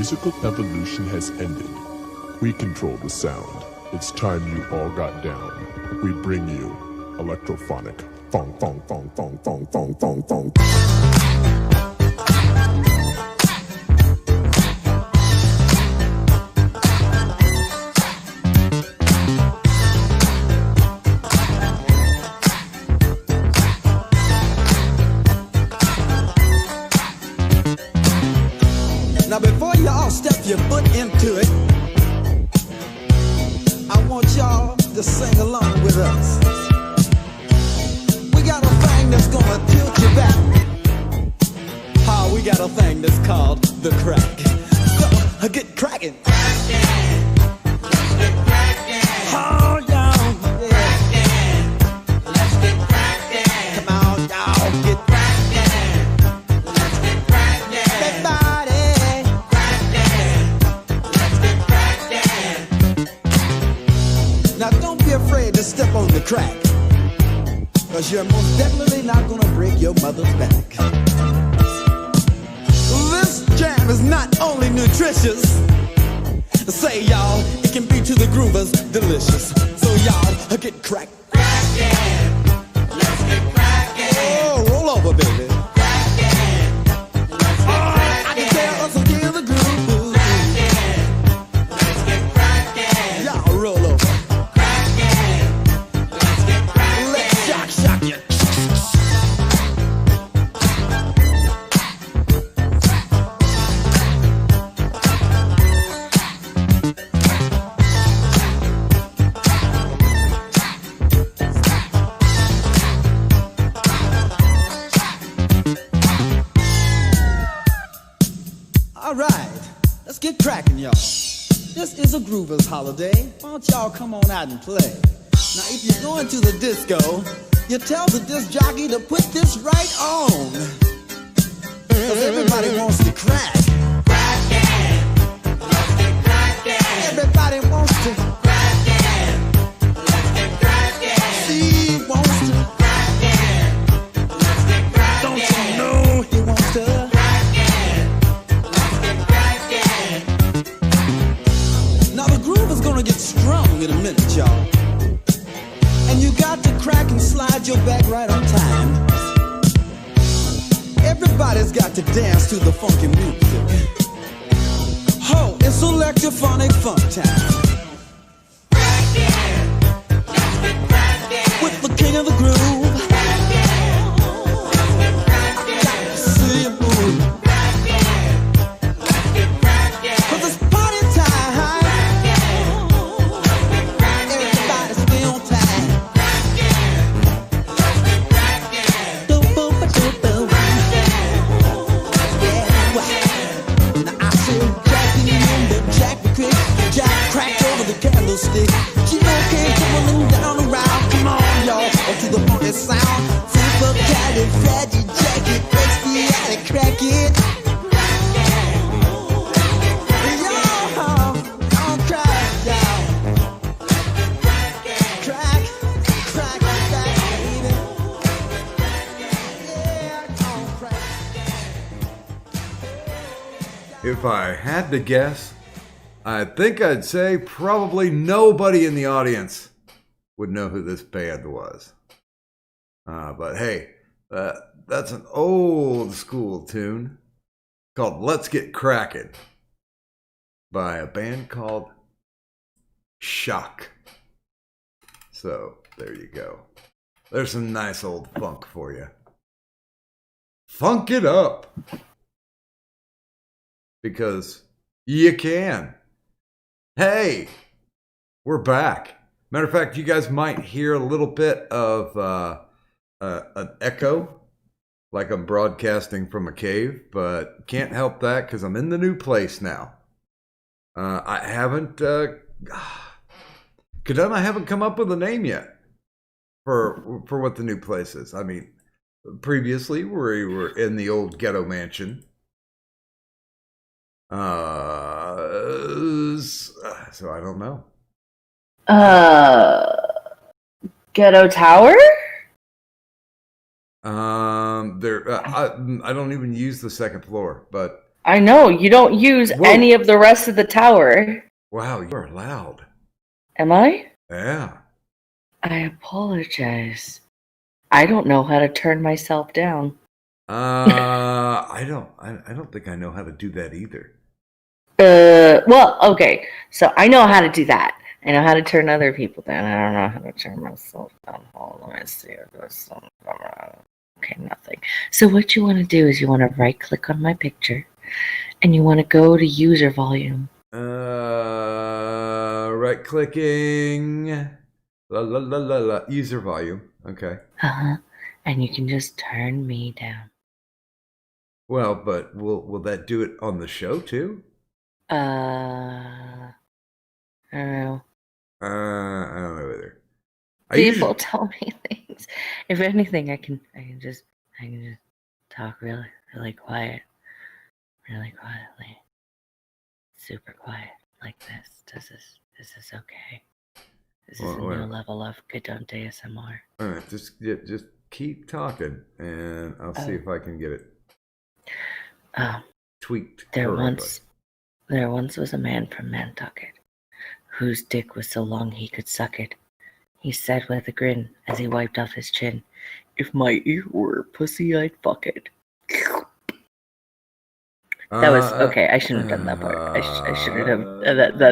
musical evolution has ended. We control the sound. It's time you all got down. We bring you electrophonic. Fong, fong, fong, fong, fong, fong, fong, fong. Now before y'all step your foot into it, I want y'all to sing along with us. We got a thing that's gonna tilt you back. We got a thing that's called the crack. So get cracking. Let's get cracking. Oh, y'all. Cracking. Let's get cracking. Come on, y'all. Get Cracking. Let's get cracking. everybody. Cracking. Let's get cracking. Now don't be afraid to step on the crack, 'cause you're most definitely not gonna break your mother's back. This jam is not only nutritious, say y'all, it can be to the groovers delicious. So y'all, get cracked. Cracking. Let's get cracking. Oh, roll over, baby. Cracking. Let's get I can tell us to kill the groove. cracking. Let's get cracking. Y'all roll over. Cracking. Let's get cracking. Let's shock you. All right, let's get cracking, y'all. This is a groovers holiday. Why don't y'all come on out and play? Now, if you're going to the disco, you tell the disc jockey to put this right on, 'cause everybody wants to crack. Cracking. Let's get cracking. Everybody wants to. Cracking. Let's get cracking. He wants to. Cracking. Let's get cracking. Don't you know he wants to? Cracking. Let's get cracking. Now the groove is gonna get strong in a minute, y'all. And you got to crack and slide your back right on time. Everybody's got to dance to the funky music. Ho, it's electrophonic funk time. Cracking. Let's get cracking. With the king of the groove. See you move. 'Cause it's party time. Everybody stay on time. Do-bo-ba-do-bo. Yeah, now I see Jackie in the Jack Creek. Jack cracked over the candlestick. She okay, tumbling down around. Come on, y'all, up to the funky sound. Super Jackie breaks the attic, crack it. Y'all, don't crack, y'all. Crack, baby. Yeah, don't crack. If I had to guess, I think I'd say probably nobody in the audience would know who this band was. But hey, that's an old school tune called Let's Get Crackin' by a band called Shock. So there you go. There's some nice old funk for you. Funk it up. Because you can. Hey, we're back. Matter of fact, you guys might hear a little bit of an echo, like I'm broadcasting from a cave, but can't help that because I'm in the new place now. I haven't come up with a name yet for what the new place is. I mean, previously we were in the old ghetto mansion. So I don't know. Ghetto Tower? I don't even use the second floor, but I know you don't use Whoa. any of the rest of the tower. Wow, you're loud. Am I? Yeah. I apologize. I don't know how to turn myself down. I don't think I know how to do that either. Well, okay. So I know how to do that. I know how to turn other people down. I don't know how to turn myself down. Hold on, let me see if there's some. Okay, nothing. So what you want to do is you want to right click on my picture, and you want to go to user volume. Right clicking. La la la la la. User volume. Okay. And you can just turn me down. Well, but will that do it on the show too? I don't know. I don't know either. People tell me things. If anything, I can just talk really quiet, really quietly, super quiet like this. Is this okay? This is a new level of Gadonte ASMR. All right, just keep talking, and I'll see if I can get it tweaked correctly. There once was a man from Nantucket, whose dick was so long he could suck it. He said with a grin as he wiped off his chin, "If my ear were a pussy, I'd fuck it." That was okay. I shouldn't have done that part. I shouldn't have.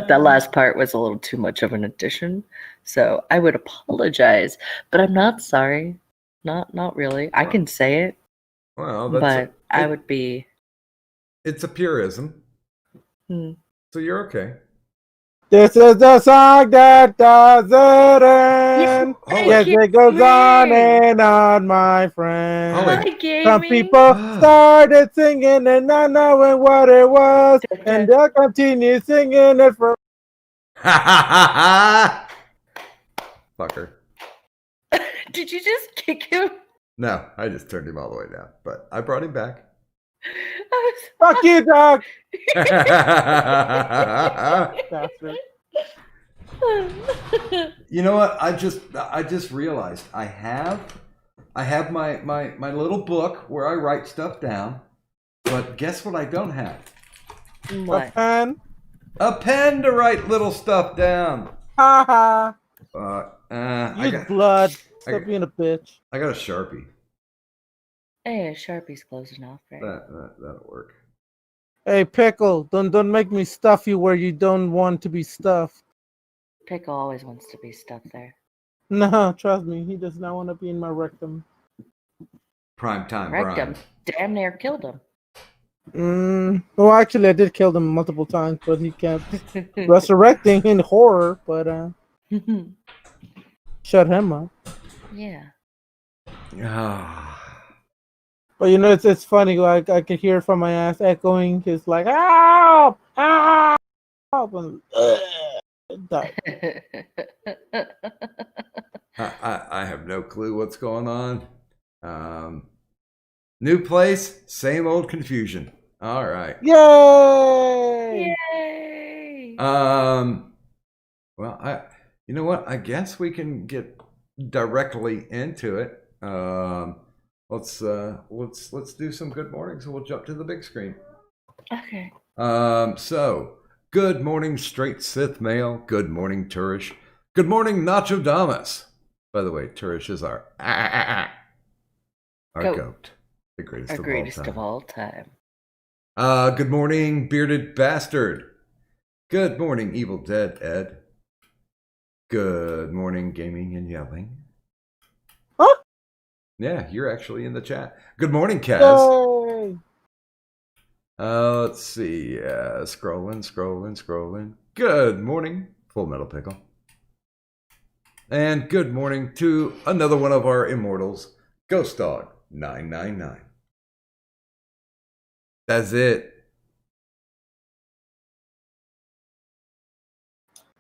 That last part was a little too much of an addition. So I would apologize, but I'm not sorry. Not really. I can say it, Well, I would be. It's a purism, so you're okay. This is the song that does it end. Yes, it goes on and on, my friend. Some people started singing and not knowing what it was, and they'll continue singing it for. Fucker. Did you just kick him? No, I just turned him all the way down, but I brought him back. Fuck you, dog. You know what? I just realized I have my little book where I write stuff down, but guess what I don't have? What? A pen. A pen to write little stuff down. Ha ha. Blood. Stop being a bitch. I got a Sharpie. Hey, a Sharpie's close enough, right? That'll work. Hey, Pickle, don't make me stuff you where you don't want to be stuffed. Pickle always wants to be stuffed there. No, trust me, he does not want to be in my rectum. Prime time. Rectum. Damn near killed him. Well, actually, I did kill him multiple times, but he kept resurrecting in horror. But shut him up. Yeah. But you know, it's funny. Like I could hear from my ass echoing his like "Help! Help!" And, I have no clue what's going on. New place, same old confusion. All right. Yay! Yay! Well, you know what? I guess we can get directly into it. Let's do some good mornings, and we'll jump to the big screen. Okay. So good morning, Straight Sith Male. Good morning, Turish. Good morning, Nacho Damas. By the way, Turish is our goat. The greatest of all time. Good morning, Bearded Bastard. Good morning, Evil Dead Ed. Good morning, Gaming and Yelling. Huh? Yeah, you're actually in the chat. Good morning, Kaz. Yay! Let's see. Scrolling. Good morning, Full Metal Pickle. And good morning to another one of our immortals, Ghost Dog 999. That's it.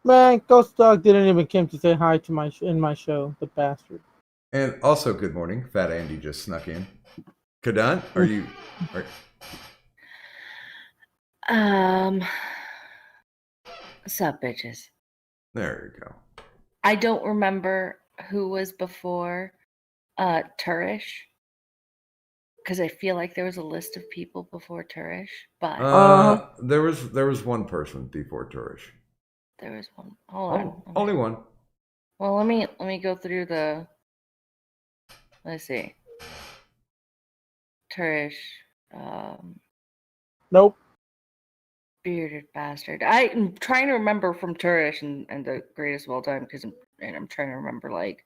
Man, Ghost Dog didn't even come to say hi to my show, the bastard. And also, good morning, Fat Andy just snuck in. Kadan, are you? What's up, bitches? There you go. I don't remember who was before Turish. because I feel like there was a list of people before Turish, but There was one person before Turish. there was one. Hold on. Oh, only one. Well, let me go through the. Let's see. Turish, Nope. bearded bastard. I'm trying to remember from Turish and the greatest of all time because I'm trying to remember like.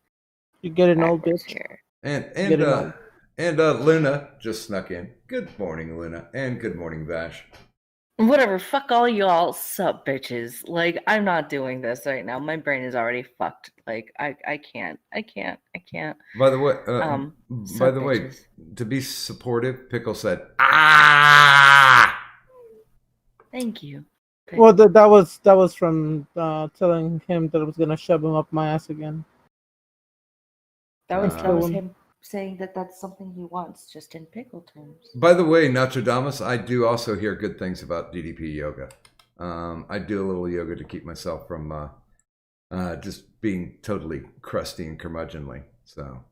You get an old backwards bitch. here. And Luna just snuck in. Good morning, Luna, and good morning, Vash. Whatever, fuck all y'all sup bitches. Like, I'm not doing this right now. My brain is already fucked. Like, I can't. By the way, sup bitches. to be supportive, Pickle said, "Ah." Thank you. Well, that was from telling him that I was gonna shove him up my ass again. That was him saying that that's something he wants, just in pickle terms. By the way, Nostradamus, I do also hear good things about DDP yoga. I do a little yoga to keep myself from just being totally crusty and curmudgeonly. So,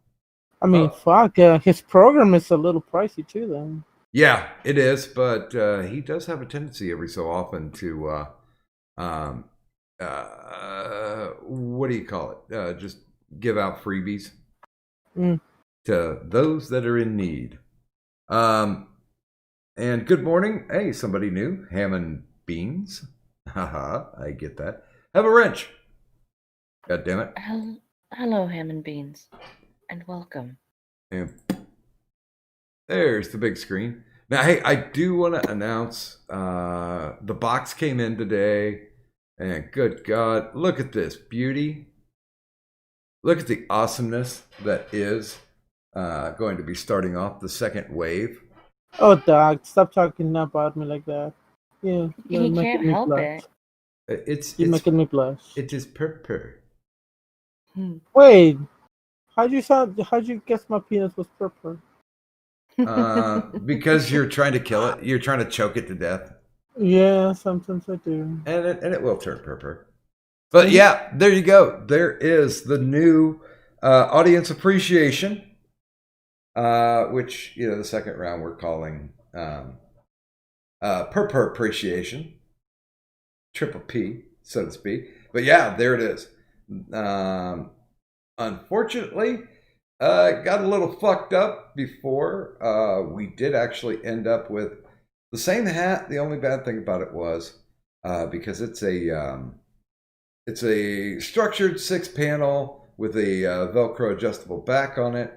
I mean, fuck, his program is a little pricey too, though. Yeah, it is, but he does have a tendency every so often to, what do you call it? Just give out freebies to those that are in need. And good morning. Hey, somebody new. Ham and beans. Haha, I get that. Have a wrench. God damn it. Hello, ham and beans. And welcome. And there's the big screen. Now, hey, I do want to announce the box came in today. And good God, look at this beauty. Look at the awesomeness that is going to be starting off the second wave. Oh, dog, stop talking about me like that. Yeah, you can't help it. You're making me blush. It is purple. Wait, how'd you guess my penis was purple? Because you're trying to kill it. You're trying to choke it to death. Yeah, sometimes I do. And it will turn purple. But yeah, there you go. There is the new audience appreciation, which, the second round we're calling purple appreciation. Triple P, so to speak. But yeah, there it is. Unfortunately, got a little fucked up before. We did actually end up with the same hat. The only bad thing about it was because it's a structured 6-panel with a Velcro adjustable back on it.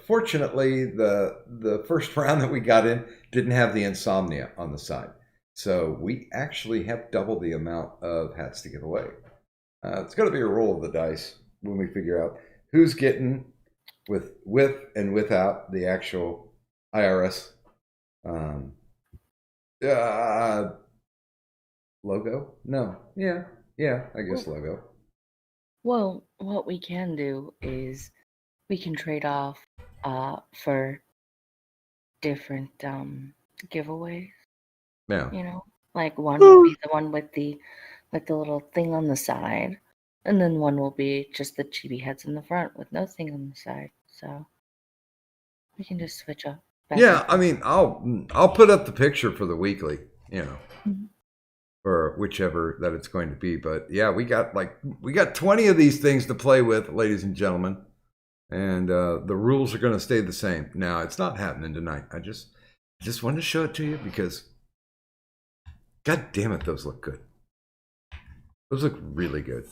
Fortunately, the first round that we got in didn't have the insomnia on the side. So we actually have double the amount of hats to give away. It's going to be a roll of the dice when we figure out who's getting with and without the actual IRS logo. No, yeah, I guess logo. Well, what we can do is we can trade off for different giveaways. Yeah. Like one will be the one with the little thing on the side, and then one will be just the chibi heads in the front with no thing on the side. So we can just switch up. Yeah, I mean, I'll put up the picture for the weekly, or whichever that it's going to be. But yeah, we got 20 of these things to play with, ladies and gentlemen, and the rules are going to stay the same. Now, it's not happening tonight. I just wanted to show it to you because, God damn it, those look good. Those look really good.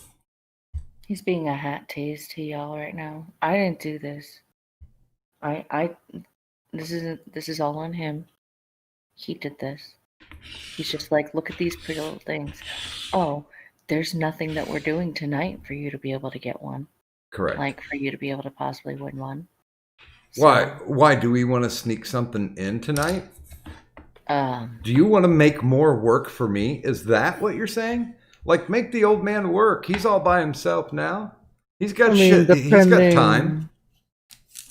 He's being a hat tease to y'all right now. I didn't do this. This is all on him. He did this. He's just like, look at these pretty little things. Oh, there's nothing that we're doing tonight for you to be able to get one. Correct. Like for you to be able to possibly win one. So, why do we want to sneak something in tonight? Do you want to make more work for me? Is that what you're saying? Like, make the old man work. He's all by himself now. He's got shit. He's got time.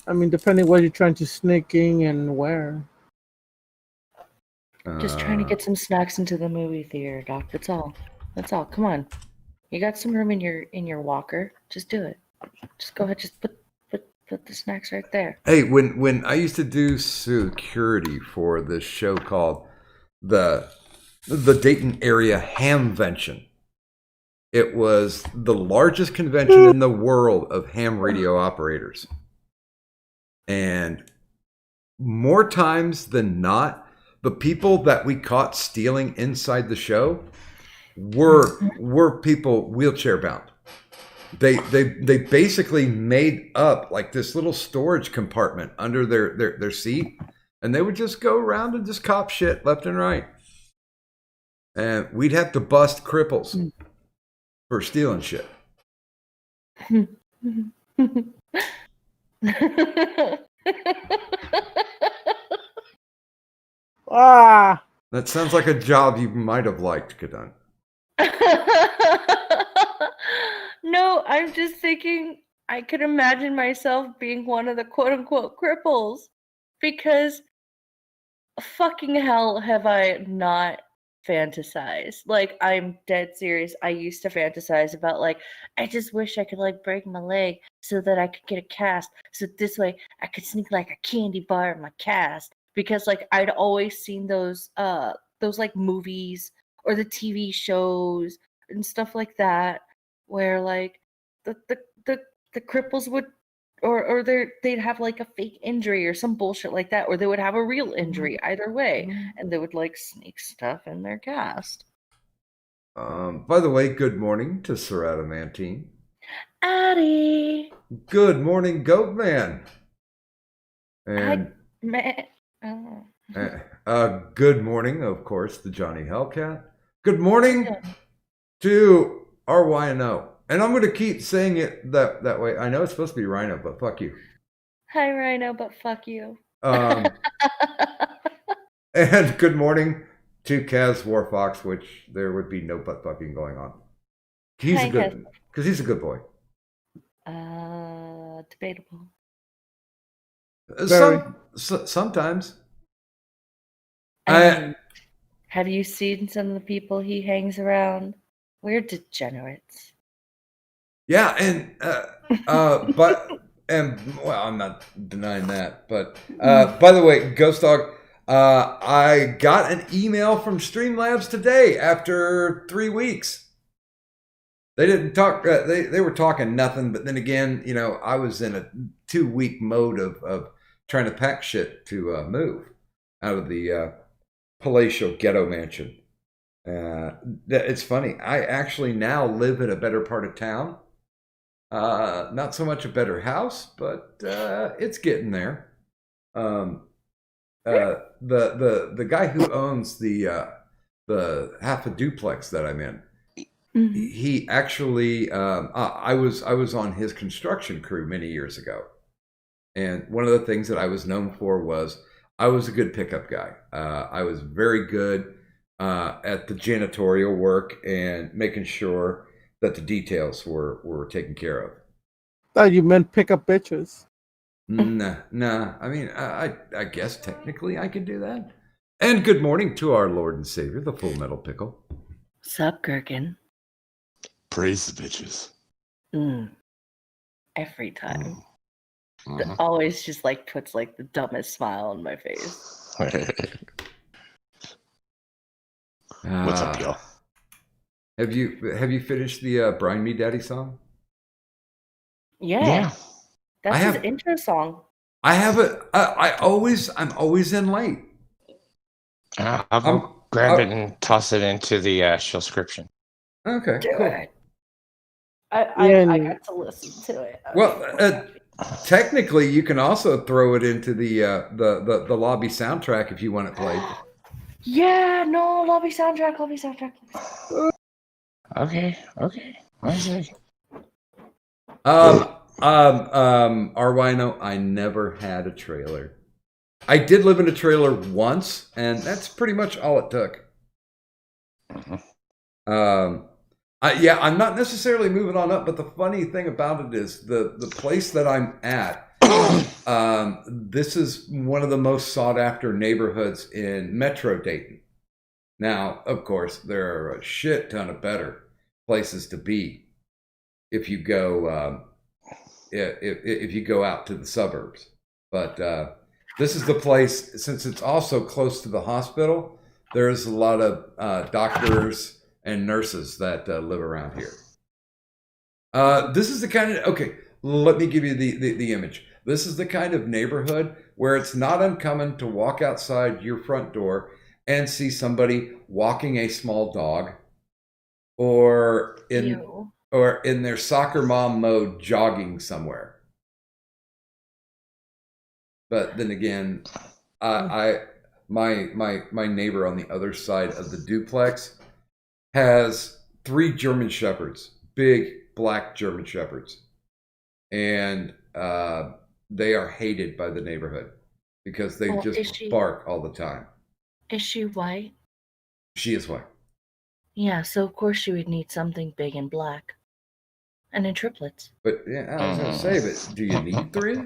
I mean, depending what you're trying to sneak in and where. Just trying to get some snacks into the movie theater, Doc. That's all. Come on. You got some room in your walker. Just do it. Just go ahead. Just put Put the snacks right there. Hey, when I used to do security for this show called the Dayton Area Hamvention, it was the largest convention in the world of ham radio operators. And more times than not, the people that we caught stealing inside the show were people wheelchair bound. They basically made up like this little storage compartment under their seat, and they would just go around and just cop shit left and right. And we'd have to bust cripples for stealing shit. That sounds like a job you might have liked, Kadun. No, I'm just thinking I could imagine myself being one of the quote-unquote cripples, because fucking hell have I not fantasized. Like, I'm dead serious. I used to fantasize about, like, I just wish I could, like, break my leg so that I could get a cast, so this way I could sneak like a candy bar in my cast, because, like, I'd always seen those like movies or the TV shows and stuff like that, where like the cripples would or they'd have like a fake injury or some bullshit like that, or they would have a real injury, either way, and they would like sneak stuff in their cast. By the way, good morning to Sarada Mantine. Addie. Good morning, Goat Man. And good morning, of course, to Johnny Hellcat. Good morning to RYNO. And I'm going to keep saying it that way. I know it's supposed to be Rhino, but fuck you. Hi, Rhino, but fuck you. And good morning to Kaz Warfox, which there would be no butt fucking going on. He's a good boy. Debatable. Sometimes. Have you seen some of the people he hangs around? We're degenerates. Yeah, and well, I'm not denying that, but by the way, Ghost Dog, I got an email from Streamlabs today after 3 weeks. They didn't talk. They were talking nothing, but then again, you know, I was in a 2-week mode of trying to pack shit to move out of the palatial ghetto mansion. It's funny. I actually now live in a better part of town. Not so much a better house, but it's getting there. The guy who owns the half a duplex that I'm in, he actually I was on his construction crew many years ago, and one of the things that I was known for was I was a good pickup guy. I was very good at the janitorial work and making sure that the details were taken care of. Thought you meant pick up bitches. Nah. I mean, I guess technically I could do that. And good morning to our Lord and Savior, the Full Metal Pickle. Sup, Gherkin? Praise the bitches. Every time. That always just like puts like the dumbest smile on my face. What's up, y'all? Have you finished the Brine Me Daddy song? Yeah. That's his intro song. I have it. I'm always in late. I'll go grab it and toss it into the show description. Okay. Do it. I got to listen to it. Well, technically, you can also throw it into the lobby soundtrack if you want it played. Yeah, no, lobby soundtrack. Okay. One second. Arwino, I never had a trailer. I did live in a trailer once, and that's pretty much all it took. I'm not necessarily moving on up, but the funny thing about it is the place that I'm at, this is one of the most sought after neighborhoods in Metro Dayton. Now, of course, there are a shit ton of better places to be if you go if you go out to the suburbs. But this is the place, since it's also close to the hospital, there's a lot of doctors and nurses that live around here. This is the kind of, okay, let me give you the image. This is the kind of neighborhood where it's not uncommon to walk outside your front door and see somebody walking a small dog, or in their soccer mom mode jogging somewhere. But then again, my neighbor on the other side of the duplex has 3 German Shepherds, big black German Shepherds, and they are hated by the neighborhood because they just bark all the time. Is she white? She is white. Yeah, so of course she would need something big and black. And in triplets. But yeah, I was going to say, but do you need 3?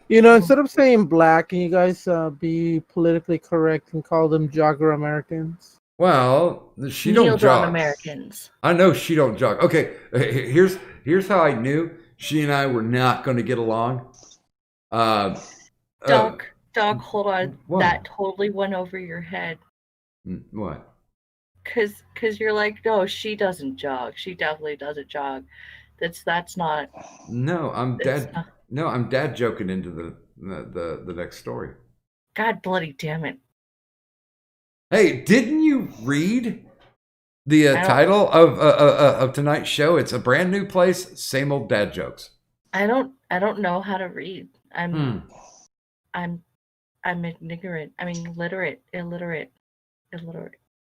You know, instead of saying black, can you guys be politically correct and call them jogger Americans? Well, she don't jog. Americans. I know she don't jog. Okay, here's how I knew she and I were not going to get along. Doc, hold on. What? That totally went over your head. What? Cause you're like, no, she doesn't jog. She definitely doesn't jog. That's not. No, I'm dead. No, I'm dad joking into the next story. God bloody damn it! Hey, didn't you read the title of tonight's show? It's a brand new place, same old dad jokes. I don't know how to read. I'm ignorant. I mean, illiterate.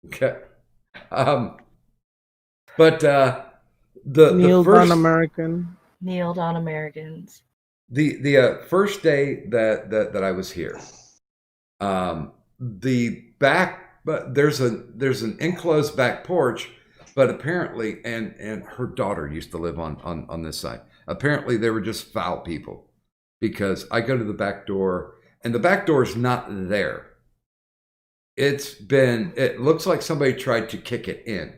Okay. But the Kneeled first on American. Kneeled on Americans. The first day that I was here, the back, but there's an enclosed back porch, but apparently, and her daughter used to live on this side. Apparently, they were just foul people, because I go to the back door and the back door is not there. It looks like somebody tried to kick it in.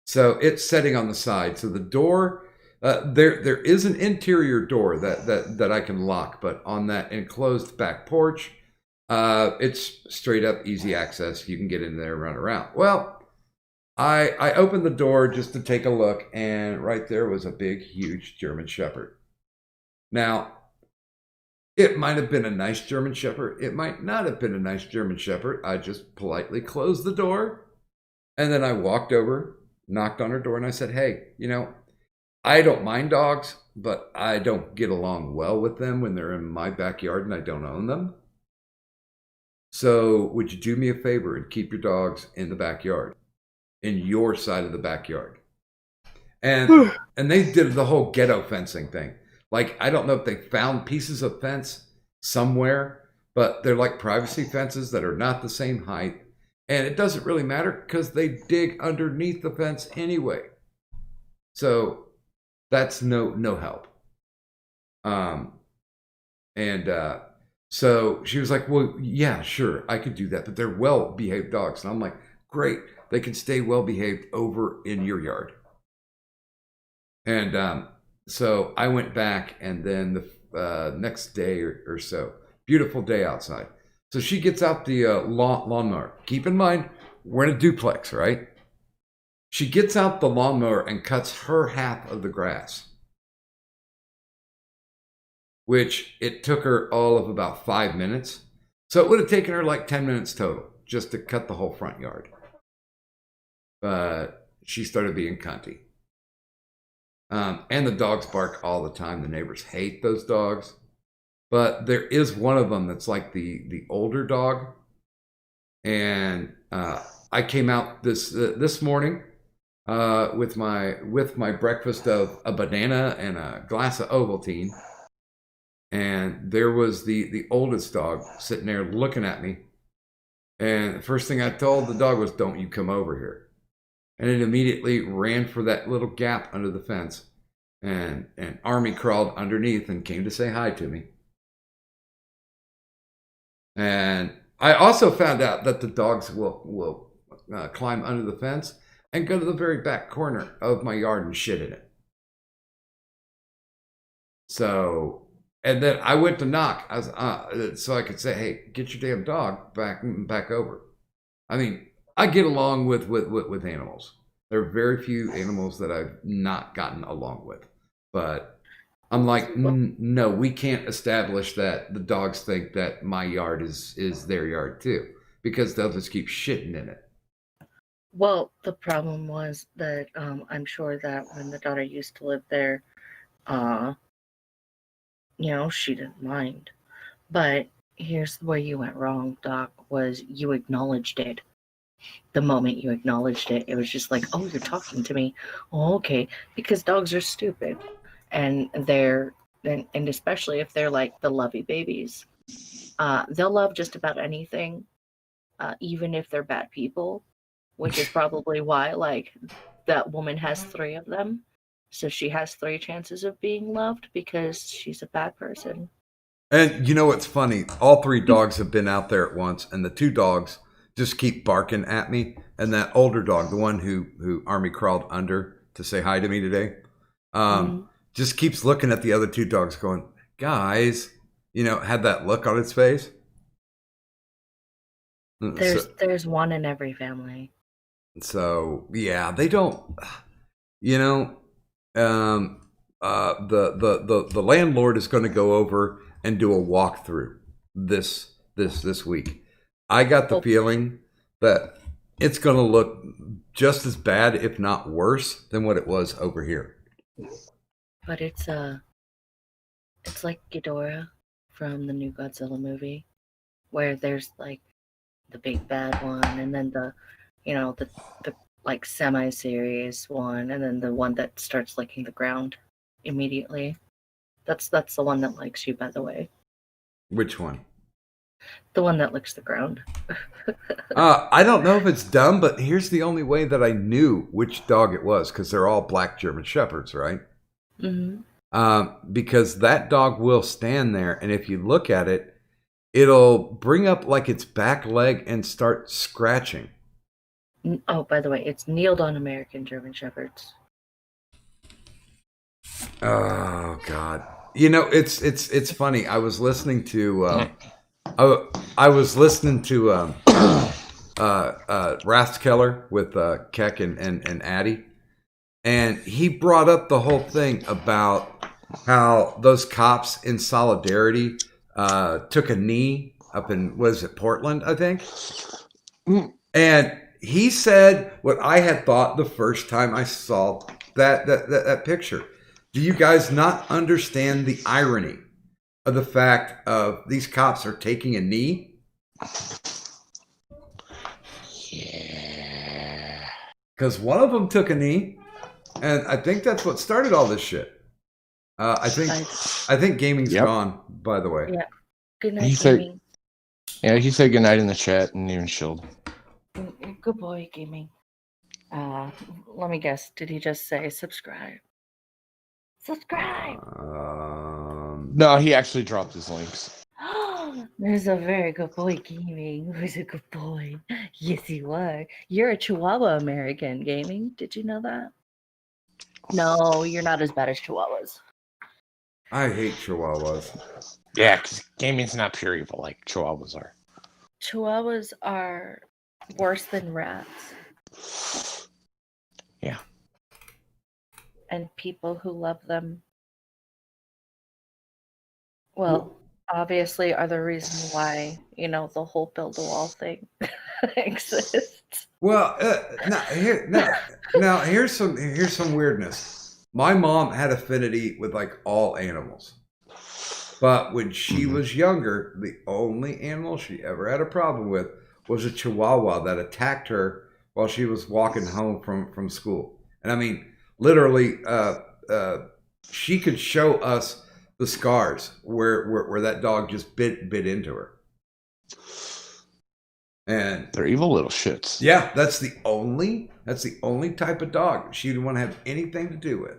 So it's sitting on the side. So the door, there is an interior door that I can lock, but on that enclosed back porch, it's straight up easy access. You can get in there and run around. Well, I opened the door just to take a look, and right there was a big, huge German Shepherd. Now, it might have been a nice German Shepherd. It might not have been a nice German Shepherd. I just politely closed the door. And then I walked over, knocked on her door, and I said, hey, I don't mind dogs, but I don't get along well with them when they're in my backyard and I don't own them. So would you do me a favor and keep your dogs in the backyard, in your side of the backyard? And they did the whole ghetto fencing thing. Like, I don't know if they found pieces of fence somewhere, but they're like privacy fences that are not the same height. And it doesn't really matter because they dig underneath the fence anyway. So that's no help. So she was like, well, yeah, sure, I could do that, but they're well-behaved dogs. And I'm like, great, they can stay well-behaved over in your yard. And so I went back, and then the next day or so, beautiful day outside. So she gets out the lawnmower. Keep in mind, we're in a duplex, right? She gets out the lawnmower and cuts her half of the grass, which it took her all of about 5 minutes. So it would have taken her like 10 minutes total just to cut the whole front yard. But she started being cunty. And the dogs bark all the time. The neighbors hate those dogs. But there is one of them that's like the older dog. And I came out this morning with my breakfast of a banana and a glass of Ovaltine. And there was the oldest dog sitting there looking at me. And the first thing I told the dog was, don't you come over here. And it immediately ran for that little gap under the fence. And Army crawled underneath and came to say hi to me. And I also found out that the dogs will climb under the fence, and go to the very back corner of my yard and shit in it. So, and then I went to knock. I was, so I could say, "Hey, get your damn dog back over." I mean, I get along with animals. There are very few animals that I've not gotten along with, but I'm like, no, we can't establish that the dogs think that my yard is their yard too, because they'll just keep shitting in it. Well, the problem was that I'm sure that when the daughter used to live there, she didn't mind. But here's where you went wrong, Doc, was you acknowledged it. The moment you acknowledged it, it was just like, oh, you're talking to me. Oh, okay. Because dogs are stupid. And and especially if they're like the lovey babies, they'll love just about anything, even if they're bad people, which is probably why, like, that woman has 3 of them. So she has 3 chances of being loved because she's a bad person. And you know what's funny? All 3 dogs have been out there at once, and the 2 dogs just keep barking at me. And that older dog, the one who Army crawled under to say hi to me today, just keeps looking at the other 2 dogs going, guys, had that look on its face. There's one in every family. So, yeah, they don't, the landlord is going to go over and do a walkthrough this week. I got the feeling that it's going to look just as bad, if not worse, than what it was over here. But it's like Ghidorah from the new Godzilla movie, where there's like the big bad one, and then the like semi-serious one, and then the one that starts licking the ground immediately. That's the one that likes you, by the way. Which one? The one that licks the ground. I don't know if it's dumb, but here's the only way that I knew which dog it was, because they're all black German Shepherds, right? Mm-hmm. Because that dog will stand there, and if you look at it, it'll bring up like its back leg and start scratching. Oh, by the way, it's kneeled on American German Shepherds. Oh God! It's funny. I was listening to Rathskeller with Keck and Addie, and he brought up the whole thing about how those cops in solidarity took a knee up in, was it Portland, I think? And he said what I had thought the first time I saw that picture. Do you guys not understand the irony of the fact of these cops are taking a knee? Yeah. Because one of them took a knee, and I think that's what started all this shit. I think gaming's gone, by the way. Yeah. Good night, gaming. He said good night in the chat and even shilled. Good boy, gaming. Let me guess. Did he just say subscribe? Subscribe. No, he actually dropped his links. There's a very good boy, gaming. Who's a good boy? Yes, you are. You're a Chihuahua American, gaming. Did you know that? No, you're not as bad as Chihuahuas. I hate Chihuahuas. Yeah, because gaming's not pure evil like Chihuahuas are. Chihuahuas are worse than rats. Yeah. And people who love them, well, obviously are the reason why, the whole build a wall thing exists. Well, now here's some weirdness. My mom had affinity with like all animals. But when she was younger, the only animal she ever had a problem with was a Chihuahua that attacked her while she was walking home from school. And I mean, literally, she could show us the scars where that dog just bit into her. And they're evil little shits. Yeah, that's the only type of dog she didn't want to have anything to do with.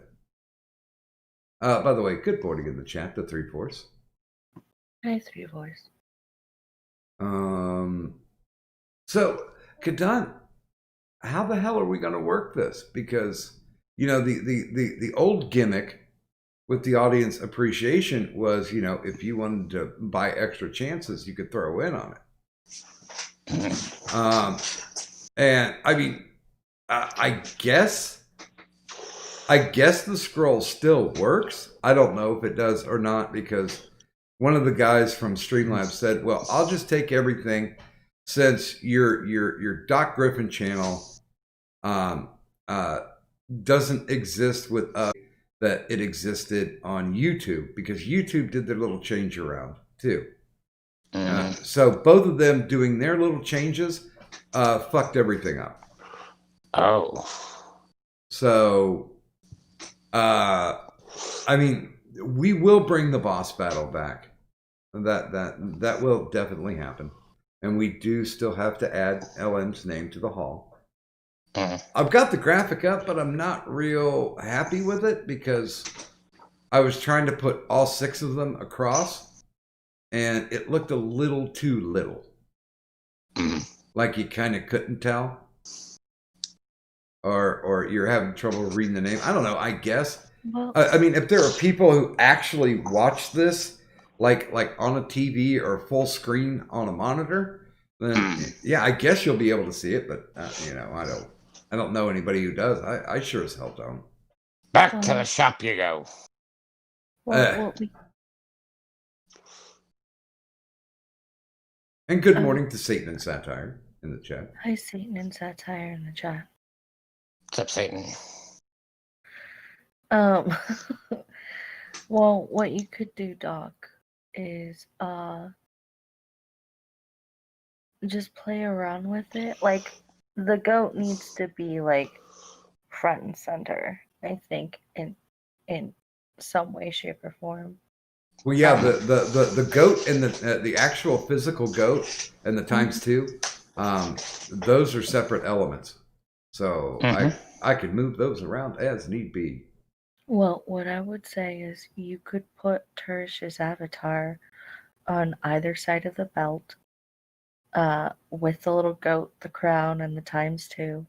By the way, good morning in the chat, the 3/4. Hi, 3/4. So, Kadan, how the hell are we going to work this? Because, you know, the old gimmick with the audience appreciation was, you know, if you wanted to buy extra chances, you could throw in on it. And I mean, I guess the scroll still works. I don't know if it does or not, because one of the guys from Streamlabs said, well, I'll just take everything, since your Doc Griffin channel doesn't exist with us, that it existed on YouTube, because YouTube did their little change around too. So both of them doing their little changes fucked everything up. Oh. So, I mean, we will bring the boss battle back. That will definitely happen. And we do still have to add LM's name to the hall. I've got the graphic up, but I'm not real happy with it, because I was trying to put all 6 of them across, and it looked a little too little. Like you kind of couldn't tell. Or you're having trouble reading the name. I don't know, I guess. Well, I mean, if there are people who actually watch this, like on a TV or full screen on a monitor, then yeah, I guess you'll be able to see it. But you know, I don't know anybody who does. I sure as hell don't. Back to the shop you go. And good morning to Satan and Satire in the chat. Hi, Satan and Satire in the chat. What's up, Satan? Well, what you could do, Doc, is just play around with it. Like, the goat needs to be like front and center, I think, in some way, shape, or form. Well, yeah, the goat and the actual physical goat and the ×2, those are separate elements. So I could move those around as need be. Well, what I would say is you could put Tertius' avatar on either side of the belt, with the little goat, the crown, and the ×2,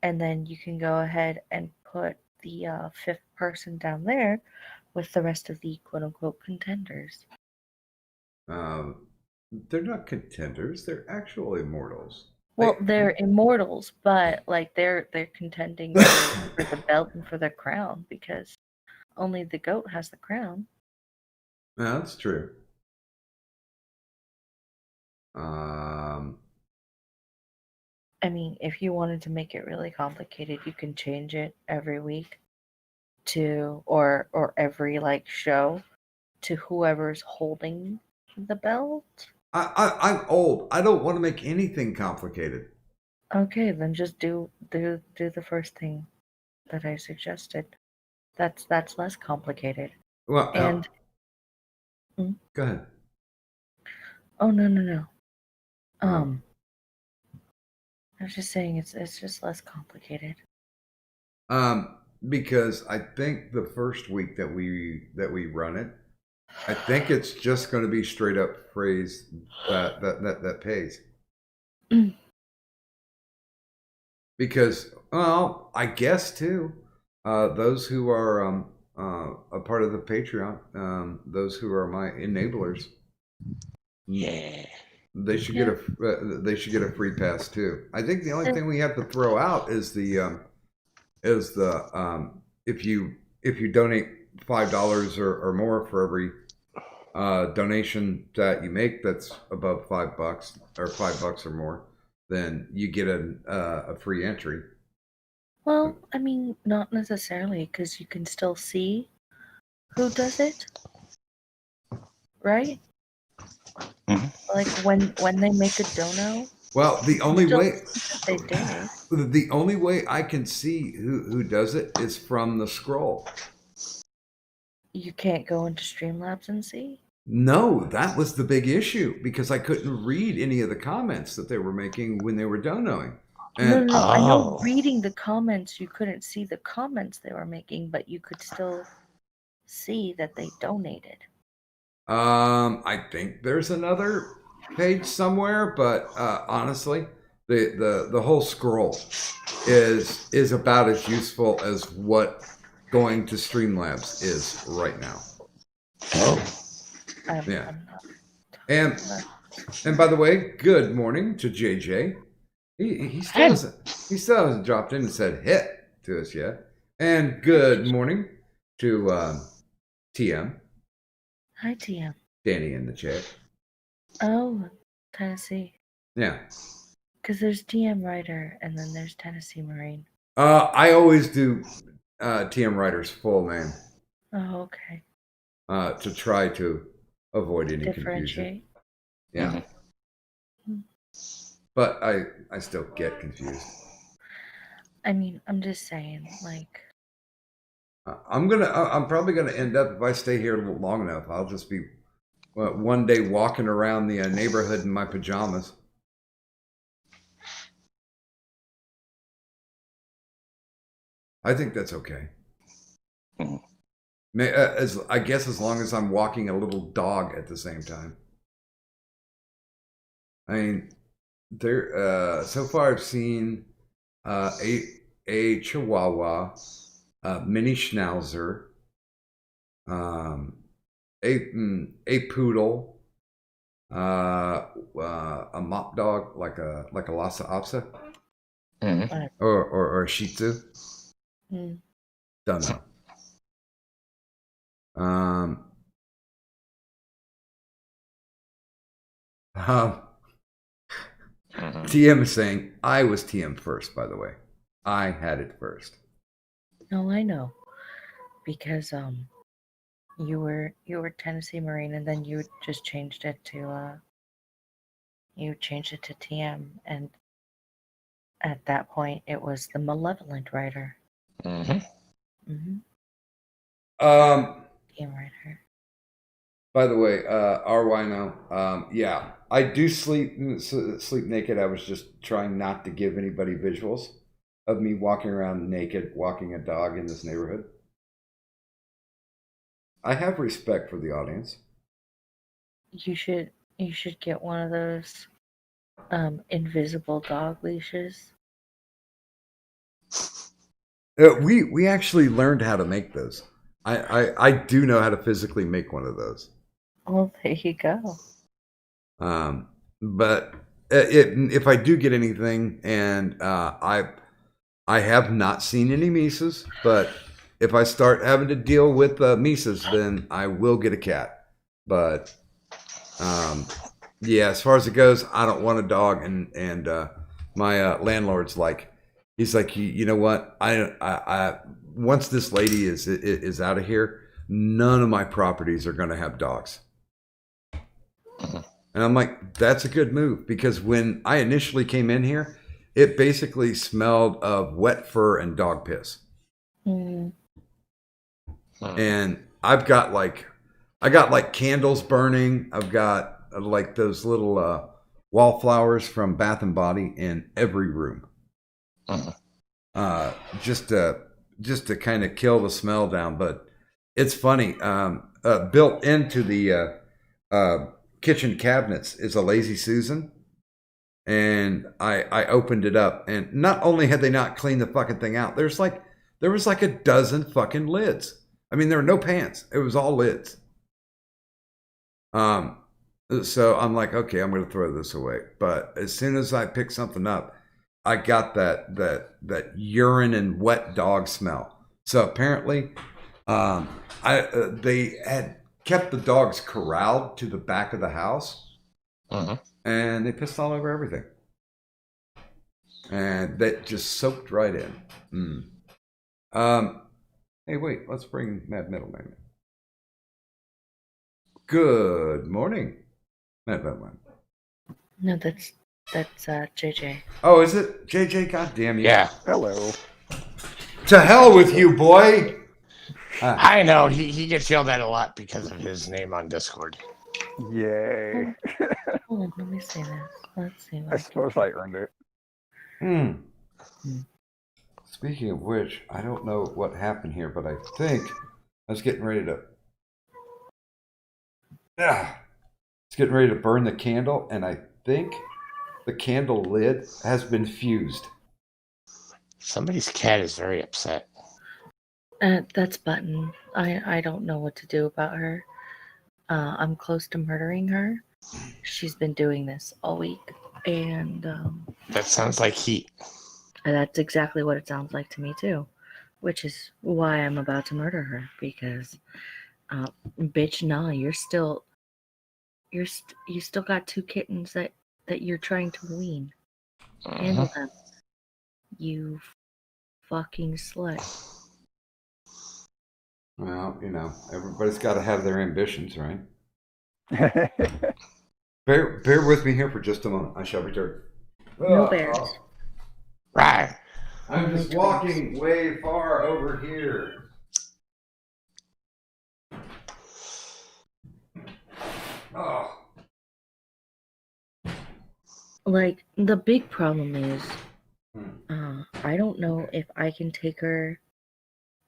and then you can go ahead and put the 5th person down there with the rest of the quote-unquote contenders. They're not contenders; they're actual immortals. Well, they're immortals, but like they're contending for the belt and for the crown, because only the goat has the crown. No, that's true. I mean, if you wanted to make it really complicated, you can change it every week to or every like show to whoever's holding the belt. I'm old. I don't want to make anything complicated. Okay, then just do the first thing that I suggested. That's less complicated. Well, and go ahead. Oh no. I was just saying it's just less complicated. Because I think the first week that we run it, I think it's just going to be straight up phrase that pays. Because, well, I guess too, those who are a part of the Patreon, those who are my enablers, they should get a free pass too. I think the only thing we have to throw out is the if you donate $5 or more for every donation that you make that's above $5 or $5 or more, then you get a free entry. Well, I mean, not necessarily, because you can still see who does it, right? Like when they make a dono. Well, the only way they donate. The only way I can see who does it is from the scroll. You can't go into Streamlabs and see? No, that was the big issue, because I couldn't read any of the comments that they were making when they were donoing. And, no, I know reading the comments, you couldn't see the comments they were making, but you could still see that they donated. I think there's another page somewhere, but honestly, the whole scroll is about as useful as what going to Streamlabs is right now. Oh. Yeah. And by the way, good morning to JJ. He still hasn't dropped in and said hit to us yet. And good morning to TM. Hi, TM. Danny in the chat. Oh, Tennessee. Yeah. Because there's TM Writer and then there's Tennessee Marine. I always do TM Writer's full name. Oh, okay. To try to avoid any Differentiate. confusion. Yeah. But I still get confused. I mean, I'm just saying, like. I'm probably gonna end up, if I stay here long enough, I'll just be one day walking around the neighborhood in my pajamas. I think that's okay. I guess as long as I'm walking a little dog at the same time. I mean, there. So far, I've seen a Chihuahua, mini Schnauzer, a poodle, a mop dog like a Lhasa Apso, or a Shih Tzu. Don't know. TM is saying I was TM first. By the way, I had it first. No, I know, because you were Tennessee Marine, and then you just changed it to TM, and at that point it was the Malevolent Writer. TM Writer. By the way, RYNO, yeah, I do sleep naked. I was just trying not to give anybody visuals of me walking around naked, walking a dog in this neighborhood. I have respect for the audience. You should get one of those invisible dog leashes. We actually learned how to make those. I do know how to physically make one of those. Well, there you go. But if I do get anything, and I have not seen any Mises, but if I start having to deal with Mises, then I will get a cat. But yeah, as far as it goes, I don't want a dog, and my landlord's like, he's like, you know what? I once this lady is out of here, none of my properties are going to have dogs. And I'm like, that's a good move, because when I initially came in here, it basically smelled of wet fur and dog piss. And I got like candles burning. I've got like those little wallflowers from Bath and Body in every room. Just to kind of kill the smell down. But it's funny. Built into the kitchen cabinets is a Lazy Susan, and I opened it up, and not only had they not cleaned the fucking thing out, there was like a dozen fucking lids. I mean, there were no pans; it was all lids. So I'm like, okay, I'm going to throw this away. But as soon as I pick something up, I got that urine and wet dog smell. So apparently, they had kept the dogs corralled to the back of the house, and they pissed all over everything, and that just soaked right in. Hey, wait, let's bring Mad Middleman in. Good morning, Mad Middleman. No, that's JJ. Oh, is it JJ? God damn you! Yeah. Hello. To hell with you, boy. I know he gets yelled at a lot because of his name on Discord. Yay. Hold on, let me see this. Let's see. I suppose I earned it. Speaking of which, I don't know what happened here, but I think I was getting ready to. It's getting ready to burn the candle, and I think the candle lid has been fused. Somebody's cat is very upset. That's Button. I don't know what to do about her. I'm close to murdering her. She's been doing this all week, and That sounds like heat. that's exactly what it sounds like to me too. Which is why I'm about to murder her, because, bitch, nah, you still got 2 kittens that you're trying to wean. Handle them, you fucking slut. Well, you know, everybody's got to have their ambitions, right? Bear with me here for just a moment. I shall return. No bears. Right. I'm just walking way far over here. Oh. Like, the big problem is, I don't know if I can take her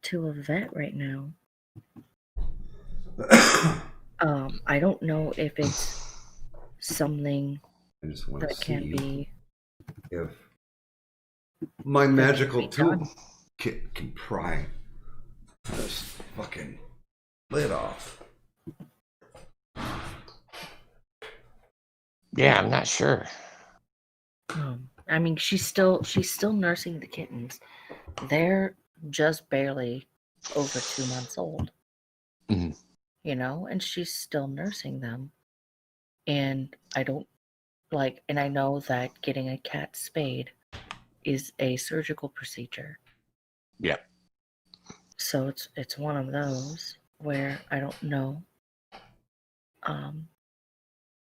to a vet right now. I don't know if it's something I just want to that can see be. if my magical tool can pry this fucking lid off. Yeah, I'm not sure. I mean, she's still nursing the kittens. They're just barely over 2 months old. Mhm. You know, and she's still nursing them. And I don't like, and I know that getting a cat spayed is a surgical procedure. Yeah. So it's one of those where I don't know. I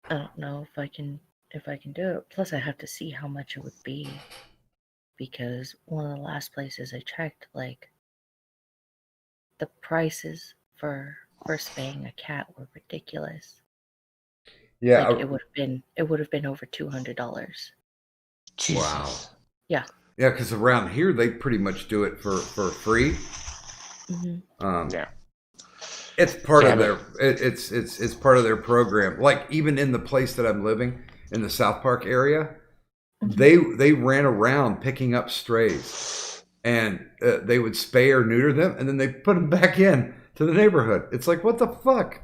don't know if I can do it. Plus, I have to see how much it would be, because one of the last places I checked, like, the prices for spaying a cat were ridiculous. Yeah, like it would have been over $200. Wow. Yeah. Yeah, because around here they pretty much do it for free. Mm-hmm. Yeah. It's part of their it's part of their program. Like even in the place that I'm living in the South Park area, they ran around picking up strays, and they would spay or neuter them, and then they put them back in to the neighborhood. It's like, what the fuck?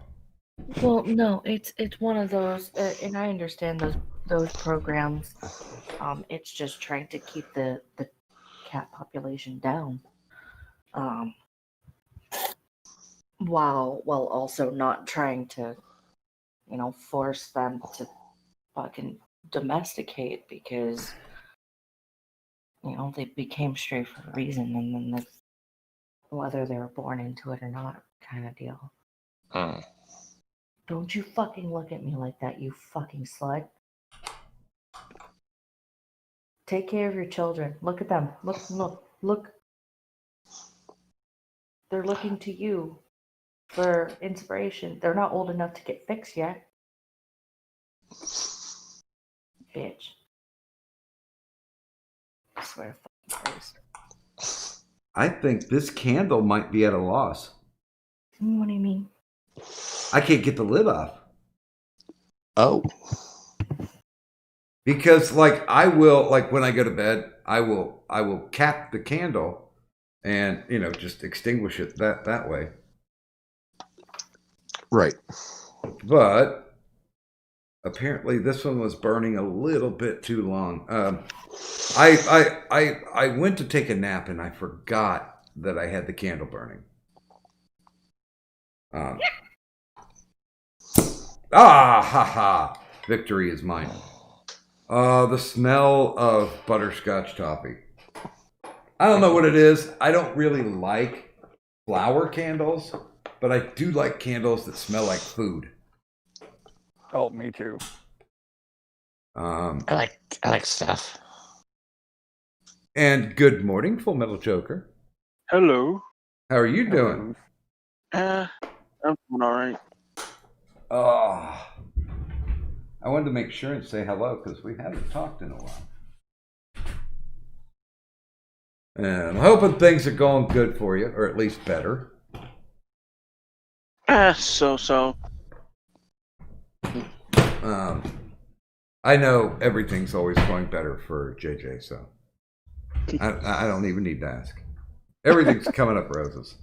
Well, no, it's one of those, and I understand those programs. It's just trying to keep the cat population down. While also not trying to, force them to fucking domesticate, because they became stray for a reason, and then that's whether they were born into it or not, kind of deal. Don't you fucking look at me like that, you fucking slut. Take care of your children. Look at them. Look. They're looking to you for inspiration. They're not old enough to get fixed yet. Bitch. I swear to fucking Christ. I think this candle might be at a loss. What do you mean? I can't get the lid off. Oh. Because I will, when I go to bed, I will cap the candle and, just extinguish it that way. Right. But apparently this one was burning a little bit too long. I went to take a nap and I forgot that I had the candle burning. Victory is mine. The smell of butterscotch toffee. I don't know what it is. I don't really like flower candles, but I do like candles that smell like food. Oh, me too. I like stuff. And good morning, Full Metal Joker. Hello. How are you doing? I'm doing all right. Oh, I wanted to make sure and say hello because we haven't talked in a while. And I'm hoping things are going good for you, or at least better. So. I know everything's always going better for JJ, so I don't even need to ask. Everything's coming up roses.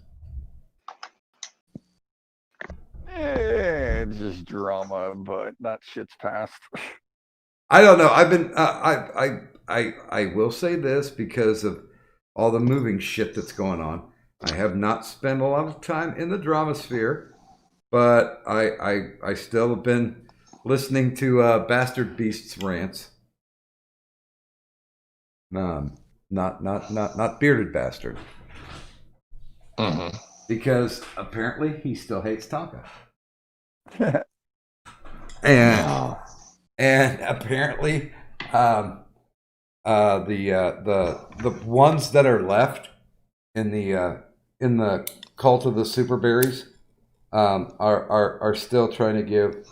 It's just drama, but that shit's past. I don't know. I've been I will say this because of all the moving shit that's going on. I have not spent a lot of time in the drama sphere, but I still have been listening to Bastard Beast's rants. Not Bearded Bastard. Mm-hmm. Because apparently he still hates Tonka. and apparently the ones that are left in the cult of the Super Berries are still trying to give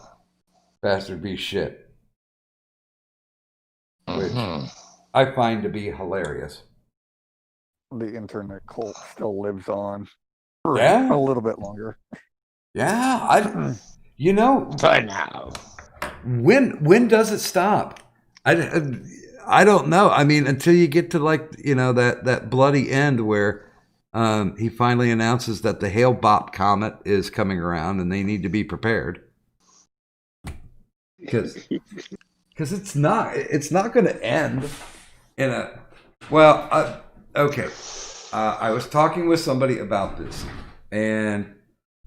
Bastard Beast shit, which I find to be hilarious. The internet cult still lives on for Yeah. a little bit longer. Yeah, For now. when does it stop? I don't know. I mean, until you get to that bloody end where he finally announces that the Hale-Bopp comet is coming around and they need to be prepared. Because it's not going to end in a okay. I was talking with somebody about this, and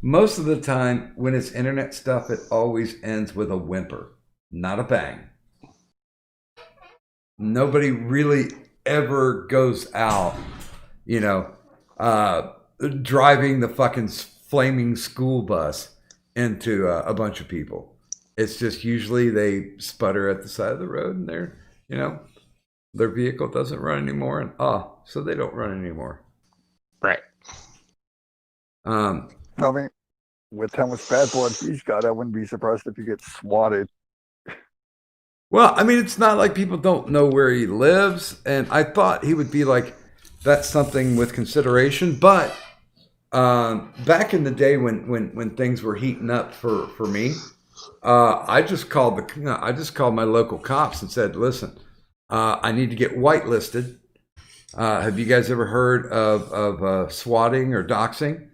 most of the time when it's internet stuff, it always ends with a whimper, not a bang. Nobody really ever goes out, driving the fucking flaming school bus into a bunch of people. It's just usually they sputter at the side of the road and their vehicle doesn't run anymore, and so they don't run anymore. Right. I mean, with how much bad blood he's got, I wouldn't be surprised if he gets swatted. Well, I mean, it's not like people don't know where he lives, and I thought he would be like, that's something with consideration. But back in the day when things were heating up for me, I just called my local cops and said, listen, I need to get whitelisted. Have you guys ever heard of swatting or doxing?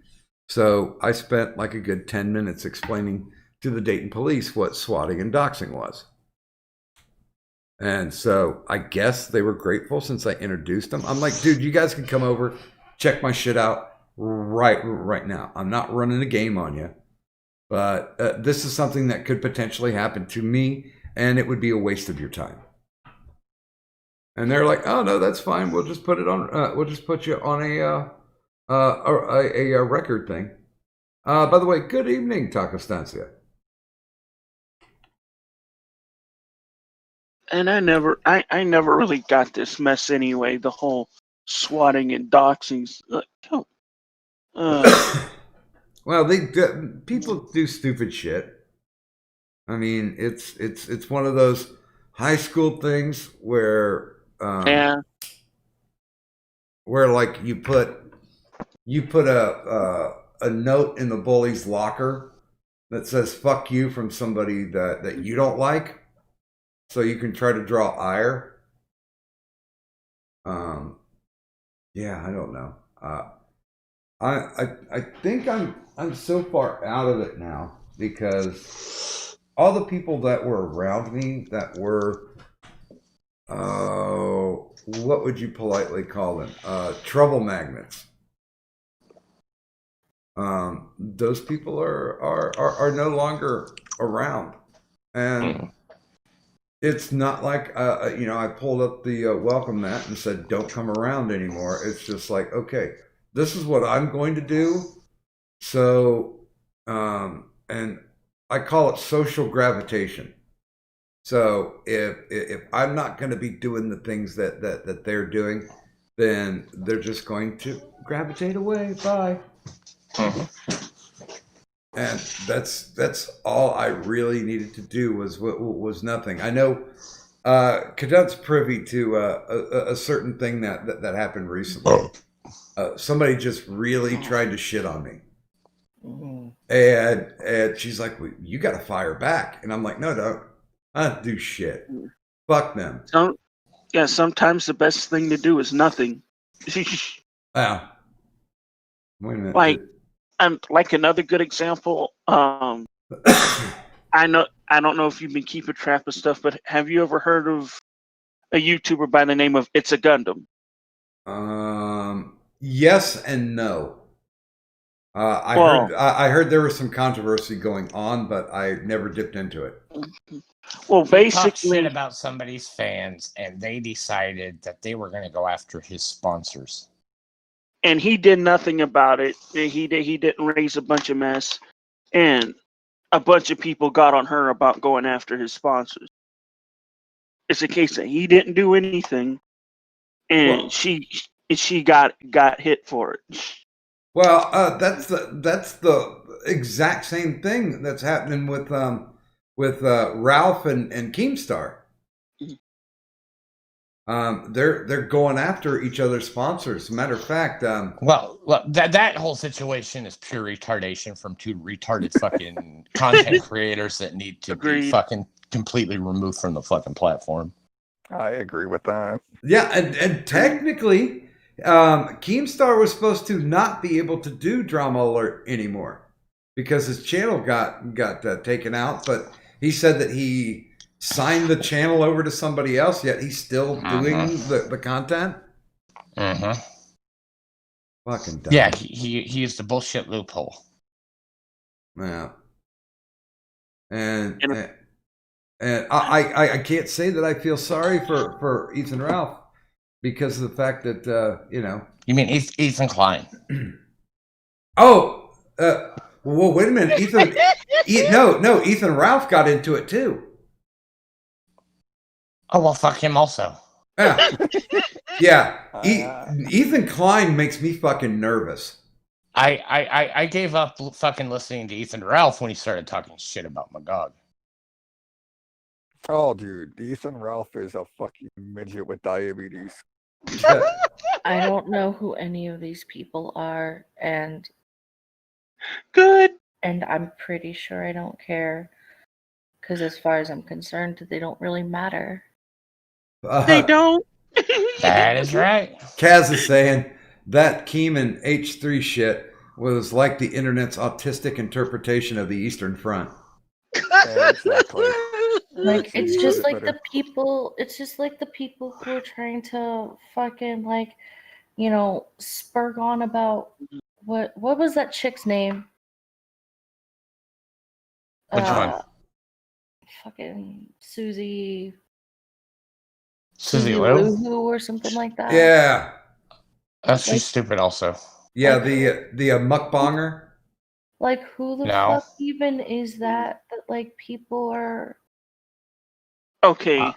So I spent like a good 10 minutes explaining to the Dayton police what swatting and doxing was. And so I guess they were grateful since I introduced them. I'm like, dude, you guys can come over, check my shit out right now. I'm not running a game on you, but this is something that could potentially happen to me, and it would be a waste of your time. And they're like, oh no, that's fine. We'll just put it on. We'll just put you on a record thing. By the way, good evening, Taco Stancia. And I never really got this mess anyway. The whole swatting and doxing. Well, people do stupid shit. I mean, it's one of those high school things where where like you put a note in the bully's locker that says "fuck you" from somebody that you don't like, so you can try to draw ire. Yeah, I don't know. I think I'm so far out of it now because all the people that were around me that were what would you politely call them? Trouble magnets. Those people are no longer around, and it's not like I pulled up the welcome mat and said don't come around anymore. It's just like, okay, this is what I'm going to do. So and I call it social gravitation. So if I'm not going to be doing the things that they're doing, then they're just going to gravitate away. Bye. And that's all I really needed to do was nothing. I know Cadet's privy to a certain thing that happened recently. Somebody just really tried to shit on me. And she's like, well, you got to fire back. And I'm like, no. I don't do shit. Fuck them. Sometimes the best thing to do is nothing. Wow. Wait a minute. Like another good example. I don't know if you've been keeping track of stuff, but have you ever heard of a YouTuber by the name of It's a Gundam? Yes and no. I heard there was some controversy going on, but I never dipped into it. Well, basically, talked shit about somebody's fans, and they decided that they were going to go after his sponsors. And he did nothing about it. He didn't raise a bunch of mess, and a bunch of people got on her about going after his sponsors. It's a case that he didn't do anything, and she got hit for it. Well, that's the exact same thing that's happening with Ralph and Keemstar. They're going after each other's sponsors. As a matter of fact, that whole situation is pure retardation from two retarded fucking content creators that need to be fucking completely removed from the fucking platform. I agree with that. Yeah, and technically, Keemstar was supposed to not be able to do Drama Alert anymore because his channel got taken out. But he said that he signed the channel over to somebody else, yet he's still doing the content. Fucking dumb. Yeah, he used the bullshit loophole. Yeah. And I can't say that I feel sorry for Ethan Ralph because of the fact that You mean Ethan Klein? Well, wait a minute, Ethan. No, Ethan Ralph got into it too. Oh well, fuck him also. Yeah. Ethan Klein makes me fucking nervous. I gave up fucking listening to Ethan Ralph when he started talking shit about Magog. Oh, dude, Ethan Ralph is a fucking midget with diabetes. I don't know who any of these people are, and I'm pretty sure I don't care, because as far as I'm concerned, they don't really matter. They don't. That is right. Kaz is saying that Keeman H3 shit was like the internet's autistic interpretation of the Eastern Front. Yeah, exactly. Like it's just like the people who are trying to fucking spurg on about what was that chick's name? Which one? Fucking Susie Liu or something like that. Yeah. She's stupid also. Yeah, the mukbanger. Like who the fuck even is that people are okay.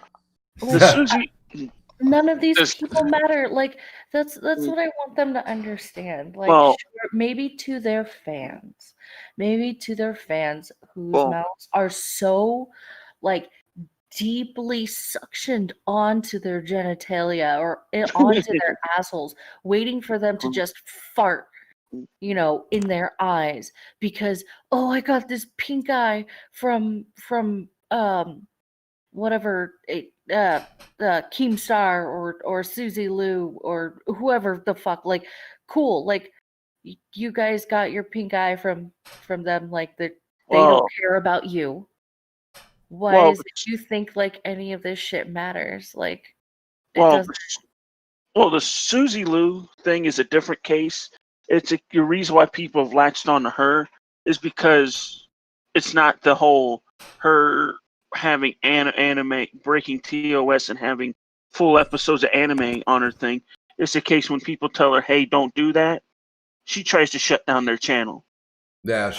None of these people matter. Like that's what I want them to understand. Like sure, maybe to their fans whose mouths are so deeply suctioned onto their genitalia or onto their assholes, waiting for them to just fart, in their eyes because I got this pink eye from whatever Keemstar or Susie Liu or whoever the fuck, cool, you guys got your pink eye from them, they don't care about you. Why is it you think any of this shit matters? It doesn't. Well, the Susie Liu thing is a different case. It's the reason why people have latched on to her is because it's not the whole her having anime breaking TOS and having full episodes of anime on her thing. It's a case when people tell her, "Hey, don't do that," she tries to shut down their channel. Yeah,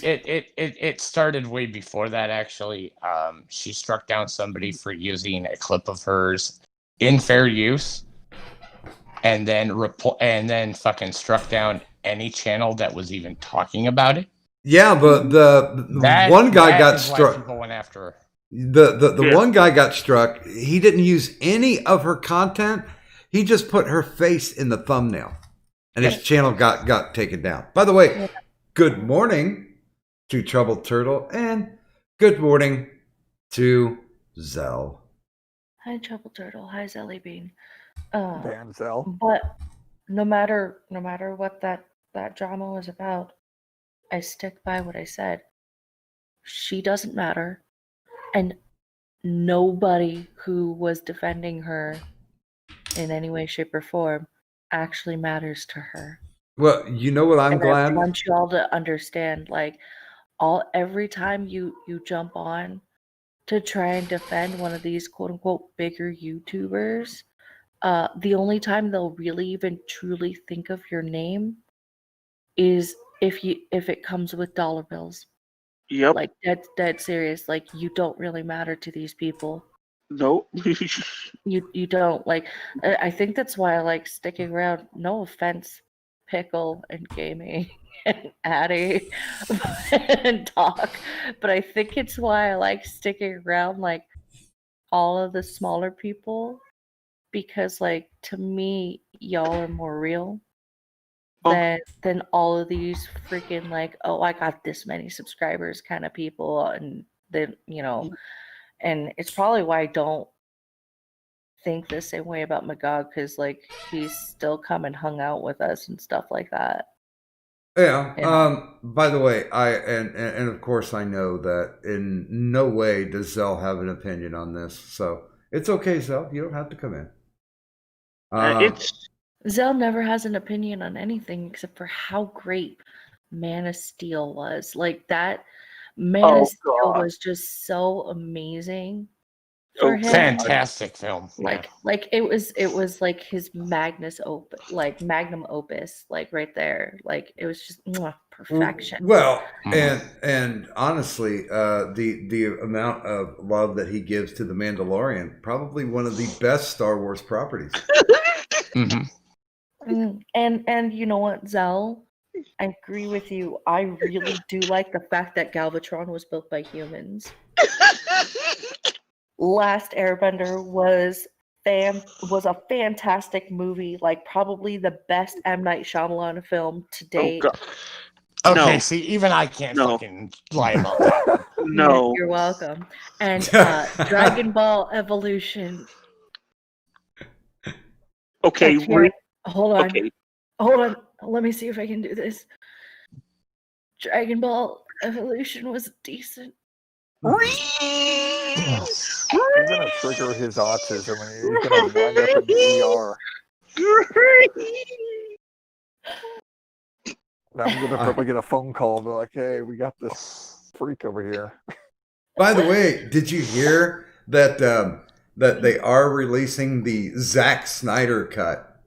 it started way before that actually. She struck down somebody for using a clip of hers in fair use, and then fucking struck down any channel that was even talking about it. Yeah, but the one guy got struck. People went after her. The one guy got struck. He didn't use any of her content. He just put her face in the thumbnail, and his channel got taken down. By the way, good morning to Troubled Turtle, and good morning to Zell. Hi, Trouble Turtle. Hi, Zelly Bean. Zell. But no matter what that drama was about, I stick by what I said. She doesn't matter, and nobody who was defending her in any way, shape, or form actually matters to her. Well, you know what I'm And glad. I want you all to understand, like, every time you jump on to try and defend one of these quote unquote bigger YouTubers, the only time they'll really even truly think of your name is if it comes with dollar bills. Yep. Like dead serious. Like, you don't really matter to these people. Nope. You don't. Like, I think that's why I like sticking around. No offense, Pickle and Gaming and Addy and Doc, but I think it's why I like sticking around, like, all of the smaller people, because, like, to me, y'all are more real than all of these freaking, like, oh, I got this many subscribers kind of people. And then, and it's probably why I don't think the same way about Magog, because, like, he's still come and hung out with us and stuff like that. Yeah. By the way, and of course I know that in no way does Zell have an opinion on this, so it's okay, Zell. You don't have to come in. Zell never has an opinion on anything except for how great Man of Steel was. Like, that Man of Steel was just so amazing for him. Fantastic film. Like it was like his magnum opus, like, right there. Like, it was just perfection. Well, and honestly, the amount of love that he gives to the Mandalorian, probably one of the best Star Wars properties. And you know what, Zell? I agree with you. I really do like the fact that Galvatron was built by humans. Last Airbender was a fantastic movie, like probably the best M. Night Shyamalan film to date. Okay, see, even I can't fucking lie about that. No. You're welcome. And Dragon Ball Evolution. Okay, hold on. Okay. Hold on. Let me see if I can do this. Dragon Ball Evolution was decent. You're gonna trigger his autism and he's gonna wind up in the ER. I'm gonna probably get a phone call and be like, hey, we got this freak over here. By the way, did you hear that that they are releasing the Zack Snyder cut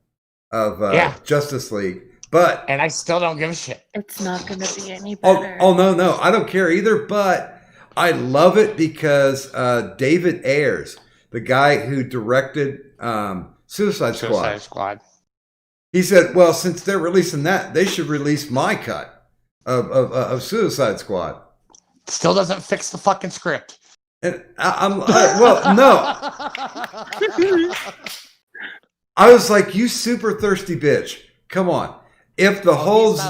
of Justice League? And I still don't give a shit. It's not going to be any better. Oh, no, I don't care either. But I love it because David Ayers, the guy who directed Suicide Squad, he said, "Well, since they're releasing that, they should release my cut of Suicide Squad." Still doesn't fix the fucking script. And well, no. I was like, "You super thirsty bitch! Come on." If the whole, he's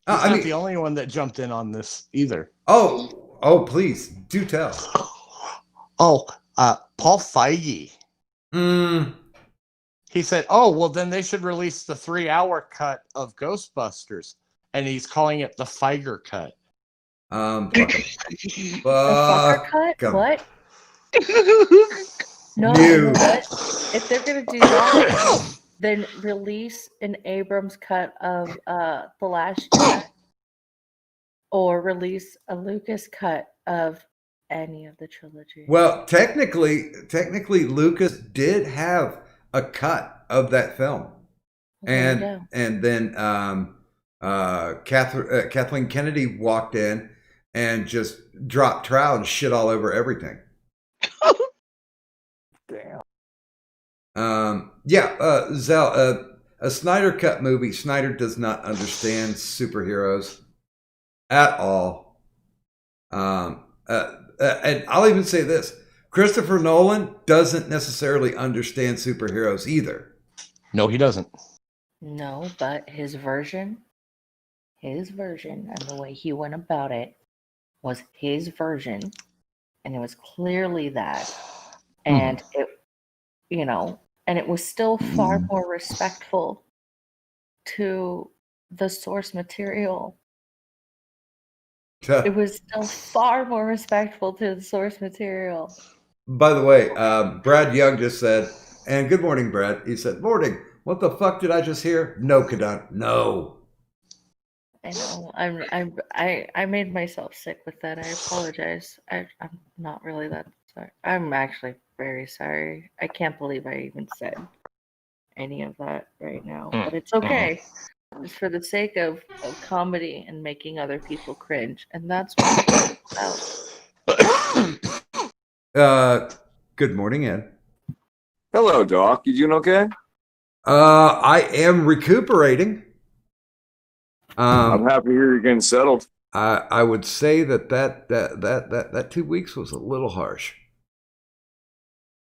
not the only one that jumped in on this either. Oh, please do tell. Paul Feige. He said, "Oh, well, then they should release the 3-hour cut of Ghostbusters," and he's calling it the Feiger cut. The fucker cut? What? No. What? If they're gonna do that, then release an Abrams cut of The Last Jedi, or release a Lucas cut of any of the trilogy. Well, technically, Lucas did have a cut of that film, and then Kathleen Kennedy walked in and just dropped trowel and shit all over everything. Damn. Zell, a Snyder cut movie. Snyder does not understand superheroes at all. And I'll even say this: Christopher Nolan doesn't necessarily understand superheroes either. No, he doesn't. No, but his version and the way he went about it was his version and it was clearly that, and it, you know, and it was still far more respectful to the source material. It was still far more respectful to the source material. By the way, Brad Young just said, and good morning, Brad. He said, morning. What the fuck did I just hear? No, Kadant. No. I know. I made myself sick with that. I apologize. I'm not really that sorry. I'm actually very sorry. I can't believe I even said any of that right now. But it's okay. It's for the sake of comedy and making other people cringe. And that's what it's about. Good morning, Ed. Hello, Doc. You doing okay? I am recuperating. I'm happy to hear you're getting settled. I would say that 2 weeks was a little harsh.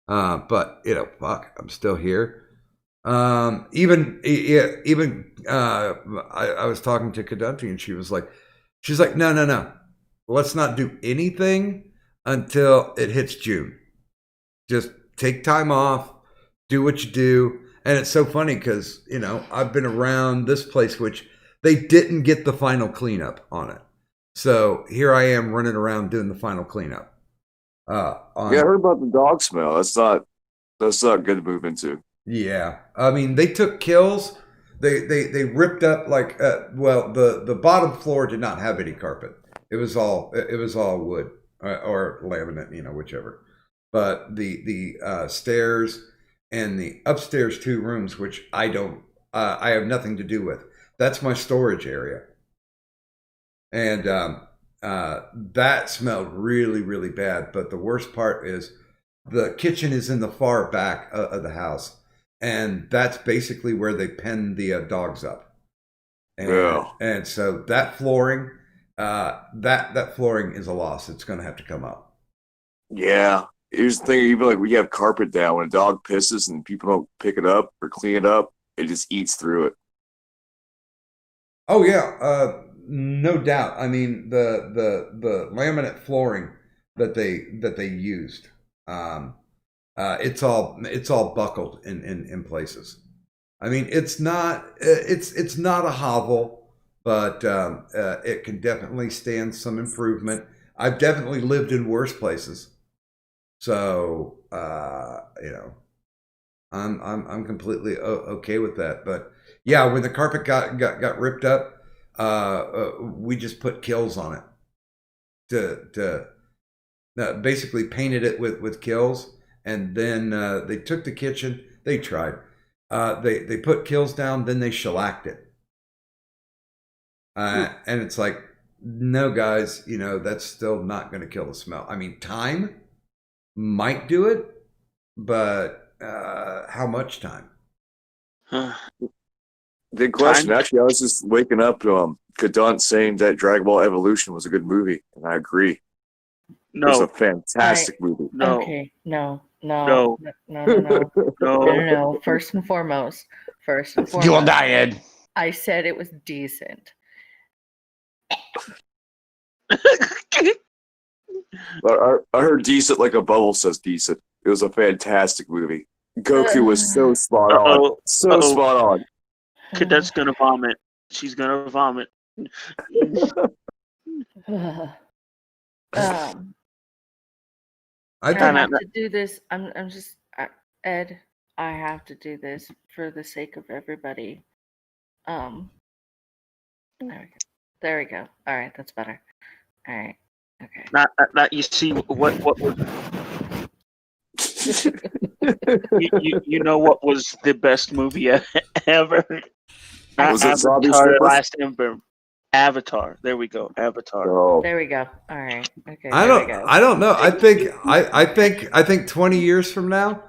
But you know, fuck, I'm still here. I was talking to Kadunti and she's like, no, let's not do anything until it hits June. Just take time off, do what you do. And it's so funny because, you know, I've been around this place, which they didn't get the final cleanup on it. So here I am running around doing the final cleanup. Yeah, I heard about the dog smell. That's not good to move into. Yeah. I mean, they took kills. They ripped up like, the bottom floor did not have any carpet. It was all wood or laminate, you know, whichever. But the stairs and the upstairs 2 rooms, which I have nothing to do with. That's my storage area. And that smelled really, really bad. But the worst part is the kitchen is in the far back of the house. And that's basically where they pen the dogs up. And so that flooring, that flooring is a loss. It's going to have to come up. Yeah. Here's the thing, even like we have carpet down, when a dog pisses and people don't pick it up or clean it up, it just eats through it. Oh yeah, no doubt. I mean the laminate flooring that they used, it's all buckled in places. I mean it's not a hovel, but it can definitely stand some improvement. I've definitely lived in worse places. So, you know, I'm completely okay with that. But yeah, when the carpet got ripped up, we just put kills on it to basically painted it with kills. And then they took the kitchen. They tried. They put kills down. Then they shellacked it. And it's like, no, guys, you know, that's still not going to kill the smell. I mean, time might do it, but how much time? Good question. Actually, I was just waking up to Kadant saying that Dragon Ball Evolution was a good movie, and I agree. No. It's a fantastic movie. No. Okay, no. First and foremost, you will die, Ed. I said it was decent. I heard decent like a bubble says decent. It was a fantastic movie. Goku was so spot on. Spot on. Cadet's gonna vomit. She's gonna vomit. I have to do this. I'm just Ed. I have to do this for the sake of everybody. There we go. All right, that's better. All right. Okay. Not you see what was you know what was the best movie ever? Was it Zombie Avatar: Strippers? Last Emperor. Avatar. There we go. Avatar. Oh. There we go. All right. Okay. I don't know. I think 20 years from now,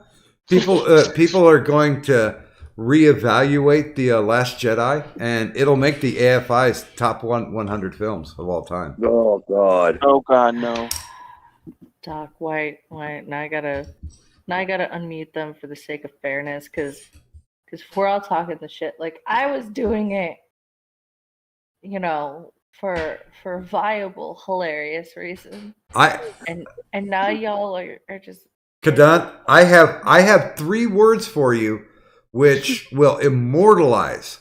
people are going to reevaluate the Last Jedi, and it'll make the AFI's top 100 films of all time. Oh God. Oh God, no. Doc, why? Now I gotta unmute them for the sake of fairness, because we're all talking the shit. Like I was doing it, you know, for viable, hilarious reason. And now y'all are just Kadant, I have 3 words for you which will immortalize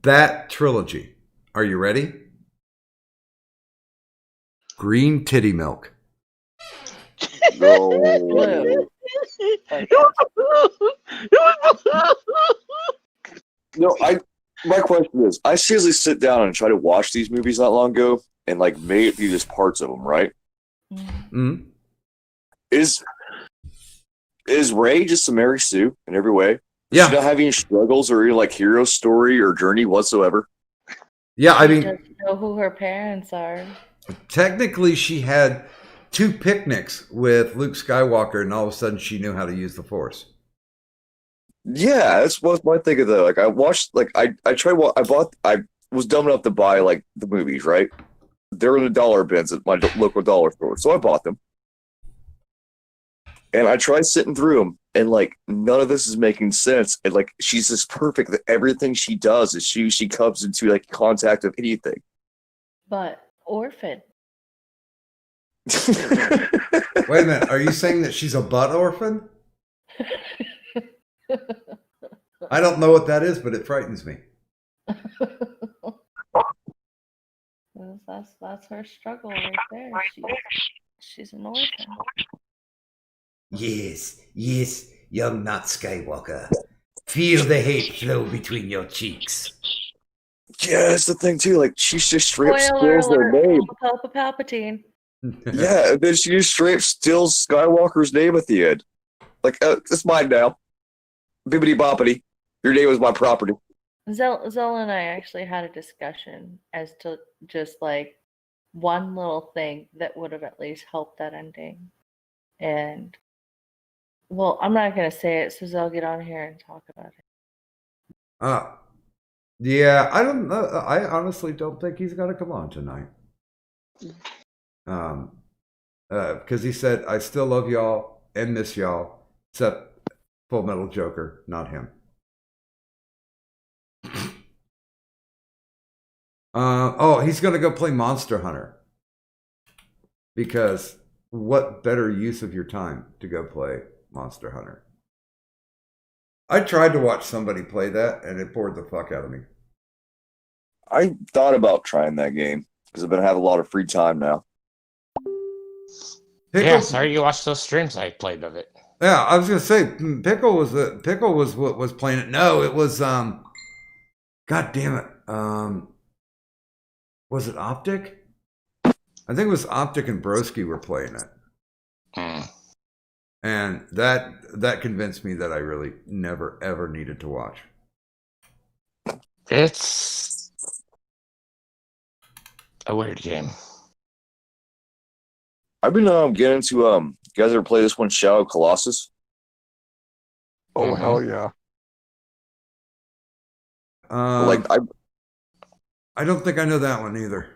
that trilogy. Are you ready? Green titty milk. No. No, my question is, I seriously sit down and try to watch these movies not long ago and like made it through just parts of them, right? Mm-hmm. Is Ray just a Mary Sue in every way? Yeah. She not have any struggles or any like hero story or journey whatsoever? Yeah, I mean, she doesn't know who her parents are. Technically, she had 2 picnics with Luke Skywalker, and all of a sudden, she knew how to use the Force. Yeah, that's what my thing of though. Like I watched, like I was dumb enough to buy like the movies, right? They're in the dollar bins at my local dollar store, so I bought them. And I tried sitting through them, and like none of this is making sense. And like she's just perfect that everything she does is she comes into like contact with anything. But orphan. Wait a minute, are you saying that she's a butt orphan? I don't know what that is, but it frightens me. That's her struggle right there. She's an orphan. Yes, young Not Skywalker. Feel the hate flow between your cheeks. Yeah, that's the thing too. Like she just straight up Spoiler steals their alert, name. Papa Palpatine. Yeah, and then she just straight up steals Skywalker's name at the end. Like, it's mine now. Bibbidi boppity. Your name is my property. Zell and I actually had a discussion as to just like one little thing that would have at least helped that ending. And well, I'm not gonna say it, so Zell, get on here and talk about it. Yeah, I don't know. I honestly don't think he's gonna come on tonight. Because he said, "I still love y'all and miss y'all, except Full Metal Joker, not him." He's gonna go play Monster Hunter. Because what better use of your time to go play Monster Hunter? I tried to watch somebody play that, and it bored the fuck out of me. I thought about trying that game because I've been having a lot of free time now. Yeah, sorry you watched those streams I played of it. Yeah, I was gonna say Pickle was what was playing it. No, it was God damn it. Was it Optic? I think it was Optic and Broski were playing it. And that convinced me that I really never ever needed to watch. It's a weird game. I've been getting into you guys ever play this one, Shadow of Colossus? Oh hell yeah! I don't think I know that one either.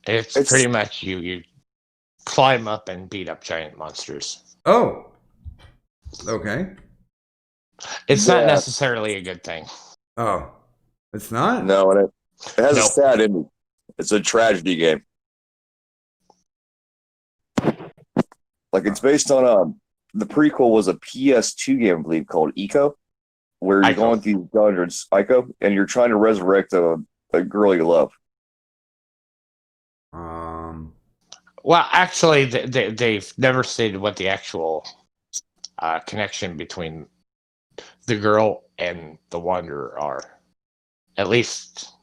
It's pretty much you climb up and beat up giant monsters. Oh, okay. It's not necessarily a good thing. Oh, it's not? No, and it has a sad ending. It's a tragedy game. Like it's based on the prequel was a PS2 game, I believe, called Ico, where you're going through these dungeons, Ico, and you're trying to resurrect a girl you love. Well, actually, they've never stated what the actual connection between the girl and the Wanderer are. At least,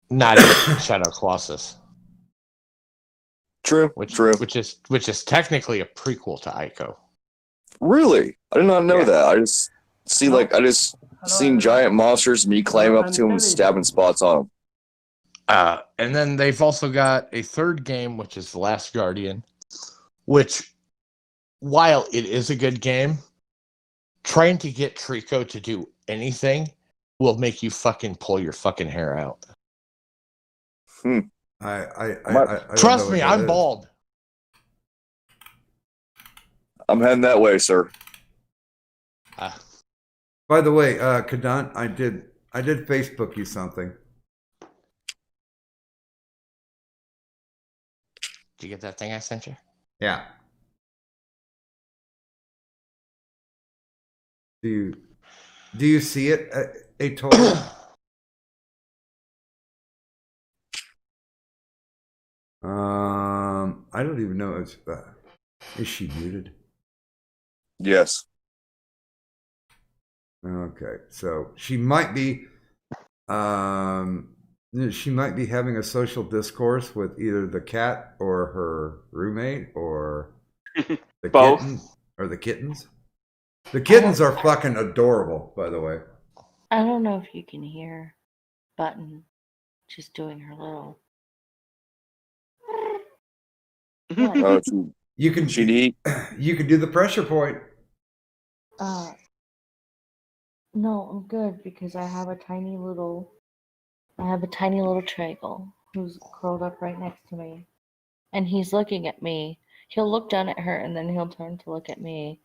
not in Shadow Colossus. True. Which is technically a prequel to Ico. Really? I did not know that. I just seen giant monsters and me climbing up to them and stabbing spots on them. And then they've also got a third game, which is The Last Guardian, which, while it is a good game, trying to get Trico to do anything will make you fucking pull your fucking hair out. Trust me, I'm bald. I'm heading that way, sir. By the way, Kadant, I did Facebook you something. Did you get that thing I sent you? Yeah. Do you see it, a total? I don't even know. Is she muted? Yes. Okay, so she might be having a social discourse with either the cat or her roommate or the Both. kitten or the kittens. The kittens are fucking adorable, by the way. I don't know if you can hear Button just doing her little. You can do the pressure point. No, I'm good because I have a tiny little Traggle who's curled up right next to me, and he's looking at me. He'll look down at her and then he'll turn to look at me,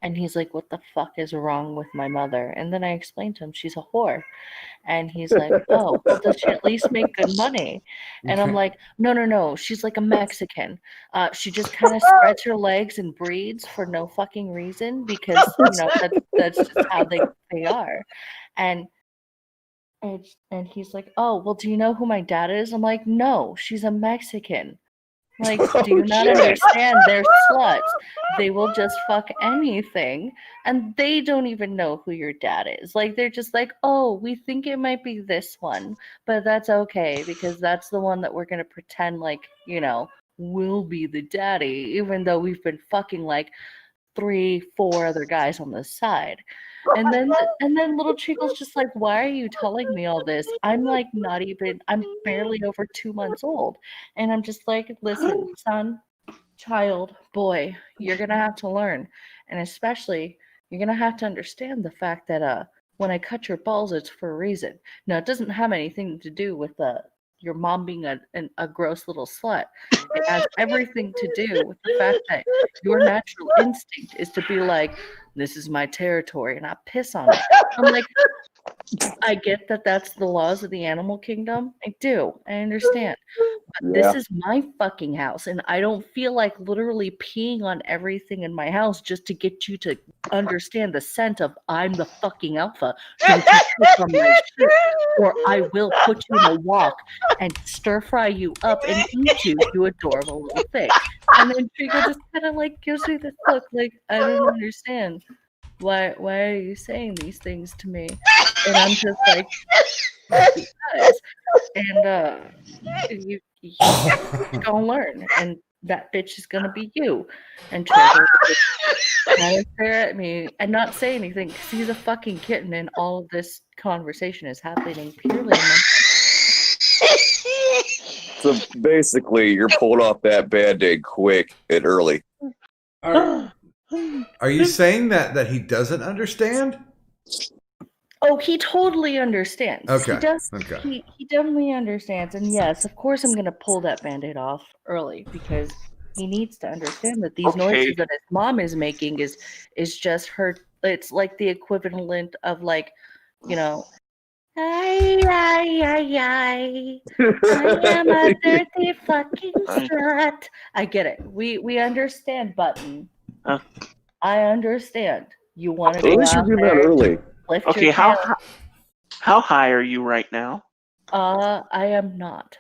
and he's like, "What the fuck is wrong with my mother?" And then I explained to him she's a whore, and he's like, "Oh, well, does she at least make good money?" And I'm like, "No, she's like a Mexican. She just kind of spreads her legs and breeds for no fucking reason because that's just how they are." And he's like, "Oh, well, do you know who my dad is?" I'm like, "No, she's a Mexican. Like, do you not understand? They're sluts. They will just fuck anything, and they don't even know who your dad is. Like, they're just like, oh, we think it might be this one, but that's okay because that's the one that we're gonna pretend like, will be the daddy, even though we've been fucking like 3-4 other guys on the side." And then little Treagle's just like, "Why are you telling me all this? I'm like I'm barely over 2 months old." And I'm just like, "Listen, son, child, boy, you're gonna have to learn. And especially you're gonna have to understand the fact that when I cut your balls, it's for a reason. Now it doesn't have anything to do with your mom being a gross little slut. It has everything to do with the fact that your natural instinct is to be like, this is my territory, and I piss on it." I'm like, I get that that's the laws of the animal kingdom. I do. I understand. But this is my fucking house, and I don't feel like literally peeing on everything in my house just to get you to understand the scent of I'm the fucking alpha. Don't you piss on my shit, or I will put you in a wok and stir fry you up and eat you, you adorable little thing. And then Trigo just kind of like gives me this look like, I don't understand. Why are you saying these things to me? And I'm just like, because. And you're gonna learn, and that bitch is gonna be you. And Trevor just kind of stare at me and not say anything because he's a fucking kitten, and all of this conversation is happening purely in my. So basically, you're pulled off that Band-Aid quick and early. Are you saying that he doesn't understand? Oh, he totally understands. Okay. He does. Okay. He definitely understands. And yes, of course, I'm going to pull that Band-Aid off early because he needs to understand that these noises that his mom is making is just her. It's like the equivalent of like, ay, I am a dirty fucking slut. I get it. We understand, Button. Huh? I understand. You want to At go least you're out doing there. that early. Okay, how high are you right now? I am not.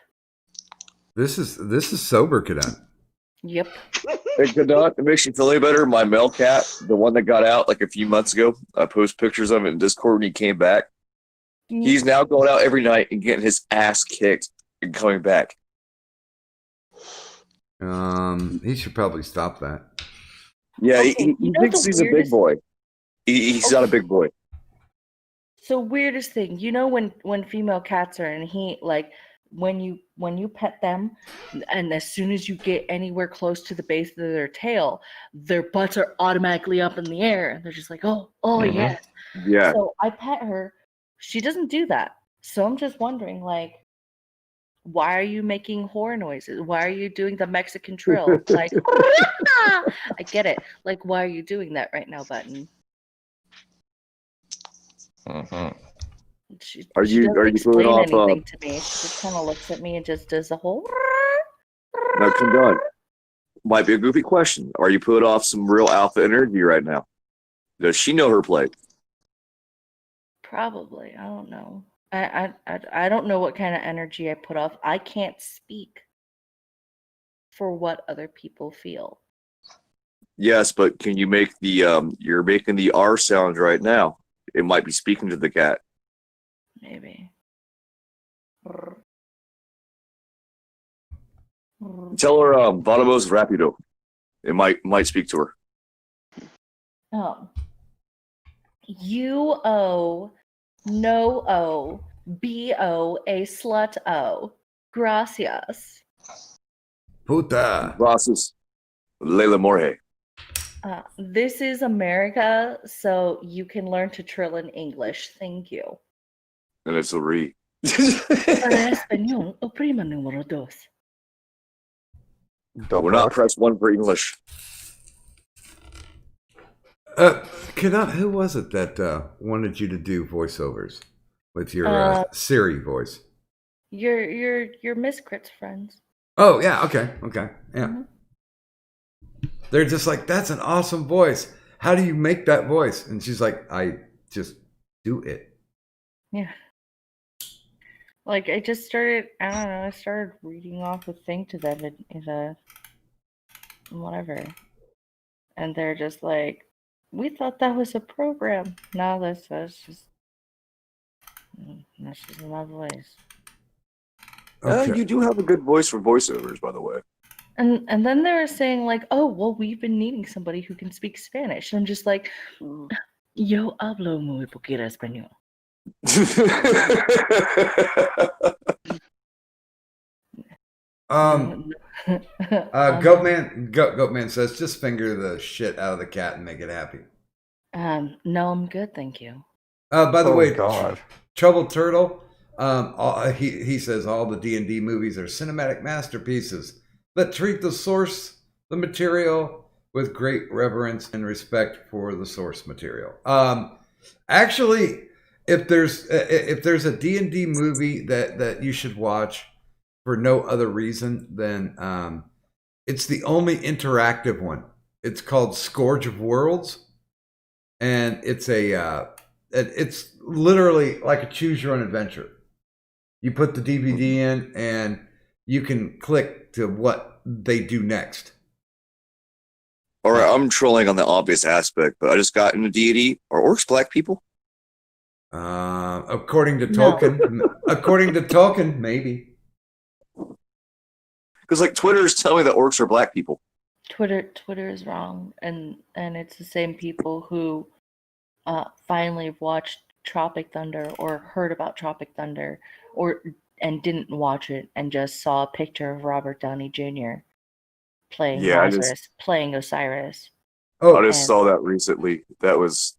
This is sober, Cadet. Yep. Hey, Cadet, it makes you feel any better. My male cat, the one that got out like a few months ago, I post pictures of it in Discord when he came back. He's now going out every night and getting his ass kicked and coming back. He should probably stop that. Yeah, Okay, he thinks he's a big boy. He's not a big boy. So weirdest thing, when female cats are in heat, like when you pet them, and as soon as you get anywhere close to the base of their tail, their butts are automatically up in the air, and they're just like, oh yes. Yeah. So I pet her. She doesn't do that. So I'm just wondering, like, why are you making whore noises? Why are you doing the Mexican trill? Like, I get it. Like, why are you doing that right now, Button? Mm-hmm. She Are you doesn't going explain off? anything to me. She just kind of looks at me and just does the whole. No, come on. might be a goofy question. Are you putting off some real alpha energy right now? Does she know her plate? Probably. I don't know. I don't know what kind of energy I put off. I can't speak for what other people feel. Yes, but can you make the you're making the R sound right now. It might be speaking to the cat. Maybe. Tell her vamos rapido. It might speak to her. Oh. U-O, no-O, B-O, a slut-O. Gracias. Puta. Gracias. Leila Morhe. This is America, so you can learn to trill in English. Thank you. And it's a re. Para español, oprima número 2. We're not press 1 for English. Who was it that wanted you to do voiceovers with your Siri voice? Your Miss Crit's friends. Oh yeah, okay, yeah. Mm-hmm. They're just like, that's an awesome voice. How do you make that voice? And she's like, I just do it. Yeah. Like I just started. I don't know. I started reading off a thing to them in a whatever, and they're just like, we thought that was a program. No, that's just my voice. Okay. You do have a good voice for voiceovers, by the way. And then they were saying like, oh well, we've been needing somebody who can speak Spanish. And I'm just like, yo hablo muy poquito español. Goatman says, just finger the shit out of the cat and make it happy. No, I'm good, thank you. By the way, God. Troubled Turtle, he says all the D&D movies are cinematic masterpieces that treat the source, the material, with great reverence and respect for the source material. Actually, if there's a D&D movie that you should watch for no other reason than it's the only interactive one. It's called Scourge of Worlds, and it's it's literally like a choose your own adventure. You put the DVD in, and you can click to what they do next. All right, I'm trolling on the obvious aspect, but I just got into D&D. Are orcs black people? According to Tolkien, maybe. Because like Twitter's telling me that orcs are black people. Twitter is wrong, and it's the same people who finally watched Tropic Thunder or heard about Tropic Thunder and didn't watch it and just saw a picture of Robert Downey Jr. playing playing Osiris. Oh, I just saw that recently. That was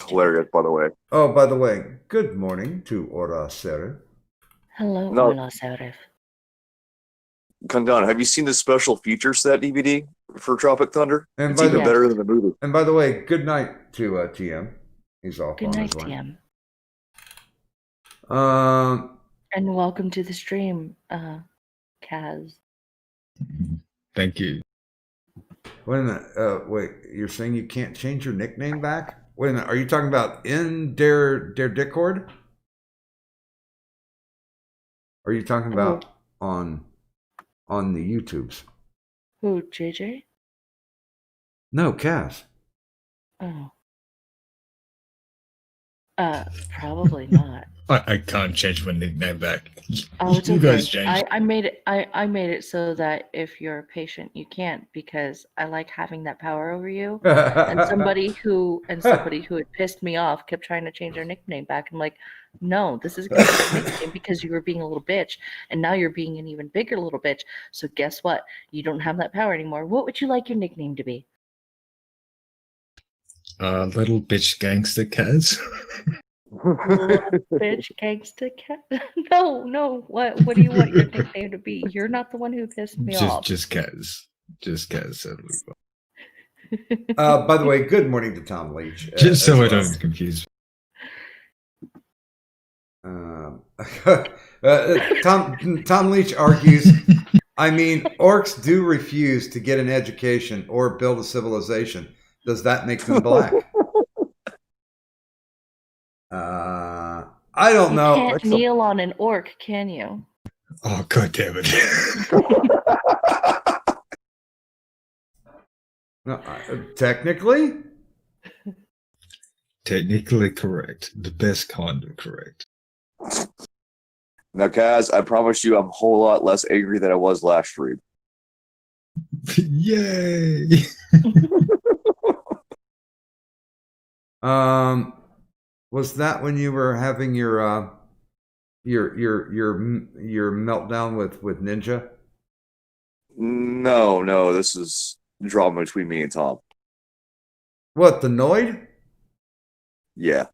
hilarious, by the way. Oh, by the way, good morning to Ora Serif. Hello, Ora Serif. Kandan, have you seen the special feature set DVD for Tropic Thunder? It's even better than the movie. And by the way, good night to TM. He's off good on night, his line. TM. And welcome to the stream, Kaz. Thank you. Wait a minute. Wait, you're saying you can't change your nickname back? Wait a minute. Are you talking about in der Discord? Are you talking about on the YouTubes? Who, JJ? No, Kaz. Oh. Probably not. I can't change my nickname back. Oh, it's you okay. guys changed. I made it. I made it so that if you're a patient, you can't, because I like having that power over you. And somebody who had pissed me off kept trying to change their nickname back. I'm like, no, this is a good nickname because you were being a little bitch, and now you're being an even bigger little bitch. So guess what? You don't have that power anymore. What would you like your nickname to be? Little bitch gangster Kaz. Bitch gangsta cat. No. What do you want your nickname to be? You're not the one who pissed me off. Just Kaz. Just Kaz. By the way, good morning to Tom Leach. Just so I don't confuse. Tom Leach argues, I mean, orcs do refuse to get an education or build a civilization. Does that make them black? I don't know. You can't kneel on an orc, can you? Oh, God damn it. No, technically? Technically correct. The best kind of correct. Now, Kaz, I promise you I'm a whole lot less angry than I was last stream. Yay! Was that when you were having your meltdown with Ninja? No, this is drama between me and Tom. What, the Noid? Yeah.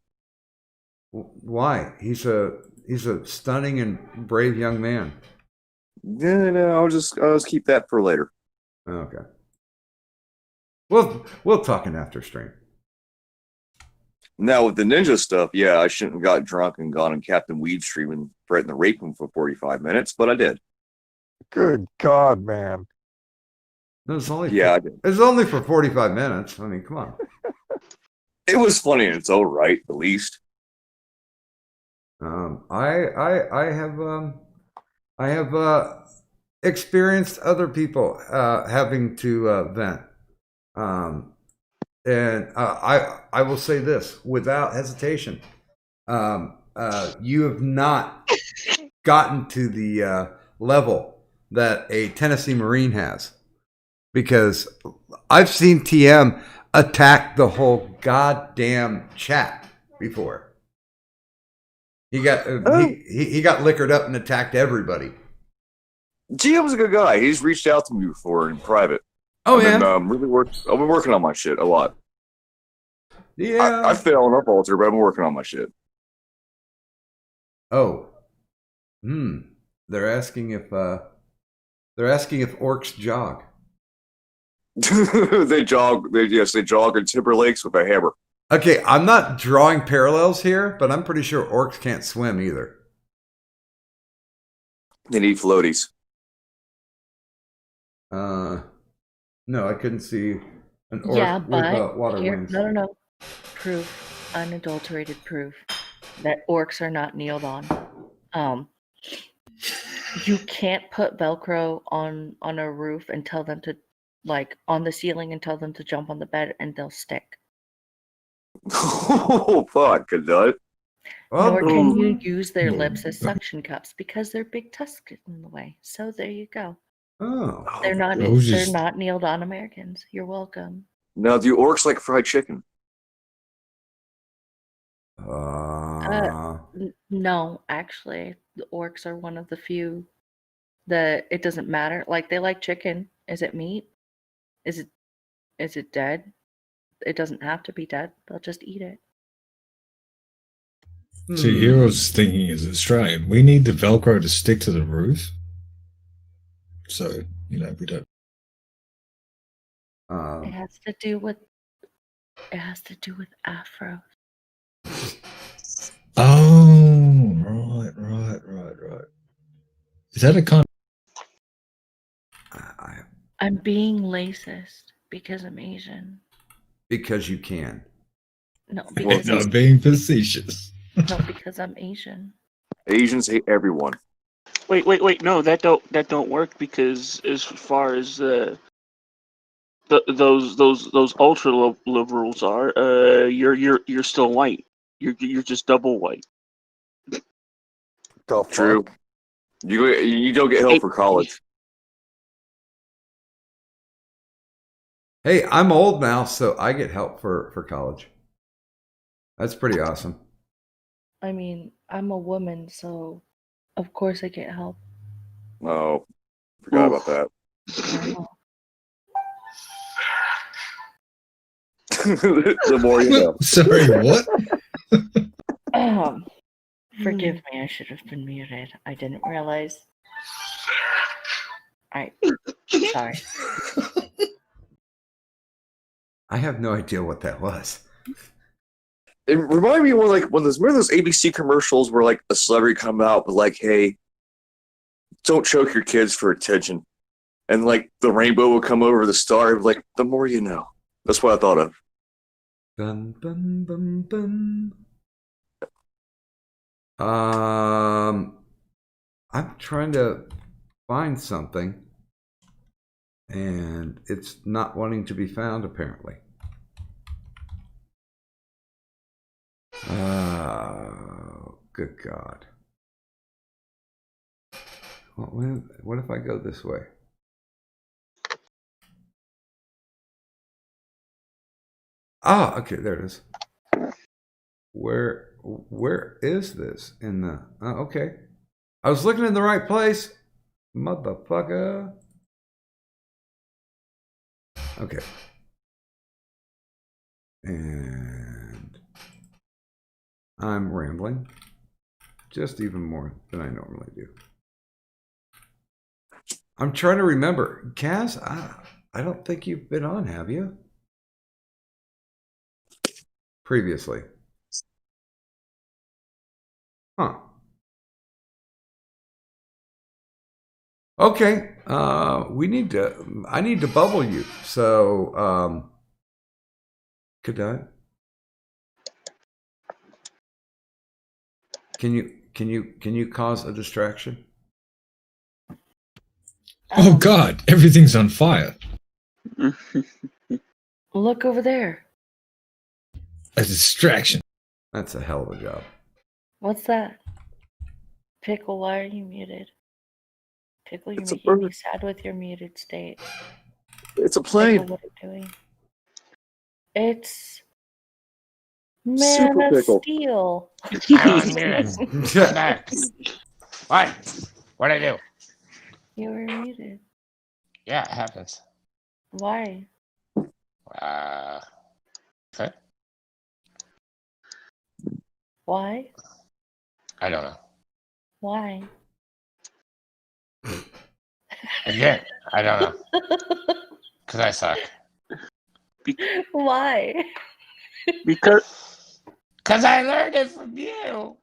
Why? He's a stunning and brave young man. No, I'll just keep that for later. Okay. We'll talk in after stream. Now with the ninja stuff, yeah, I shouldn't have got drunk and gone on Captain Weed stream and threatened to rape him for 45 minutes, but I did. Good God, man. It was only I did. It was only for 45 minutes. I mean, come on. It was funny in its own right, at least. I have experienced other people having to vent. And I will say this without hesitation. You have not gotten to the level that a Tennessee Marine has, because I've seen TM attack the whole goddamn chat before. He got he got liquored up and attacked everybody. GM's a good guy. He's reached out to me before in private. Oh, yeah? I've been working on my shit a lot. Yeah. I fail on Upalter, but I've been working on my shit. Oh. They're asking if orcs jog. They jog in Timber Lakes with a hammer. Okay, I'm not drawing parallels here, but I'm pretty sure orcs can't swim either. They need floaties. No, I couldn't see an orc with water wings. No. Proof, unadulterated proof that orcs are not kneeled on. You can't put Velcro on a roof and tell them to, like, on the ceiling and tell them to jump on the bed and they'll stick. Oh, fuck, could do it. Nor can you use their lips as suction cups because their big tusks get in the way. So there you go. Oh, they're not kneeled on Americans. You're welcome. Now, do orcs like fried chicken? No, actually, the orcs are one of the few that it doesn't matter. Like, they like chicken. Is it meat? Is it dead? It doesn't have to be dead. They'll just eat it. See, here I was thinking as Australian, we need the Velcro to stick to the roof. So, we don't. It has to do with afro. Oh, right. Is that a con? I'm being racist because I'm Asian. Because you can. No, because I'm being facetious. No, because I'm Asian. Asians hate everyone. Wait. No, that don't work, because as far as those ultra liberals are, you're still white. You're just double white. True. You don't get help for college. Hey, I'm old now, so I get help for college. That's pretty awesome. I mean, I'm a woman, so of course I get help. Oh, forgot about that. The more you know. Sorry, what? Forgive me, I should have been muted. I didn't realize. Sorry. I have no idea what that was. It reminded me when remember those ABC commercials where like a celebrity come out with like, hey, don't choke your kids for attention. and like the rainbow would come over the star. Like the more you know. That's what I thought of. Dun, dun, dun, dun. I'm trying to find something, and it's not wanting to be found apparently. Good God. What if I go this way? Ah, okay, there it is. Where is this in the? Okay, I was looking in the right place, motherfucker. Okay, and I'm rambling, just even more than I normally do. I'm trying to remember, Kaz. I don't think you've been on, have you? Previously. Huh. Okay. I need to bubble you. So, could I? Can you cause a distraction? Oh God, everything's on fire. Look over there. A distraction. That's a hell of a job. What's that? Pickle, why are you muted? Pickle, you're It's a making me bird. sad with your muted state. It's a plane. Pickle, what are you doing? It's Super Man of Pickle. Steel. I'm unmuted. Come back. What? What'd I do? You were muted. Yeah, it happens. Why? Okay. Why? I don't know. Why? Again, I don't know. Because I suck. Why? Because I learned it from you.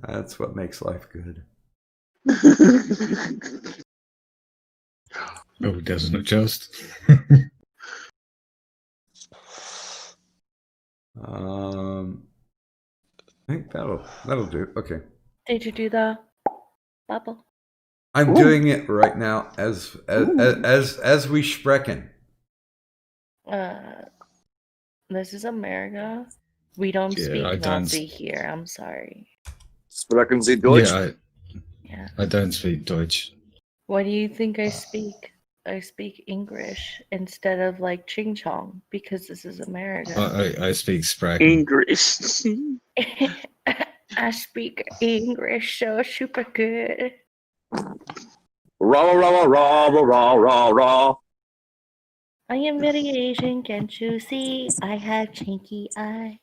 That's what makes life good. Oh, doesn't it just? I think that'll do. Okay. Did you do the bubble? I'm doing it right now as we sprechen. This is America. We don't Yeah, speak I don't Nazi here. I'm sorry. Sprechen Sie Deutsch? Yeah. I don't speak Deutsch. What do you think I speak? I speak English instead of like Ching Chong because this is America. I speak Sprachen. English. I speak English so super good. Rah rah rah rah rah rah rah. I am very Asian, can't you see? I have chinky eye.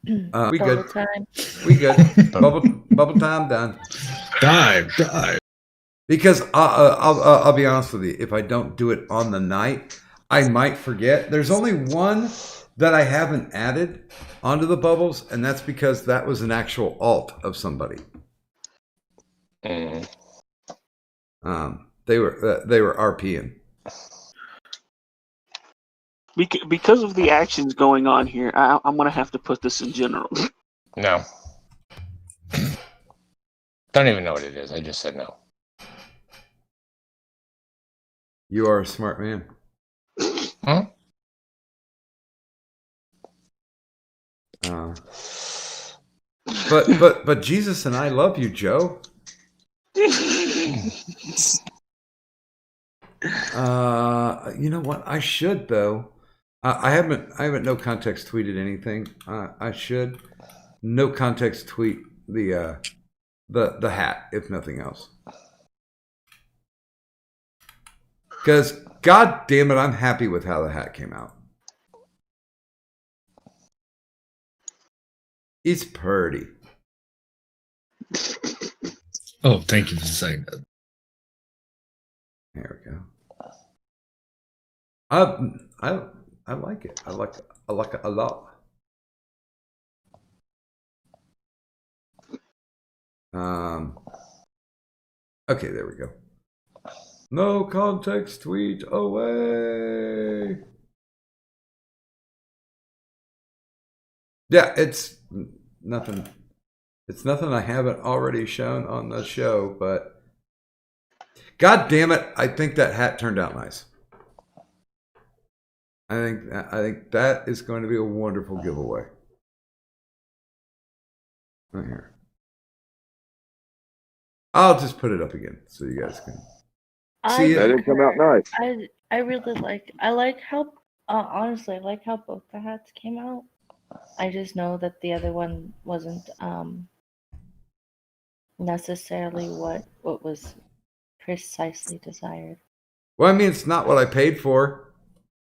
We Bubble good. time. We good. Bubble time done. Dive. Because I'll be honest with you, if I don't do it on the night, I might forget. There's only one that I haven't added onto the bubbles, and that's because that was an actual alt of somebody. They were RPing. Because of the actions going on here, I'm gonna have to put this in general. No. Don't even know what it is. I just said no. You are a smart man. Huh? But Jesus and I love you, Joe. You know what? I should though. I haven't no context tweeted anything. I should no context tweet the hat, if nothing else. Because God damn it, I'm happy with how the hat came out. It's purty. Oh, thank you for saying that. There we go. I like it. I like it a lot. Okay, there we go. No context tweet away. Yeah, it's nothing. It's nothing I haven't already shown on the show, but God damn it, I think that hat turned out nice. I think that is going to be a wonderful giveaway. Right here. I'll just put it up again so you guys can see it. That didn't come out nice. I really like how honestly I like how both the hats came out. I just know that the other one wasn't necessarily what was precisely desired. Well, I mean, it's not what I paid for,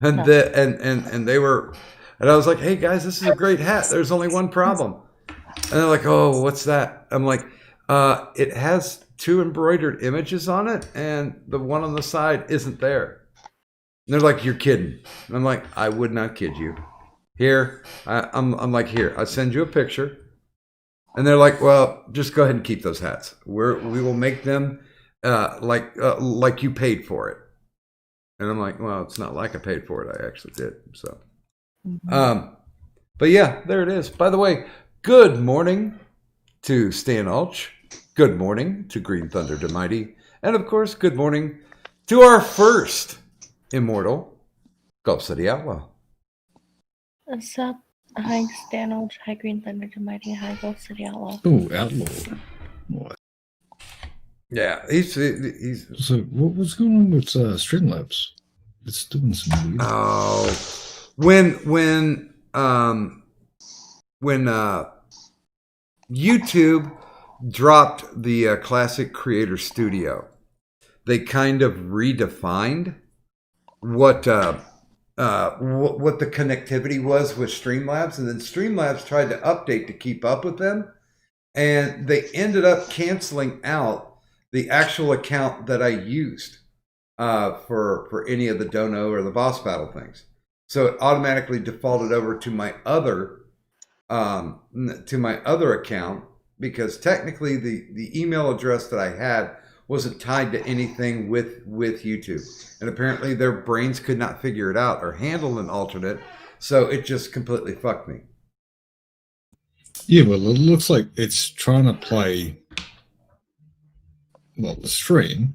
and No. and they were, and I was like, hey guys, this is a great hat. There's only one problem, and they're like, oh, what's that? I'm like, it has 2 embroidered images on it, and the one on the side isn't there. And they're like, you're kidding. And I'm like, I would not kid you. Here, I'm like, here, I'll send you a picture. And they're like, well, just go ahead and keep those hats. We will make them like you paid for it. And I'm like, well, it's not like I paid for it. I actually did. So, but yeah, there it is. By the way, good morning to Stan Ulch. Good morning to Green Thunder Demighty. And of course, good morning to our first immortal, Gulf City Outlaw. What's up? Hi, Stanley. Hi, Green Thunder Mighty. Hi, Gulf City Outlaw. Oh, Outlaw. What? Yeah, he's. So, what's going on with Streamlabs? It's doing some weird. Oh, when YouTube dropped the Classic Creator Studio, they kind of redefined what the connectivity was with Streamlabs, and then Streamlabs tried to update to keep up with them, and they ended up canceling out the actual account that I used for any of the Dono or the Boss Battle things. So it automatically defaulted over to my other account, because technically the email address that I had wasn't tied to anything with YouTube, and apparently their brains could not figure it out or handle an alternate, so it just completely fucked me. Yeah, well, it looks like it's trying to play, well, the stream,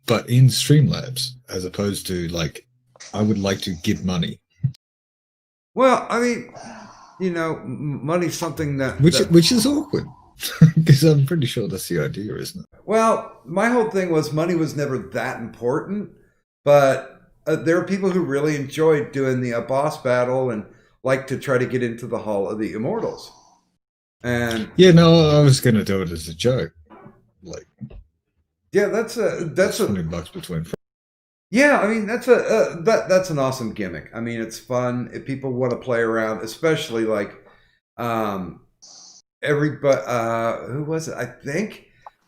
but in Streamlabs, as opposed to, like, I would like to give money. Well, I mean, you know, money's something that which is awkward, because I'm pretty sure that's the idea, isn't it? Well, my whole thing was money was never that important, but there are people who really enjoyed doing the boss battle and like to try to get into the Hall of the Immortals. And yeah, no, I was going to do it as a joke. Like, yeah, that's $20 between friends. Yeah, I mean that's an awesome gimmick. I mean, it's fun if people want to play around, especially like everybody. Who was it?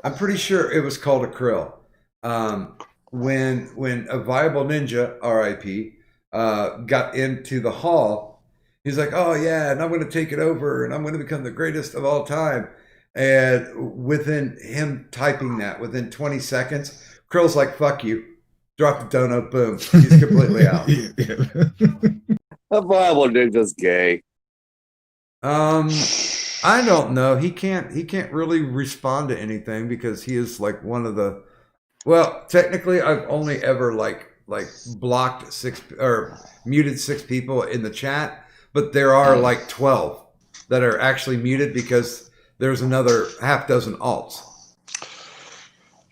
I'm pretty sure it was called a Krill. When a Viable Ninja, R.I.P., got into the hall, he's like, "Oh yeah, and I'm going to take it over, and I'm going to become the greatest of all time." And within him typing that, within 20 seconds, Krill's like, "Fuck you." Drop the donut, boom. He's completely out. A Viable Ninja's gay. I don't know. He can't really respond to anything because he is like one of the. Well, technically, I've only ever like blocked 6 or muted 6 people in the chat, but there are like 12 that are actually muted because there's another half dozen alts.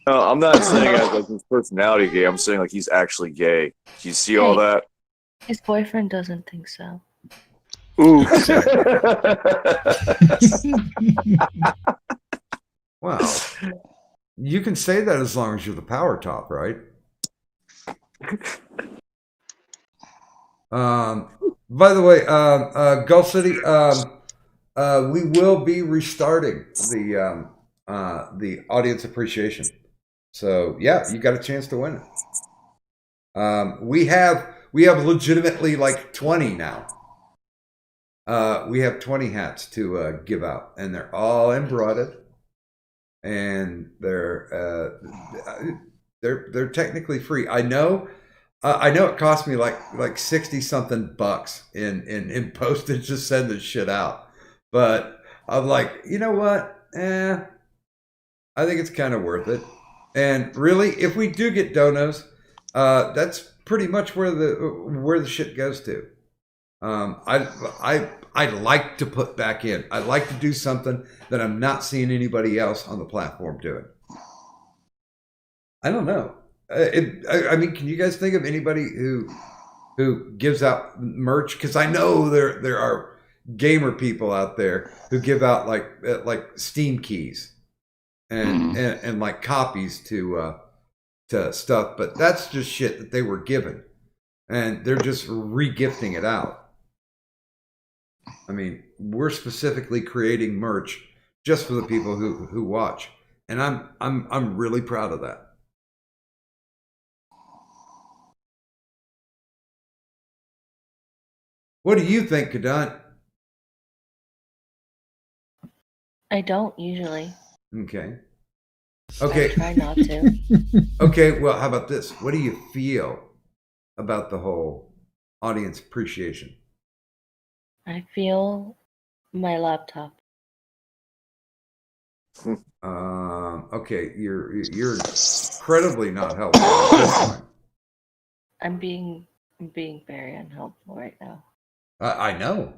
No, I'm not saying like his personality gay. I'm saying like he's actually gay. Do you see all that? His boyfriend doesn't think so. Ooh. Well, you can say that as long as you're the power top, right? By the way, Gulf City, we will be restarting the audience appreciation. So yeah, you got a chance to win it. We have we have legitimately like 20 now. We have 20 hats to give out, and they're all embroidered, and they're technically free. I know it cost me like 60 something bucks in postage to send this shit out, but I'm like, you know what? I think it's kind of worth it. And really, if we do get donos, that's pretty much where the shit goes to. I'd like to put back in. I'd like to do something that I'm not seeing anybody else on the platform doing. I don't know. I mean, can you guys think of anybody who gives out merch? Because I know there are gamer people out there who give out like Steam keys and like copies to stuff, but that's just shit that they were given, and they're just re-gifting it out. I mean, we're specifically creating merch just for the people who watch, and I'm really proud of that. What do you think, Kadant? I don't usually. Okay. I try not to. Okay, well, how about this? What do you feel about the whole audience appreciation? I feel my laptop. Okay, you're incredibly not helpful at this point. I'm being very unhelpful right now. I know.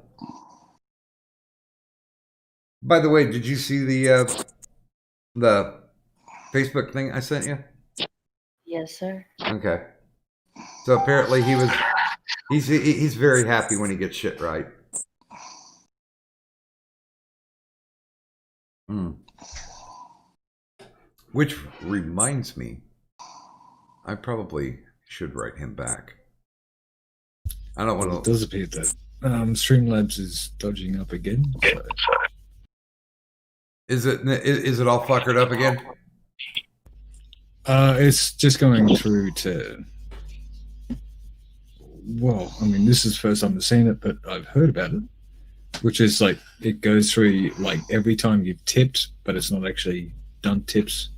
By the way, did you see the Facebook thing I sent you? Yes, sir. Okay. So apparently he's very happy when he gets shit right. Which reminds me, I probably should write him back. I don't want to. It does appear that Streamlabs is dodging up again. So. Is it all fuckered up again? It's just going through to. Well, I mean, this is the first time I've seen it, but I've heard about it. Which is like it goes through like every time you've tipped, but it's not actually done tips.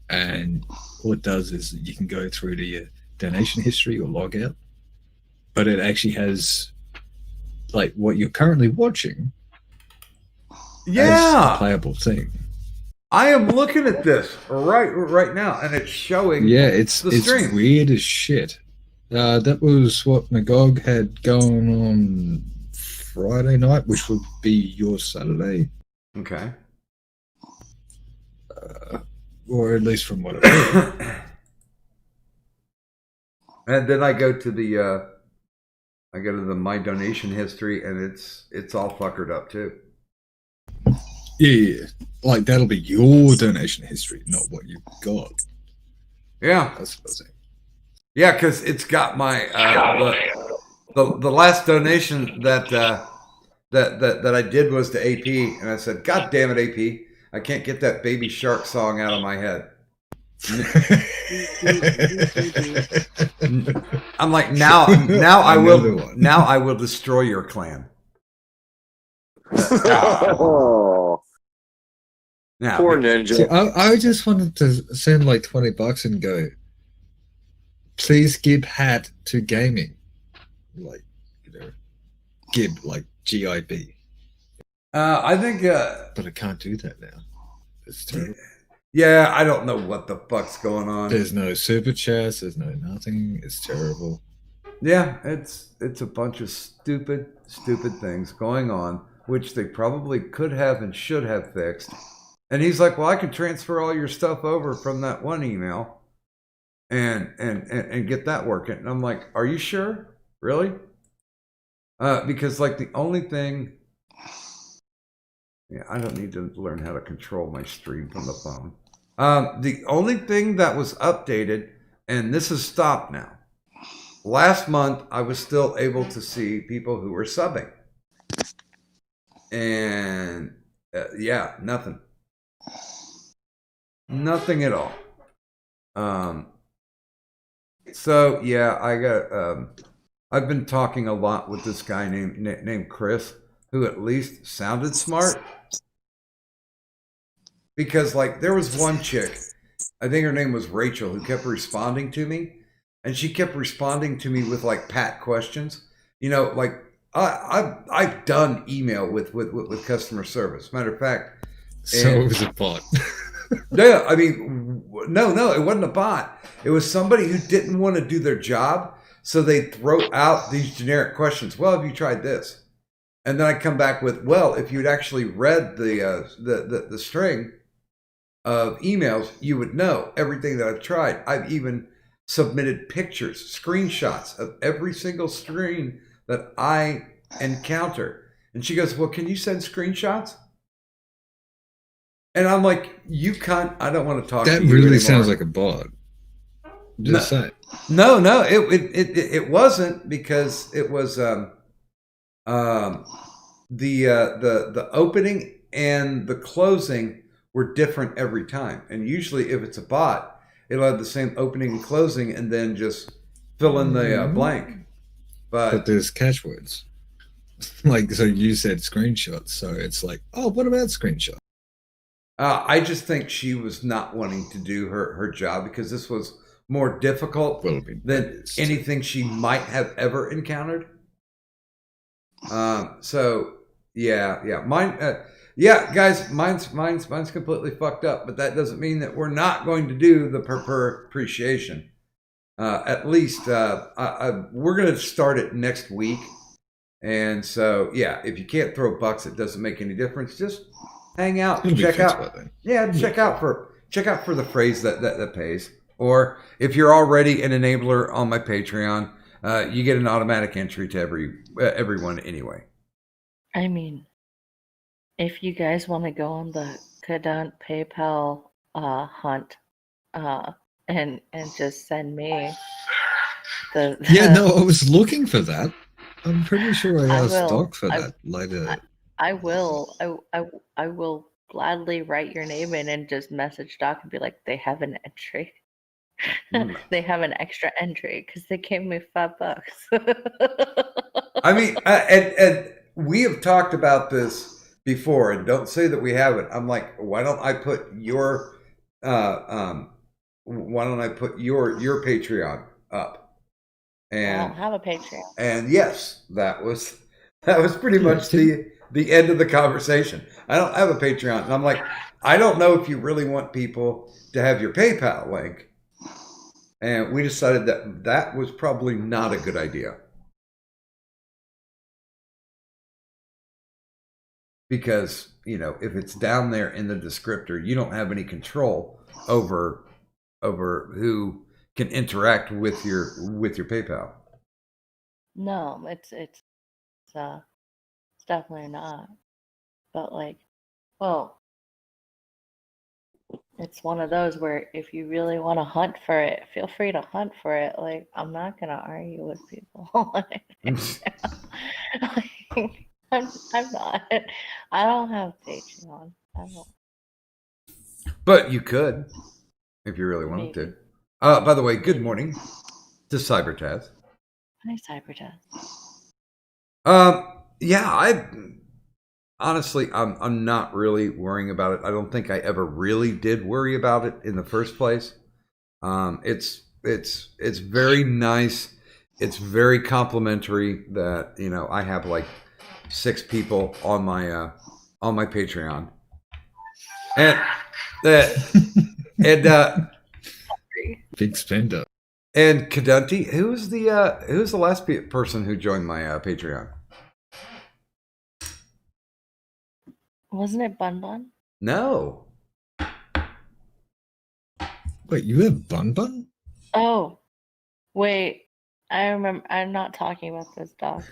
And all it does is you can go through to your donation history or log out, but it actually has like what you're currently watching. Yeah, as a playable thing. I am looking at this right now, and it's showing. Yeah, it's stream. Weird as shit. That was what Magog had going on Friday night, which would be your Saturday. Okay. Or at least from what I've heard. And then I go to the my donation history, and it's all fuckered up too. Yeah, like that'll be your donation history, not what you've got. Yeah, I suppose. Yeah, because it's got my the last donation that I did was to AP, and I said, "God damn it, AP! I can't get that Baby Shark song out of my head." I'm like, now I will destroy your clan. Now, poor Ninja. See, I just wanted to send like $20 and go, please give hat to gaming, like Gib, like GIB. I think, but I can't do that now. It's terrible. Yeah, I don't know what the fuck's going on. There's no super chats. There's no nothing. It's terrible. Yeah, it's a bunch of stupid things going on, which they probably could have and should have fixed. And he's like, "Well, I can transfer all your stuff over from that one email, and get that working." And I'm like, "Are you sure? Really?" Because like the only thing, yeah, I don't need to learn how to control my stream from the phone. The only thing that was updated, and this has stopped now. Last month, I was still able to see people who were subbing, and yeah, nothing at all. So yeah, I got I've been talking a lot with this guy named Chris, who at least sounded smart. Because like there was one chick, I think her name was Rachel, who kept responding to me, and she kept responding to me with like pat questions. You know, like I've done email with customer service. Matter of fact, So it was a bot. yeah, I mean, no, it wasn't a bot. It was somebody who didn't want to do their job, so they throw out these generic questions. Well, have you tried this? And then I come back with, well, if you'd actually read the string of emails, you would know everything that I've tried. I've even submitted pictures, screenshots of every single screen that I encounter. And she goes, well, can you send screenshots? And I'm like, you can't, I don't want to talk to you That really anymore. sounds like a bot. Just No. saying. No, it wasn't, because it was the opening and the closing were different every time. And usually if it's a bot, it'll have the same opening and closing and then just fill in the blank. But there's catchwords. Like, so you said screenshots, so it's like, oh, what about screenshots? I just think she was not wanting to do her job, because this was more difficult than anything she might have ever encountered. So yeah, mine. Yeah, guys, mine's completely fucked up, but that doesn't mean that we're not going to do the per appreciation. At least we're going to start it next week, and so yeah, if you can't throw bucks, it doesn't make any difference. Just hang out, It'll be check fixed out. by then. Yeah, check out for the phrase that pays. Or if you're already an enabler on my Patreon, you get an automatic entry to everyone anyway. I mean, if you guys want to go on the Kadant PayPal hunt and just send me the Yeah, no, I was looking for that. I'm pretty sure I asked will. Doc for that later. I will gladly write your name in and just message Doc and be like, they have an entry. They have an extra entry because they gave me $5. I mean, and we have talked about this before, and don't say that we haven't. I'm like, why don't I put your Patreon up? And I don't have a Patreon. And yes, that was pretty much the end of the conversation. I don't have a Patreon, and I'm like, I don't know if you really want people to have your PayPal link. And we decided that was probably not a good idea. Because, you know, if it's down there in the descriptor, you don't have any control over who can interact with your PayPal. No, it's definitely not. But like, well, it's one of those where if you really want to hunt for it, feel free to hunt for it. Like, I'm not gonna argue with people. I'm not. I don't have Patreon. I don't. But you could, if you really wanted to. By the way, good morning to Cybertaz. Hi, Cybertaz. Yeah, honestly, I'm not really worrying about it. I don't think I ever really did worry about it in the first place. It's very nice. It's very complimentary that, you know, I have like 6 people on my Patreon, and big spender. And Kadunti, who's the last person who joined my Patreon? Wasn't it Bun Bun? No. Wait, you have Bun Bun? Oh, wait. I remember. I'm not talking about this dog.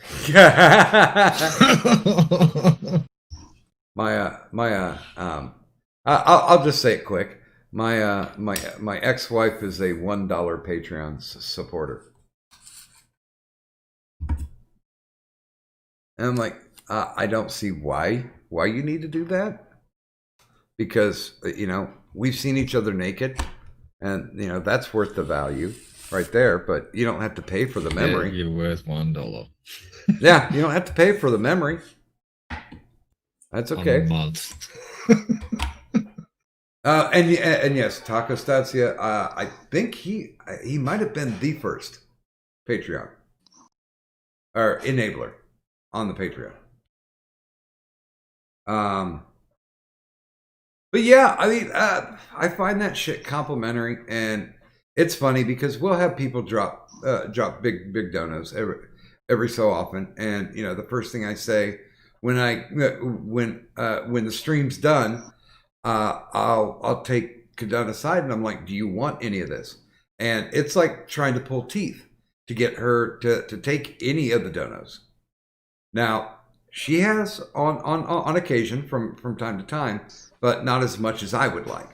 I'll just say it quick. My ex-wife is a $1 Patreon supporter, and I'm like, I don't see why you need to do that, because, you know, we've seen each other naked, and, you know, that's worth the value. right there, but you don't have to pay for the memory. Yeah, you're worth $1. Yeah, you don't have to pay for the memory. That's okay. A month. And yes, Taco Stasia, I think he might have been the first Patreon or enabler on the Patreon. But yeah, I mean, I find that shit complimentary, and it's funny because we'll have people drop big donos every so often, and you know, the first thing I say when the stream's done, I'll take Kadun aside and I'm like, do you want any of this? And it's like trying to pull teeth to get her to take any of the donos. Now, she has on occasion from time to time, but not as much as I would like.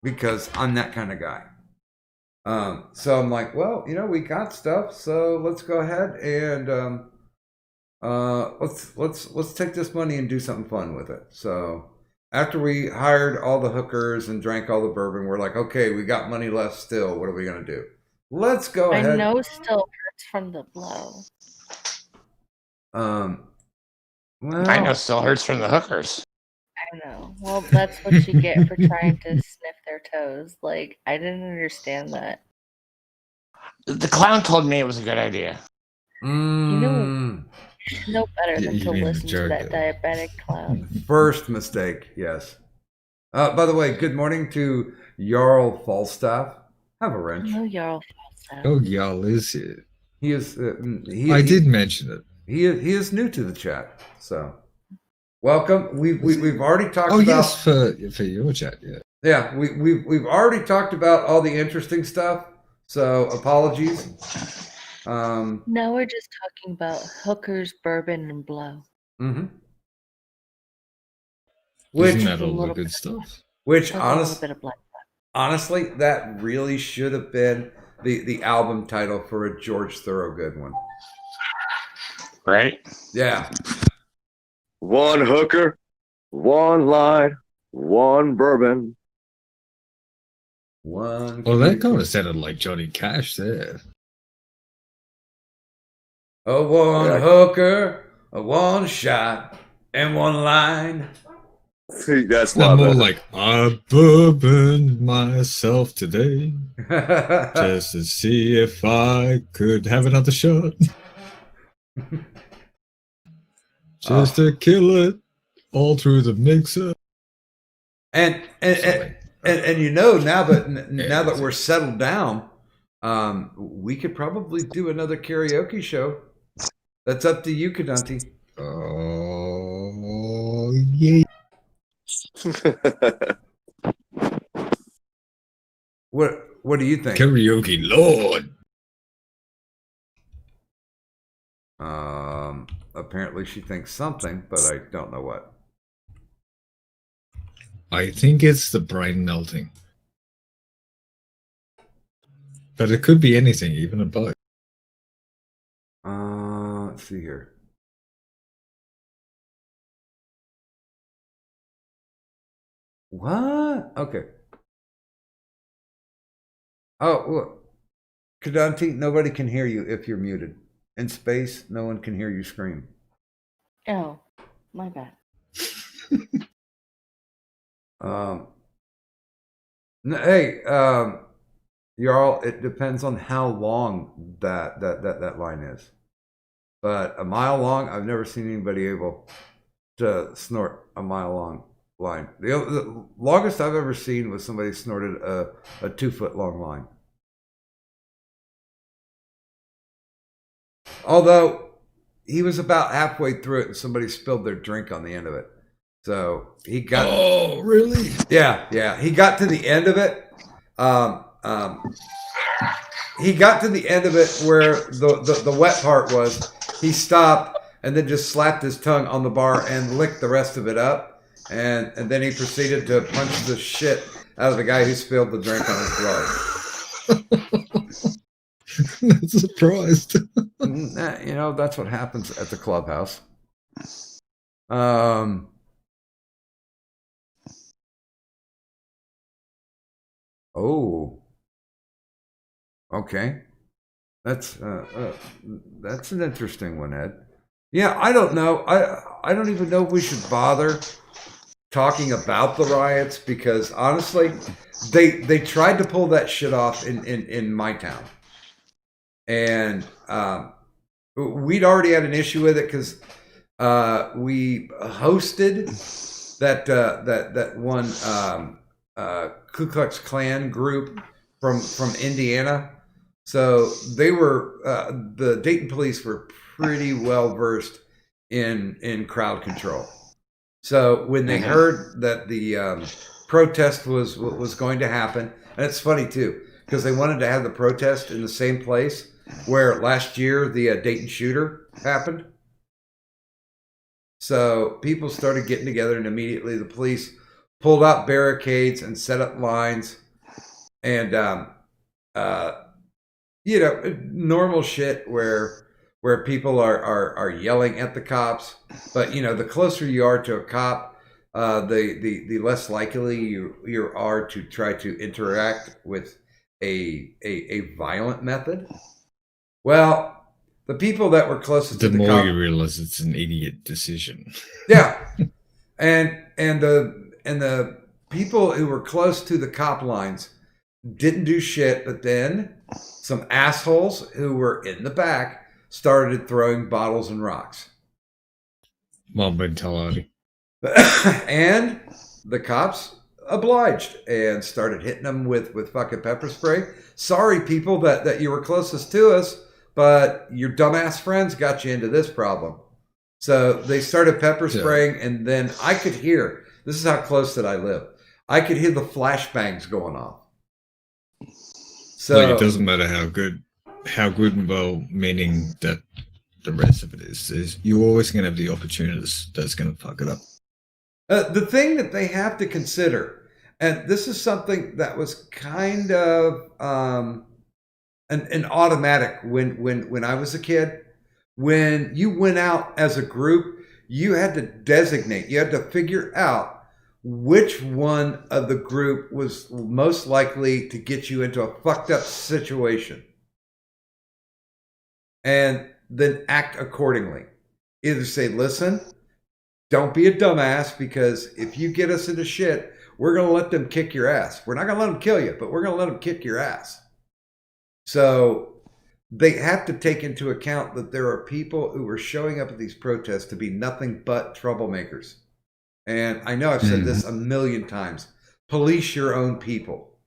Because I'm that kind of guy. So I'm like, well, you know, we got stuff, so let's go ahead and let's take this money and do something fun with it. So after we hired all the hookers and drank all the bourbon, we're like, okay, we got money left still. What are we gonna do? Let's go ahead. My nose still hurts from the blow. Well, My nose still hurts from the hookers. I know. Well, that's what you get for trying to sniff their toes. Like, I didn't understand that. The clown told me it was a good idea. You know better than to listen to that diabetic clown. First mistake, yes. By the way, good morning to Jarl Falstaff. Have a wrench. No, Jarl Falstaff. Oh, Jarl is here. He is. I did mention it. He is new to the chat, so welcome. We've already talked. Oh about, yes, for your chat, yeah. Yeah, we've already talked about all the interesting stuff. So apologies. Now we're just talking about hookers, bourbon, and blow. Mm-hmm. Isn't that all the good stuff? Which Bit of black. honestly, that really should have been the album title for a George Thorogood one. Right? Yeah. One hooker, one line, one bourbon. One. Well, that kind of sounded like Johnny Cash there. A one hooker, a one shot, and one line. See, that's not more like I bourboned myself today just to see if I could have another shot. Just to kill it all through the mixer. And you know, now that we're settled down, we could probably do another karaoke show. That's up to you, Kadunti. Oh yeah. What do you think? Karaoke Lord. Apparently she thinks something, but I don't know what. I think it's the brain melting. But it could be anything, even a bug. Let's see here. What? Okay. Oh, look. Kadunti, nobody can hear you if you're muted. In space, no one can hear you scream. Oh, my bad. Hey, Jarl, it depends on how long that line is. But a mile long, I've never seen anybody able to snort a mile long line. The longest I've ever seen was somebody snorted a 2-foot long line. Although he was about halfway through it and somebody spilled their drink on the end of it. So he got. Oh, really? Yeah. He got to the end of it. He got to the end of it where the wet part was. He stopped and then just slapped his tongue on the bar and licked the rest of it up. And then he proceeded to punch the shit out of the guy who spilled the drink on his glove. Not surprised. You know, that's what happens at the clubhouse. Oh. Okay. That's an interesting one, Ed. Yeah, I don't know. I don't even know if we should bother talking about the riots because honestly, they tried to pull that shit off in my town, and we'd already had an issue with it because we hosted that one Ku Klux Klan group from Indiana. So they were the Dayton police were pretty well versed in crowd control. So when they heard that the protest was going to happen, and it's funny too because they wanted to have the protest in the same place where last year the Dayton shooter happened. So people started getting together, and immediately the police pulled out barricades and set up lines, and normal shit where people are yelling at the cops. But the closer you are to a cop, the less likely you are to try to interact with a violent method. Well, the people that were closest to the more cop, you realize it's an idiot decision. Yeah, and the people who were close to the cop lines didn't do shit, but then some assholes who were in the back started throwing bottles and rocks. Mob mentality. And the cops obliged and started hitting them with fucking pepper spray. Sorry, people that you were closest to us, but your dumbass friends got you into this problem. So they started pepper spraying, and then I could hear, this is how close that I live, I could hear the flashbangs going off. So it doesn't matter how good and well-meaning that the rest of it is you're always going to have the opportunities that's going to fuck it up. The thing that they have to consider, and this is something that was kind of an automatic when I was a kid, when you went out as a group, you had to designate, you had to figure out which one of the group was most likely to get you into a fucked up situation. And then act accordingly. Either say, listen, don't be a dumbass, because if you get us into shit, we're going to let them kick your ass. We're not going to let them kill you, but we're going to let them kick your ass. So they have to take into account that there are people who are showing up at these protests to be nothing but troublemakers. And I know I've said this a million times. Police your own people.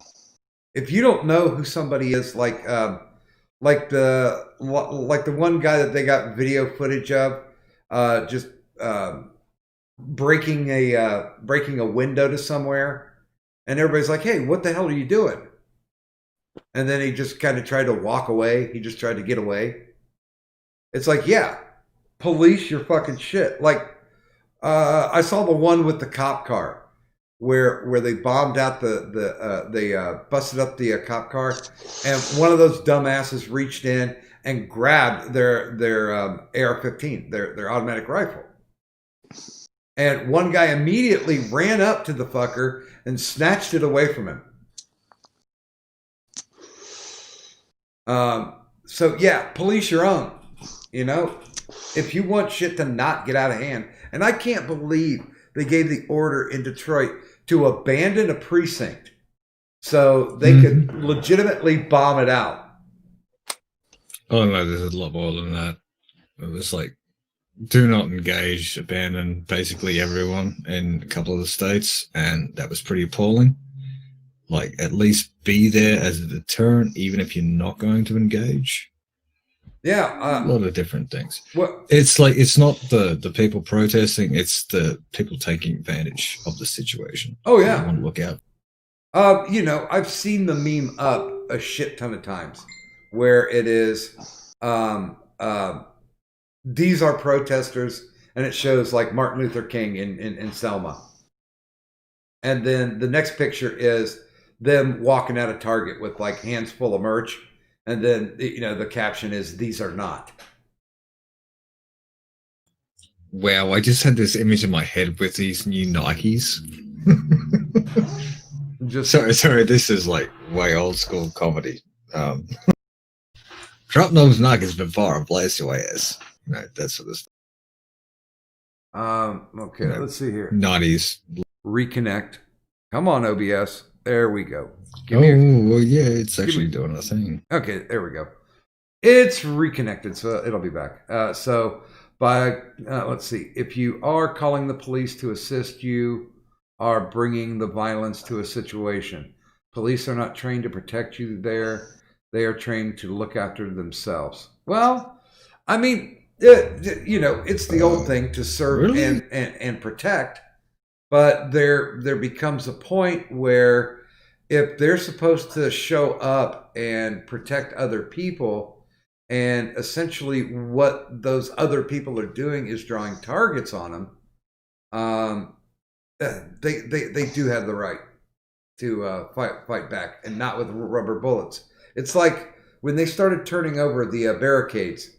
If you don't know who somebody is, like the one guy that they got video footage of, just breaking a window to somewhere, and everybody's like, "Hey, what the hell are you doing?" And then he just kind of tried to walk away. He just tried to get away. It's like, yeah, police your fucking shit. Like, I saw the one with the cop car where they bombed out they busted up the cop car, and one of those dumbasses reached in and grabbed their AR-15, their automatic rifle. And one guy immediately ran up to the fucker and snatched it away from him. So yeah, police your own. If you want shit to not get out of hand. And I can't believe they gave the order in Detroit to abandon a precinct so they could legitimately bomb it out. Oh no, there's a lot more than that. It was like, do not engage, abandon basically everyone in a couple of the states, and that was pretty appalling. Like, at least be there as a deterrent, even if you're not going to engage. Yeah. A lot of different things. Well, it's like, it's not the people protesting, it's the people taking advantage of the situation. Oh, yeah. You want to look out. I've seen the meme up a shit ton of times where it is, these are protesters, and it shows like Martin Luther King in Selma. And then the next picture is them walking out of Target with like hands full of merch. And then, the caption is, "These are not." Wow, I just had this image in my head with these new Nikes. Just sorry. This is like way old school comedy. Drop those nuggets before I blast your ass. Right, that sort of stuff. Okay, let's see here. 90s. Reconnect. Come on, OBS. There we go. Well, yeah, it's actually doing a thing. Okay, there we go. It's reconnected, so it'll be back. Let's see. If you are calling the police to assist, you are bringing the violence to a situation. Police are not trained to protect you there. They are trained to look after themselves. Well, I mean, it's the old thing to serve and protect, but there becomes a point where if they're supposed to show up and protect other people, and essentially what those other people are doing is drawing targets on them, they do have the right to fight back, and not with rubber bullets. It's like when they started turning over the barricades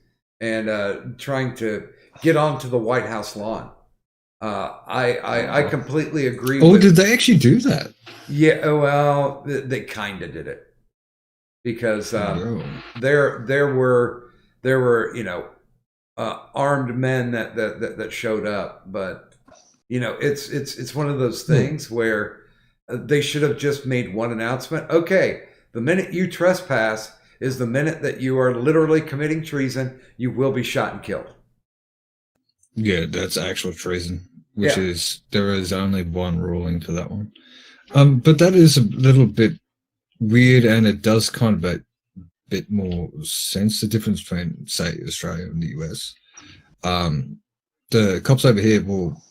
and trying to get onto the White House lawn. I completely agree. Did they actually do that? Yeah, well, they kind of did it because there were armed men that showed up, but it's one of those things where they should have just made one announcement. Okay, the minute you trespass is the minute that you are literally committing treason. You will be shot and killed. Yeah, that's actual treason, which is, there is only one ruling for that one. But that is a little bit weird, and it does kind of a bit more sense, the difference between, say, Australia and the US. The cops over here will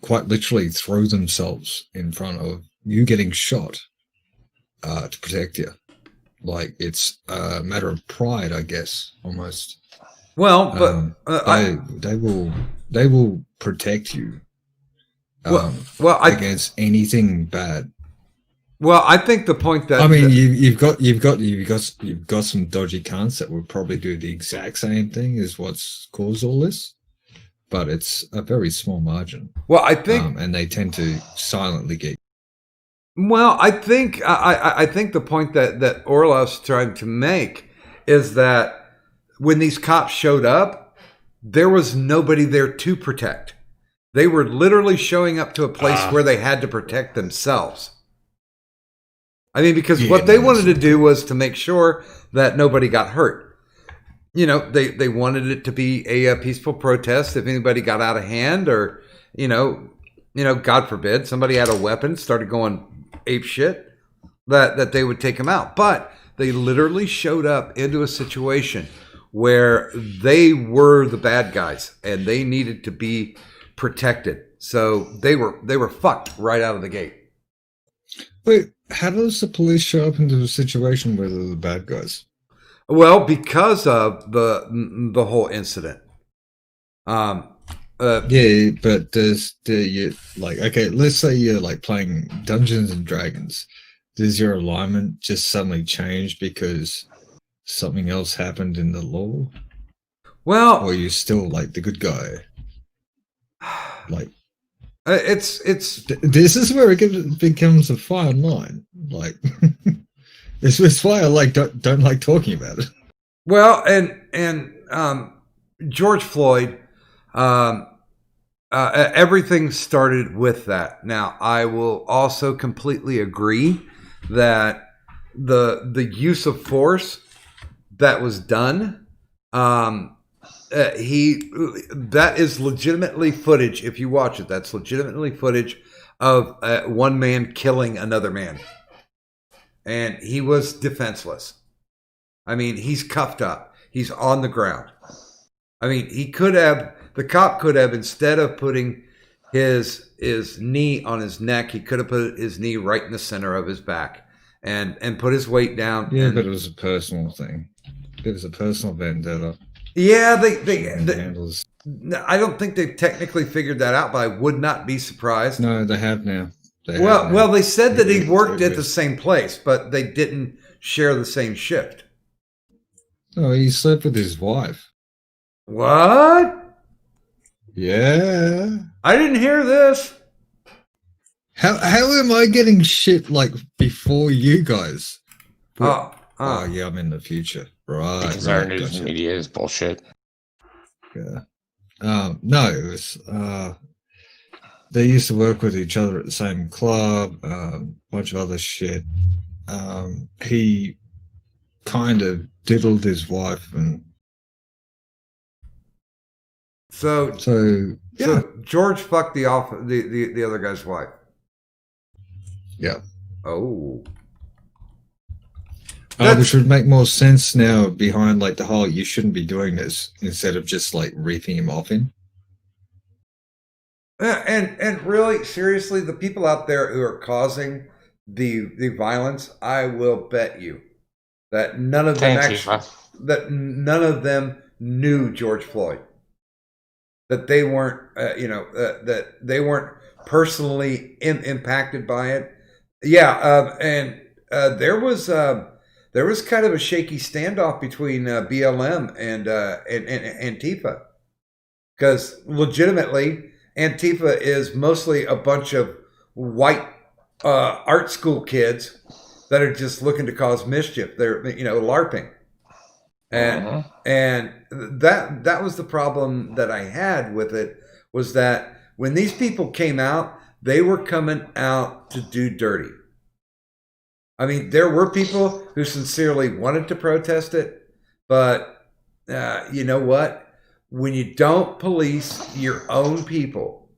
quite literally throw themselves in front of you getting shot to protect you. Like, it's a matter of pride, I guess, almost. Well, but they will protect you against anything bad. Well, I think the point that you've got some dodgy cunts that would probably do the exact same thing as what's caused all this, but it's a very small margin. Well, I think, and they tend to silently get. Well, I think the point that Orlov's trying to make is that when these cops showed up, there was nobody there to protect. They were literally showing up to a place where they had to protect themselves. I mean, because what they wanted to do was to make sure that nobody got hurt. They wanted it to be a peaceful protest. If anybody got out of hand, or God forbid, somebody had a weapon, started going ape shit, that they would take them out. But they literally showed up into a situation where they were the bad guys and they needed to be protected. So they were fucked right out of the gate. Wait, how does the police show up into a situation where they're the bad guys? Well, because of the whole incident. Yeah, but let's say you're like playing Dungeons and Dragons. Does your alignment just suddenly change because something else happened in the lore? Well, or are you still like the good guy? Like, it's this is where it becomes a fine line. Like, it's why I don't like talking about it. Well, and George Floyd, everything started with that. Now, I will also completely agree that the use of force that was done, that is legitimately footage. If you watch it, that's legitimately footage of one man killing another man, and he was defenseless. I mean, he's cuffed up. He's on the ground. I mean, the cop could have, instead of putting his knee on his neck, he could have put his knee right in the center of his back and put his weight down. Yeah, but it was a personal thing. It was a personal vendetta. Yeah, I don't think they've technically figured that out, but I would not be surprised. No, they have now. Well, they said that he worked at the same place, but they didn't share the same shift. No, he slept with his wife. What? Yeah. I didn't hear this. How am I getting shit like before you guys? Yeah, I'm in the future. Right. Because our news media is bullshit. Yeah. No, it was they used to work with each other at the same club, bunch of other shit. He kind of diddled his wife and So yeah. George fucked the other guy's wife. Yeah. Oh. Which would make more sense now behind like the whole you shouldn't be doing this instead of just like reefing him off in. And really, seriously, the people out there who are causing the violence, I will bet you that none of them knew George Floyd. That they weren't, that they weren't personally impacted by it. Yeah, and there was kind of a shaky standoff between BLM and Antifa, because legitimately Antifa is mostly a bunch of white art school kids that are just looking to cause mischief. They're LARPing, and that was the problem that I had with it, was that when these people came out, they were coming out to do dirty. I mean, there were people who sincerely wanted to protest it, but you know what? When you don't police your own people,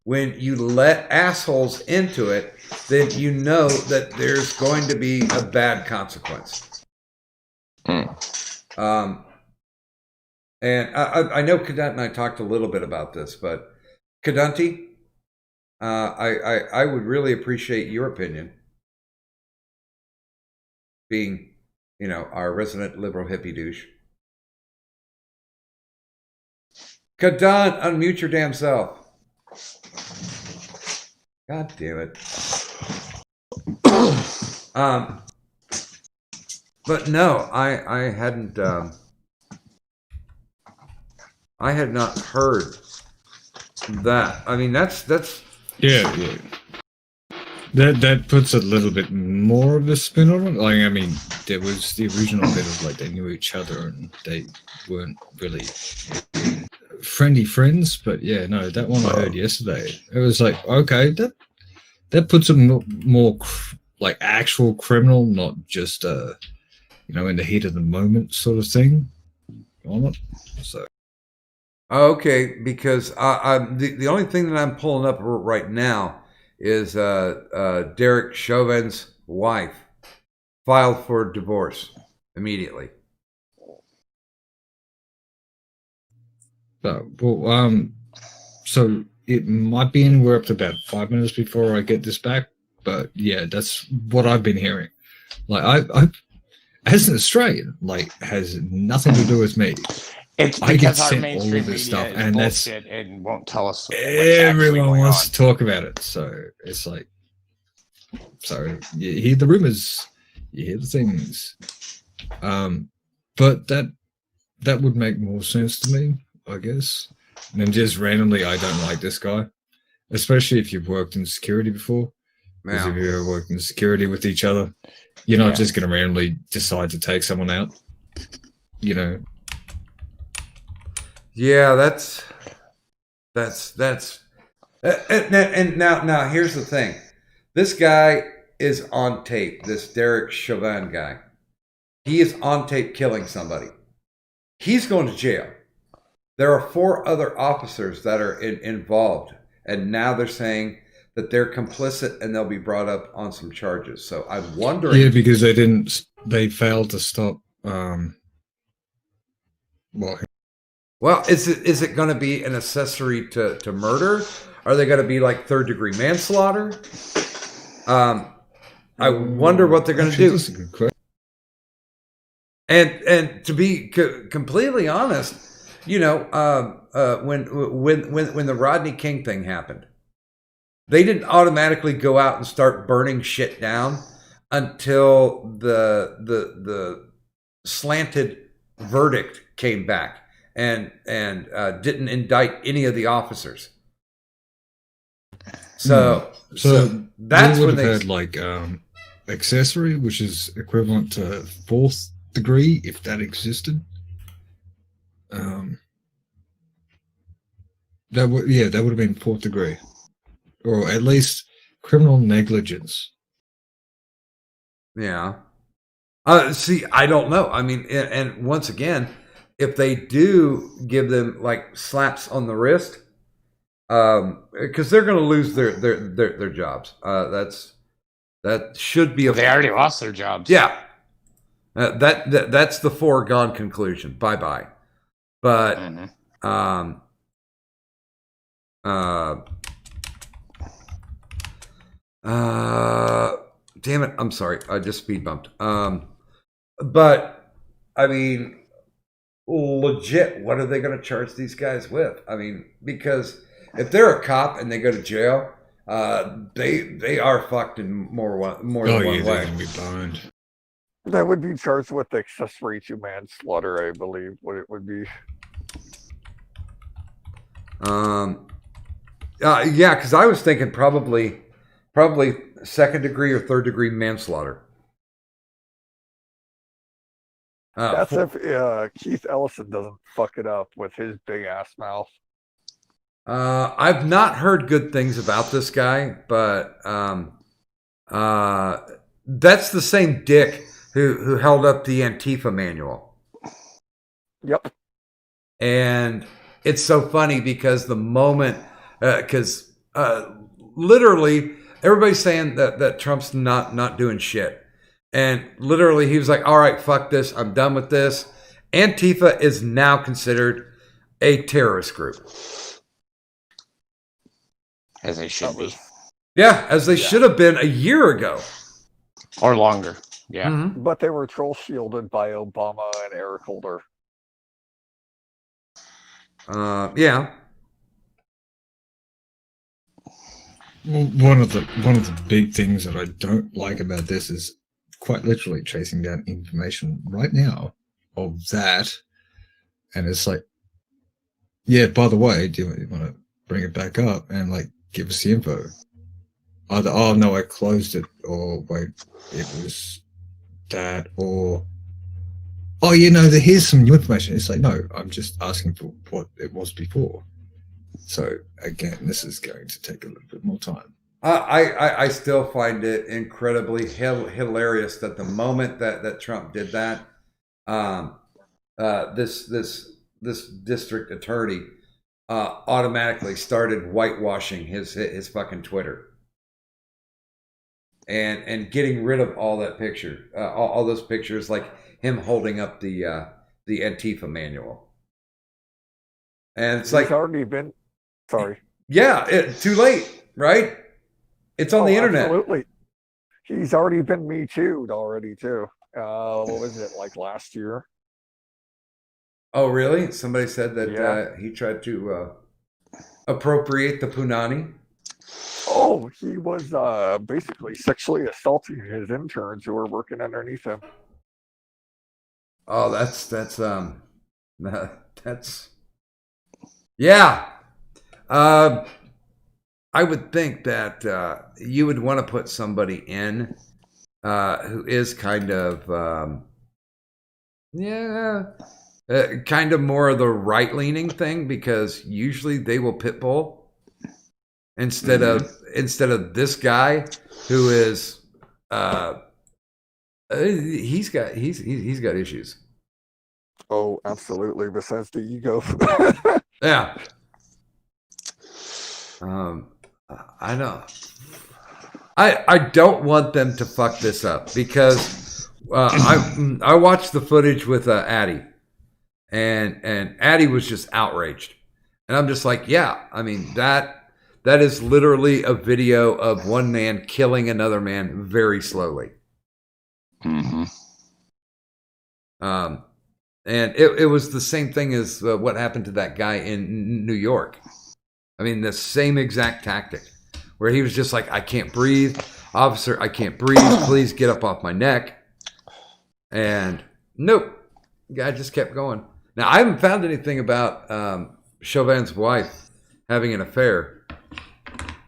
when you let assholes into it, then you know that there's going to be a bad consequence. And I know Kadant and I talked a little bit about this, but Kadanti, I would really appreciate your opinion, being, our resident liberal hippie douche. Kadant, unmute your damn self. God damn it. But no, I hadn't. I had not heard that. I mean, that's. Yeah. That puts a little bit more of a spin on it. Like, I mean, there was the original bit of like they knew each other and they weren't really friendly friends. But yeah, no, that one I heard yesterday. It was like, okay, that puts a more like actual criminal, not just in the heat of the moment sort of thing on it. So. Okay, because the only thing that I'm pulling up right now is Derek Chauvin's wife filed for divorce immediately. So it might be anywhere up to about 5 minutes before I get this back, but yeah, that's what I've been hearing. Like I as an Australian, like has nothing to do with me. It's I get because our sent mainstream all media this stuff, is and that's bullshit and won't tell us. everyone wants to talk about it. So it's like, so you hear the rumors, you hear the things, but that would make more sense to me, I guess. And then just randomly, I don't like this guy, especially if you've worked in security before. Because if you've worked in security with each other, you're not just going to randomly decide to take someone out. Yeah, that's and now here's the thing. This guy is on tape, this Derek Chauvin guy. He is on tape killing somebody. He's going to jail. There are 4 other officers that are involved, and now they're saying that they're complicit and they'll be brought up on some charges. So I'm wondering. Yeah, because they failed to stop. Well, is it going to be an accessory to murder? Are they going to be like 3rd-degree manslaughter? I wonder what they're going to do. That's a good question. And to be completely honest, when the Rodney King thing happened, they didn't automatically go out and start burning shit down until the slanted verdict came back and didn't indict any of the officers. So that's we when would they have had like accessory, which is equivalent to 4th degree, if that existed. That would have been 4th degree, or at least criminal negligence. Yeah. See, I don't know. I mean, and once again, if they do give them like slaps on the wrist, because they're going to lose their jobs. That should be. They already lost their jobs. Yeah. That's the foregone conclusion. Bye bye. But damn it, I'm sorry, I just speed bumped. But I mean, legit, what are they going to charge these guys with? I mean, because if they're a cop and they go to jail, they are fucked in more than one way. They're gonna be boned. That would be charged with accessory to manslaughter, I believe, what it would be. Yeah, because I was thinking probably 2nd degree or 3rd degree manslaughter. That's if Keith Ellison doesn't fuck it up with his big ass mouth. I've not heard good things about this guy, but that's the same dick who held up the Antifa manual. Yep. And it's so funny because the moment, because literally everybody's saying that Trump's not doing shit. And literally he was like, all right, fuck this. I'm done with this. Antifa is now considered a terrorist group. As they should be. Yeah, as they should have been a year ago. Or longer. Yeah. Mm-hmm. But they were troll shielded by Obama and Eric Holder. Yeah. Well, one of the big things that I don't like about this is quite literally chasing down information right now of that, and it's like, yeah, by the way, do you want to bring it back up and like give us the info? Either, oh no, I closed it, or wait, it was that, or oh, here's some new information. It's like, no, I'm just asking for what it was before. So again, this is going to take a little bit more time. I still find it incredibly hilarious that the moment that Trump did that, this district attorney automatically started whitewashing his fucking Twitter and getting rid of all that picture, all those pictures, like him holding up the Antifa manual, and it's like already been. Sorry. Yeah, too late, right? It's on the internet. Absolutely. He's already been Me Too'd already too. What was it, like last year? Oh, really? Somebody said that he tried to appropriate the Punani. Oh, he was basically sexually assaulting his interns who were working underneath him. Oh, that's yeah. I would think that you would want to put somebody in who is kind of kind of more of the right-leaning thing, because usually they will pitbull instead of this guy who is he's got issues. Oh, absolutely. Besides the ego. Yeah. I know. I don't want them to fuck this up, because I watched the footage with Addie, and Addie was just outraged, and I'm just like, yeah, I mean that is literally a video of one man killing another man very slowly. Mm-hmm. And it was the same thing as what happened to that guy in New York. I mean, the same exact tactic, where he was just like, I can't breathe. Officer, I can't breathe. Please get up off my neck. And nope. The guy just kept going. Now, I haven't found anything about Chauvin's wife having an affair.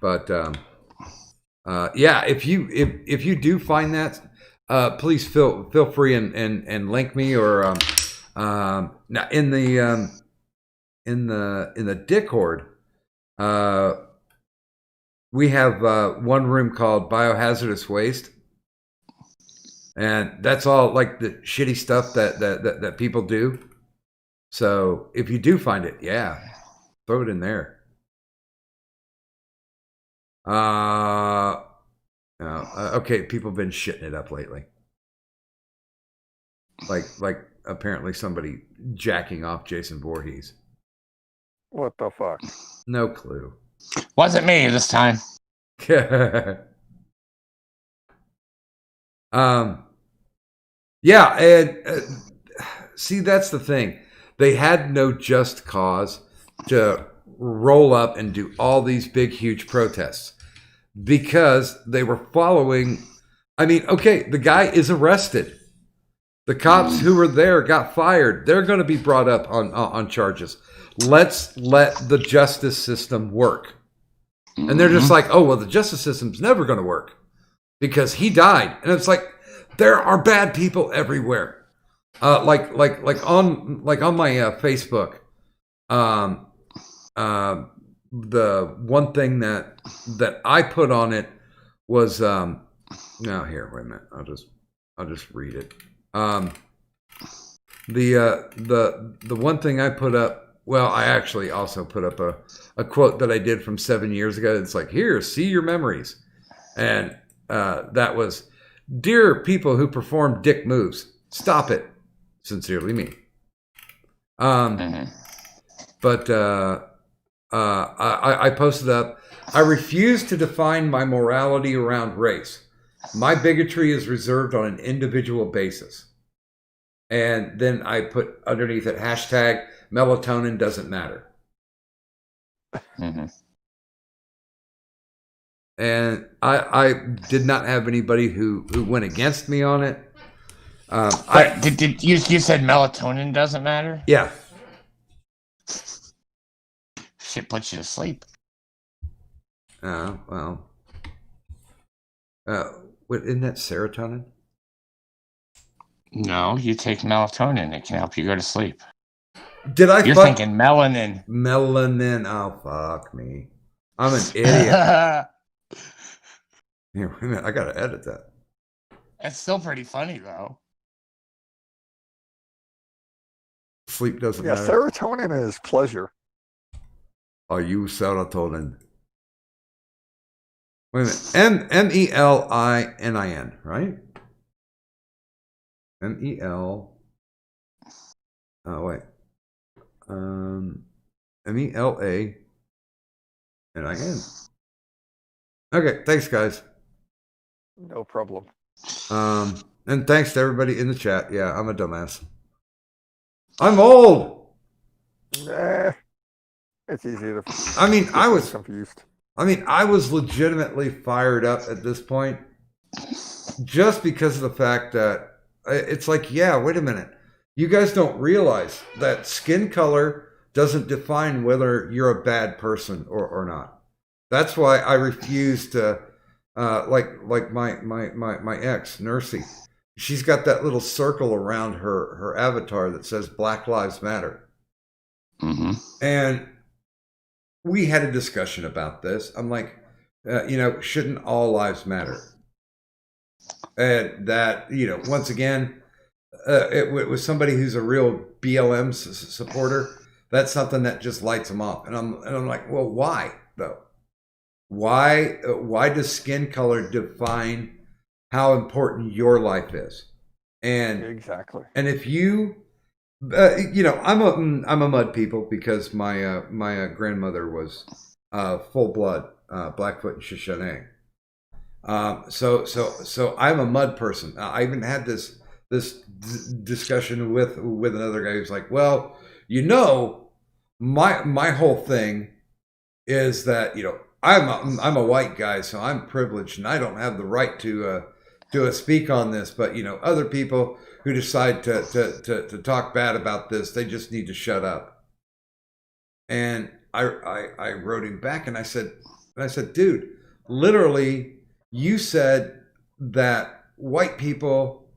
But yeah, if you do find that, please feel free and link me or now in the Discord. We have one room called Biohazardous Waste, and that's all like the shitty stuff that people do. So if you do find it, yeah, throw it in there. Okay, people have been shitting it up lately. Like apparently somebody jacking off Jason Voorhees. What the fuck? No clue. Wasn't me this time. Yeah, and see, that's the thing. They had no just cause to roll up and do all these big, huge protests because they were following. I mean, okay, the guy is arrested. The cops who were there got fired. They're going to be brought up on charges. Let's let the justice system work. And they're just like, oh, well, the justice system's never going to work because he died. And it's like, there are bad people everywhere. Like on my Facebook, the one thing that I put on it was, now here, wait a minute. I'll just read it. The one thing I put up, well, I actually also put up a quote that I did from 7 years ago. It's like, here, see your memories. And that was, dear people who perform dick moves, stop it. Sincerely me. But I posted up, I refuse to define my morality around race. My bigotry is reserved on an individual basis. And then I put underneath it, hashtag melatonin doesn't matter. And I did not have anybody who went against me on it. Did you said melatonin doesn't matter? Yeah. Shit puts you to sleep. Well. What, isn't that serotonin? No, you take melatonin. It can help you go to sleep. You're thinking melanin. Melanin. Oh, fuck me. I'm an idiot. Here, wait a minute. I gotta edit that. That's still pretty funny, though. Sleep doesn't Yeah, matter. serotonin is pleasure. Are you serotonin? Wait a minute. Melinin, right? MEL. Oh, wait. MELANIN. Okay, thanks, guys. No problem. And thanks to everybody in the chat. Yeah, I'm a dumbass. I'm old. It's easy to. I mean, I was confused. I mean, I was legitimately fired up at this point, just because of the fact that it's like, yeah, wait a minute. You guys don't realize that skin color doesn't define whether you're a bad person or not. That's why I refuse to, like my ex, Nursey. She's got that little circle around her avatar that says Black Lives Matter. And we had a discussion about this. I'm like, shouldn't all lives matter? And that, once again, it was somebody who's a real BLM supporter. That's something that just lights them off. And I'm like, well, why though? Why does skin color define how important your life is? And exactly. And if you, I'm a mud people because my grandmother was full blood Blackfoot and Shoshone. So I'm a mud person. I even had this discussion with another guy who's like, well, my whole thing is that I'm a white guy, so I'm privileged and I don't have the right to speak on this. But other people who decide to talk bad about this, they just need to shut up. And I wrote him back and I said, And I said, dude, literally, you said that white people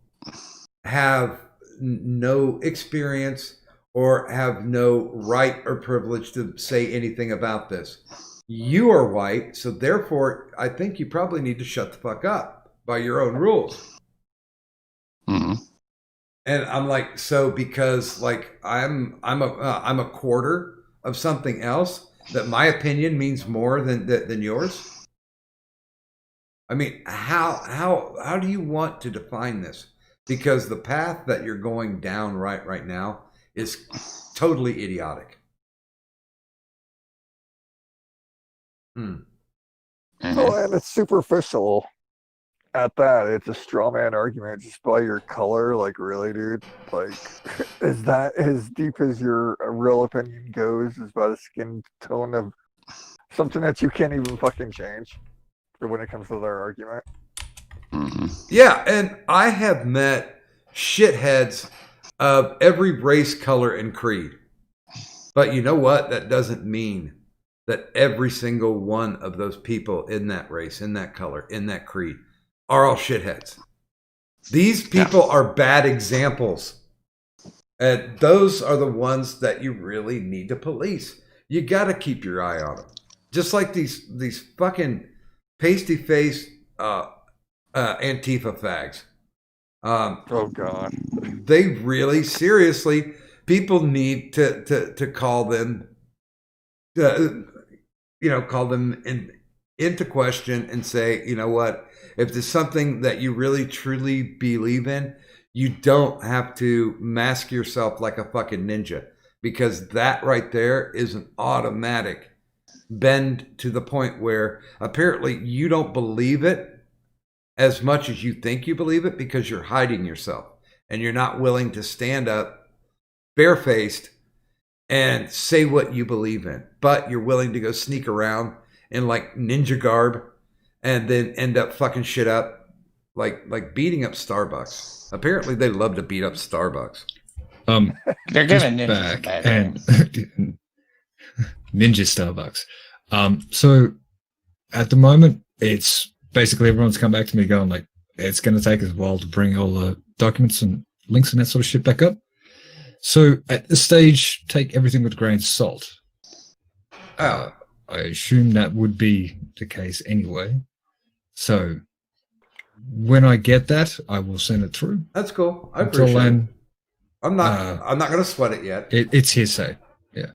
have no experience or have no right or privilege to say anything about this. You are white, so therefore, I think you probably need to shut the fuck up by your own rules. Mm-hmm. And I'm like, so because like I'm a quarter of something else, that my opinion means more than yours. I mean, how do you want to define this? Because the path that you're going down right now is totally idiotic. Oh, and it's superficial at that. It's a straw man argument just by your color. Like, really, dude? Like, is that as deep as your real opinion goes? Is by the skin tone of something that you can't even fucking change for when it comes to their argument? Yeah, and I have met shitheads of every race, color, and creed. But you know what? That doesn't mean that every single one of those people in that race, in that color, in that creed are all shitheads. These people are bad examples. And those are the ones that you really need to police. You got to keep your eye on them. Just like these fucking pasty-faced Antifa fags. Oh, God. They really, seriously, people need to call them, call them into question and say, you know what? If there's something that you really truly believe in, you don't have to mask yourself like a fucking ninja, because that right there is an automatic bend to the point where apparently you don't believe it as much as you think you believe it, because you're hiding yourself and you're not willing to stand up barefaced and say what you believe in, but you're willing to go sneak around in like ninja garb and then end up fucking shit up, like beating up Starbucks. Apparently they love to beat up Starbucks. They're giving ninjas back and Ninja Starbucks. So at the moment, it's basically everyone's come back to me going like, it's going to take us a while to bring all the documents and links and that sort of shit back up. So at this stage, take everything with a grain of salt. I assume that would be the case anyway. So when I get that, I will send it through. That's cool. I Until appreciate then, it. I'm not going to sweat it yet. It's hearsay. Yeah.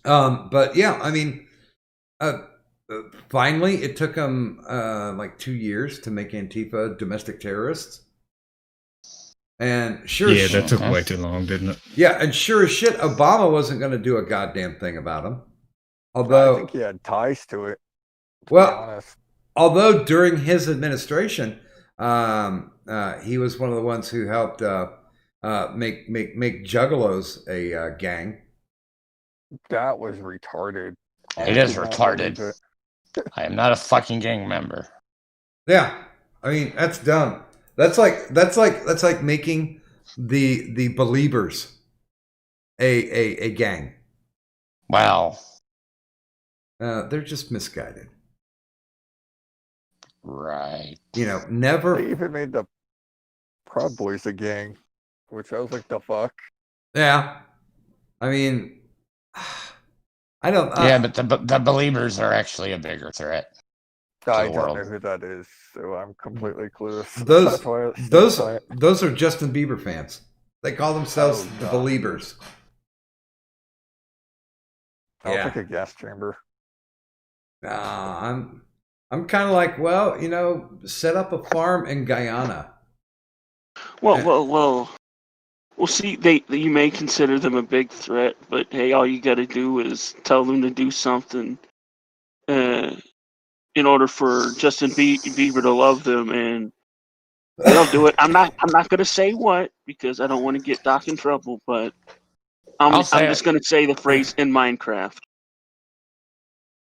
But yeah, I mean, finally, it took them like 2 years to make Antifa domestic terrorists. And sure, yeah, that took way too long, didn't it? Yeah, and sure as shit, Obama wasn't going to do a goddamn thing about them. Although I think he had ties to it. Well, although during his administration, he was one of the ones who helped make juggalos a gang. That was retarded. It is retarded. I am not a fucking gang member. Yeah, I mean that's dumb. That's like making the Beliebers a gang. Wow. They're just misguided. Right. You know, never. They even made the Proud Boys a gang, which I was like, the fuck? Yeah. I mean, I don't. Yeah, but the Beliebers are actually a bigger threat. I don't know who that is, so I'm completely clueless. Those are Justin Bieber fans. They call themselves the Beliebers. I'll take a gas chamber. I'm kind of like, well, you know, set up a farm in Guyana. Well. See, you may consider them a big threat, but hey, all you got to do is tell them to do something in order for Justin Bieber to love them, and they'll do it. I'm not gonna say what, because I don't want to get Doc in trouble, but I'm just gonna say the phrase in Minecraft.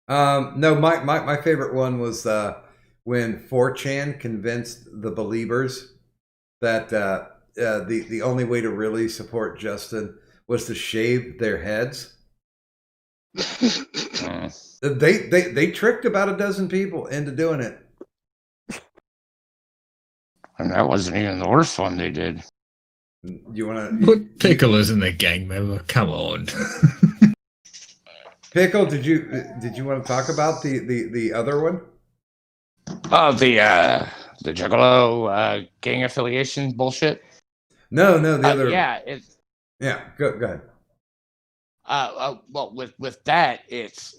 No, my favorite one was when 4chan convinced the Beliebers that the only way to really support Justin was to shave their heads. They tricked about a dozen people into doing it. And that wasn't even the worst one they did. You want to put Pickle as in the gang member? Come on. Pickle, did you want to talk about the other one? Oh, the Juggalo gang affiliation bullshit. No, the other. Yeah, go ahead. Well, with that, it's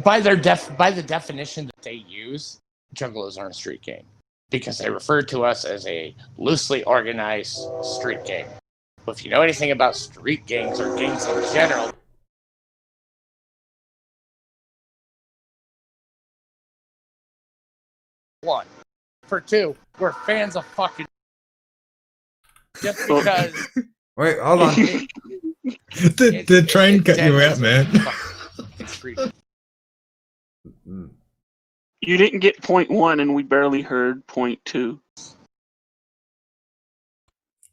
by the definition that they use, Juggalos aren't a street gang because they refer to us as a loosely organized street gang. But if you know anything about street gangs or gangs in general, one. For two, we're fans of fucking just because. Wait, hold on. the train cut you out, man. You didn't get point 1, and we barely heard point 2.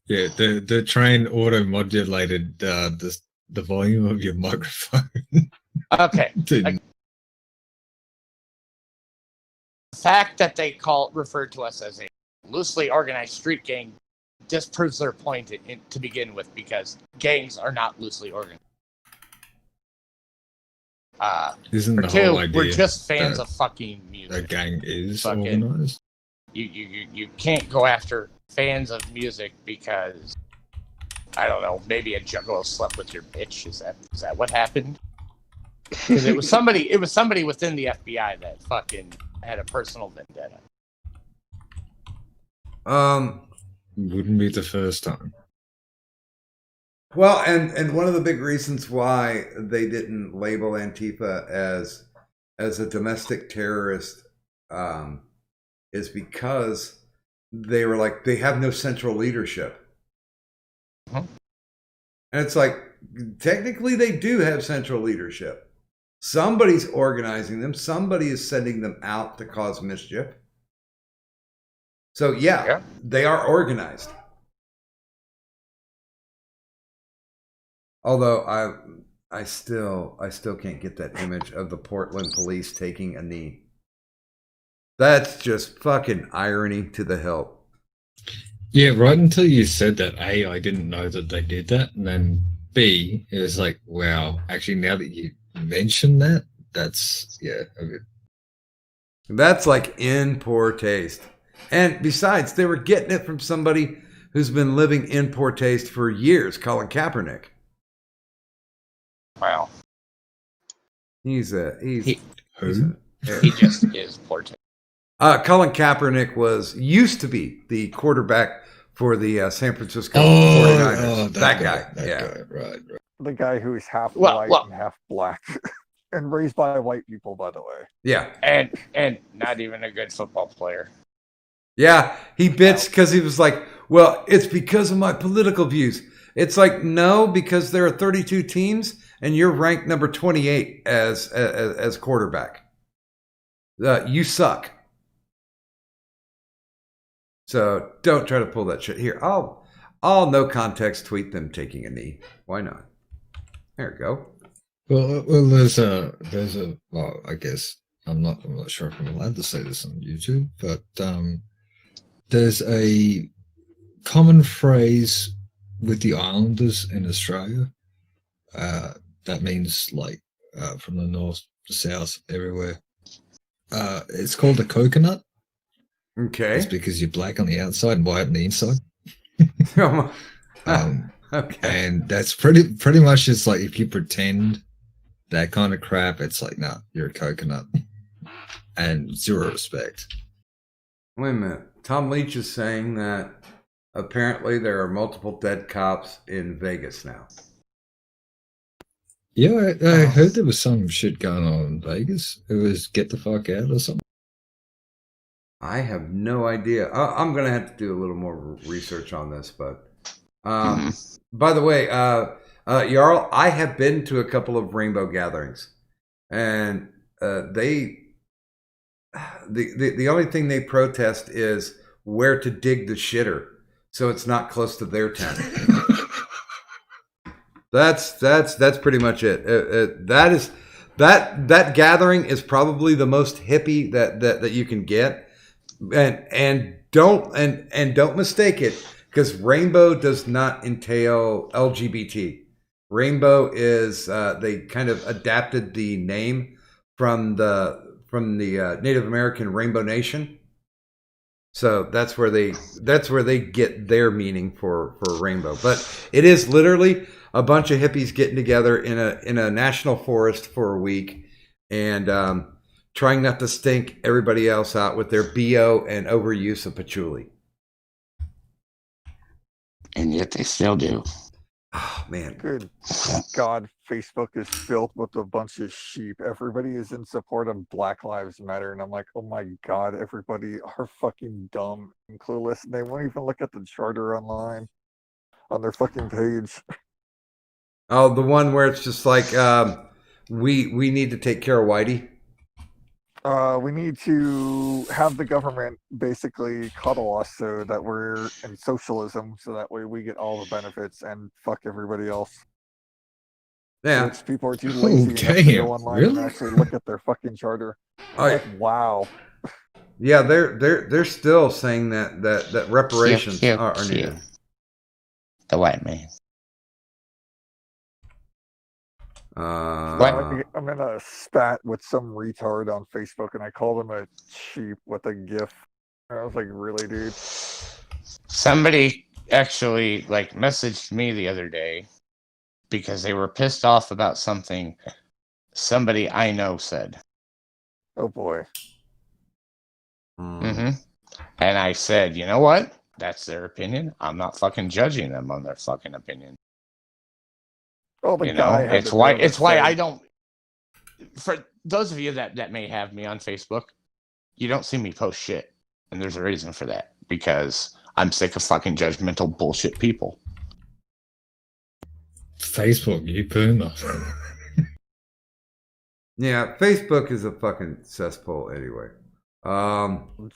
Yeah, the train auto modulated the volume of your microphone. Okay. The fact that they refer to us as a loosely organized street gang disproves their point to begin with, because gangs are not loosely organized. Isn't for the two, whole idea we're just fans of fucking music. A gang is fucking organized? You can't go after fans of music because, I don't know, maybe a juggalo slept with your bitch. Is that what happened? Because it was somebody within the FBI that fucking had a personal vendetta. Wouldn't be the first time. Well, and one of the big reasons why they didn't label Antifa as a domestic terrorist is because they were like, they have no central leadership. Uh-huh. And it's like, technically they do have central leadership. Somebody's organizing them. Somebody is sending them out to cause mischief. So yeah. They are organized. Although I still can't get that image of the Portland police taking a knee. That's just fucking irony to the hilt. Yeah, right until you said that, A, I didn't know that they did that, and then B, it was like, wow, actually now that you mention that, that's that's like in poor taste. And besides, they were getting it from somebody who's been living in poor taste for years, Colin Kaepernick. Wow. He just is poor taste. Colin Kaepernick used to be the quarterback for the San Francisco 49ers. That guy. Right. The guy who's half Well- white and half black. And raised by white people, by the way. Yeah. And not even a good football player. Yeah, he bitched because he was like, well, it's because of my political views. It's like, no, because there are 32 teams and you're ranked number 28 as quarterback. You suck. So don't try to pull that shit. Here, I'll no context tweet them taking a knee. Why not? There we go. Well, there's a. Well, I guess I'm not sure if I'm allowed to say this on YouTube, but there's a common phrase with the Islanders in Australia. That means like from the north to south, everywhere. It's called a coconut. Okay. It's because you're black on the outside and white on the inside. Okay. And that's pretty much just like if you pretend that kind of crap, it's like, nah, you're a coconut. And zero respect. Wait a minute. Tom Leach is saying that apparently there are multiple dead cops in Vegas now. Yeah, I heard there was some shit going on in Vegas. It was get the fuck out or something. I have no idea. I'm going to have to do a little more research on this, but by the way, Jarl, I have been to a couple of rainbow gatherings, and the only thing they protest is where to dig the shitter, so it's not close to their tent. That's pretty much it. That gathering is probably the most hippie that you can get, and don't mistake it, because rainbow does not entail LGBT. Rainbow is they kind of adapted the name from the Native American Rainbow Nation. So that's where they get their meaning for rainbow. But it is literally a bunch of hippies getting together in a national forest for a week and trying not to stink everybody else out with their BO and overuse of patchouli. And yet they still do. Oh man. Good God, Facebook is filled with a bunch of sheep. Everybody is in support of Black Lives Matter, and I'm like, oh my God, everybody are fucking dumb and clueless, and they won't even look at the charter online on their fucking page. Oh, the one where it's just like we need to take care of Whitey. We need to have the government basically cuddle us so that we're in socialism, so that way we get all the benefits and fuck everybody else. Yeah. Which people are too lazy enough to go online and actually look at their fucking charter. Like, wow. Yeah, they're still saying that reparations are needed. The white man. I'm in a spat with some retard on Facebook, and I called him a sheep with a GIF. I was like, really, dude? Somebody actually messaged me the other day because they were pissed off about something somebody I know said. Oh boy. Mm-hmm. And I said, you know what? That's their opinion. I'm not fucking judging them on their fucking opinion. Oh, the You guy know, had it's the why nerve to it's why say- I don't. For those of you that may have me on Facebook, you don't see me post shit, and there's a reason for that, because I'm sick of fucking judgmental bullshit people. Facebook, you boomer. Yeah, Facebook is a fucking cesspool anyway.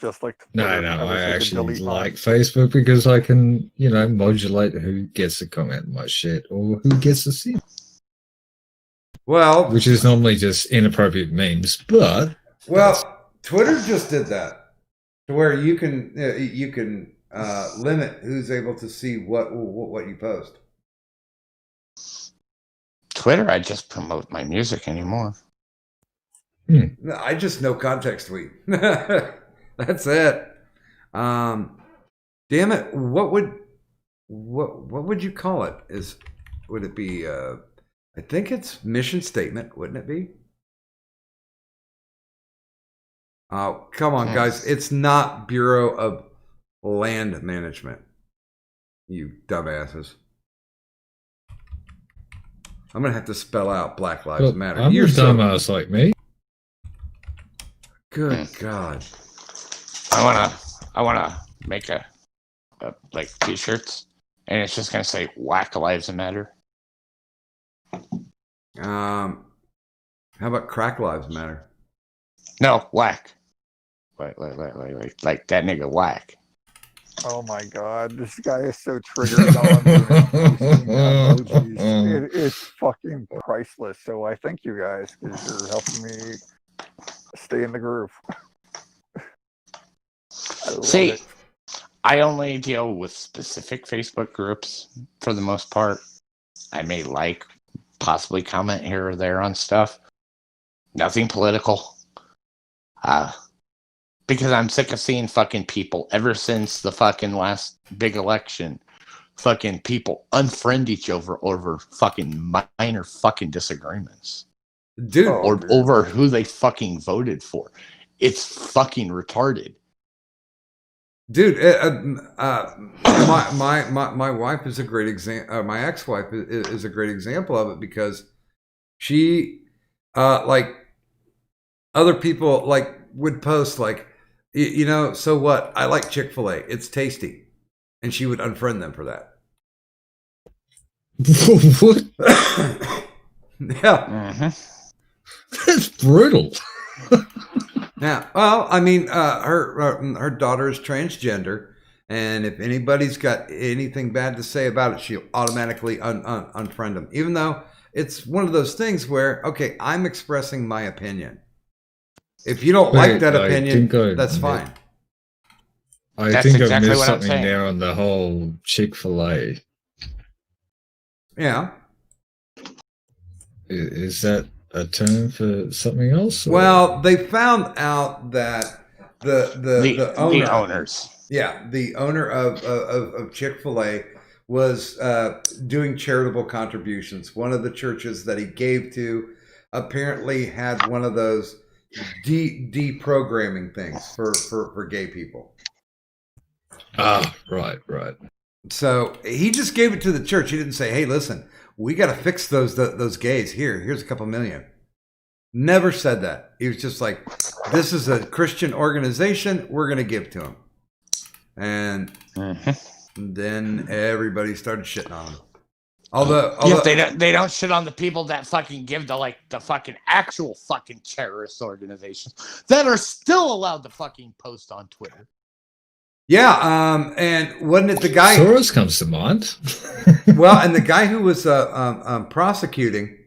Just like No, I actually like Facebook because I can, modulate who gets to comment on my shit or who gets to see it. Well, which is normally just inappropriate memes, but Twitter just did that to where you can limit who's able to see what you post. Twitter, I just promote my music anymore. No, I just no context tweet. That's it. Damn it! What would you call it? Would it be? I think it's mission statement, wouldn't it be? Oh, come on, guys! It's not Bureau of Land Management. You dumbasses! I'm gonna have to spell out Black Lives Matter. I'm a dumbass like me. Good God! I wanna make a t-shirts, and it's just gonna say "Whack Lives Matter." How about Crack Lives Matter? No, whack. Like that nigga whack. Oh my God, this guy is so triggered on emojis. It is fucking priceless. So I thank you guys because you're helping me stay in the groove. See, I only deal with specific Facebook groups for the most part. I may possibly comment here or there on stuff. Nothing political. Because I'm sick of seeing fucking people ever since the fucking last big election. Fucking people unfriend each other over fucking minor fucking disagreements. Dude. Or over who they fucking voted for. It's fucking retarded. Dude, my wife is a great example. My ex-wife is a great example of it because she, other people would post so what? I like Chick-fil-A. It's tasty, and she would unfriend them for that. What? Yeah, that's brutal. Yeah, well, I mean, her daughter is transgender, And if anybody's got anything bad to say about it, she'll automatically unfriend them. Even though it's one of those things where, okay, I'm expressing my opinion. If you don't like that opinion, that's fine. I think I've missed something there on the whole Chick-fil-A. Yeah. Is that a term for something else? Or? Well, they found out that the owners. Yeah, the owner of Chick-fil-A was doing charitable contributions. One of the churches that he gave to apparently had one of those deprogramming things for gay people. Ah, right. So he just gave it to the church. He didn't say, "Hey, listen, we got to fix those gays. Here's a couple million." Never said that. He was just like, "This is a Christian organization. We're going to give to him." And then everybody started shitting on him. Although they don't shit on the people that fucking give to like the fucking actual fucking terrorist organizations that are still allowed to fucking post on Twitter. Yeah, and wasn't it the guy? Soros comes to mind. Well, and the guy who was prosecuting,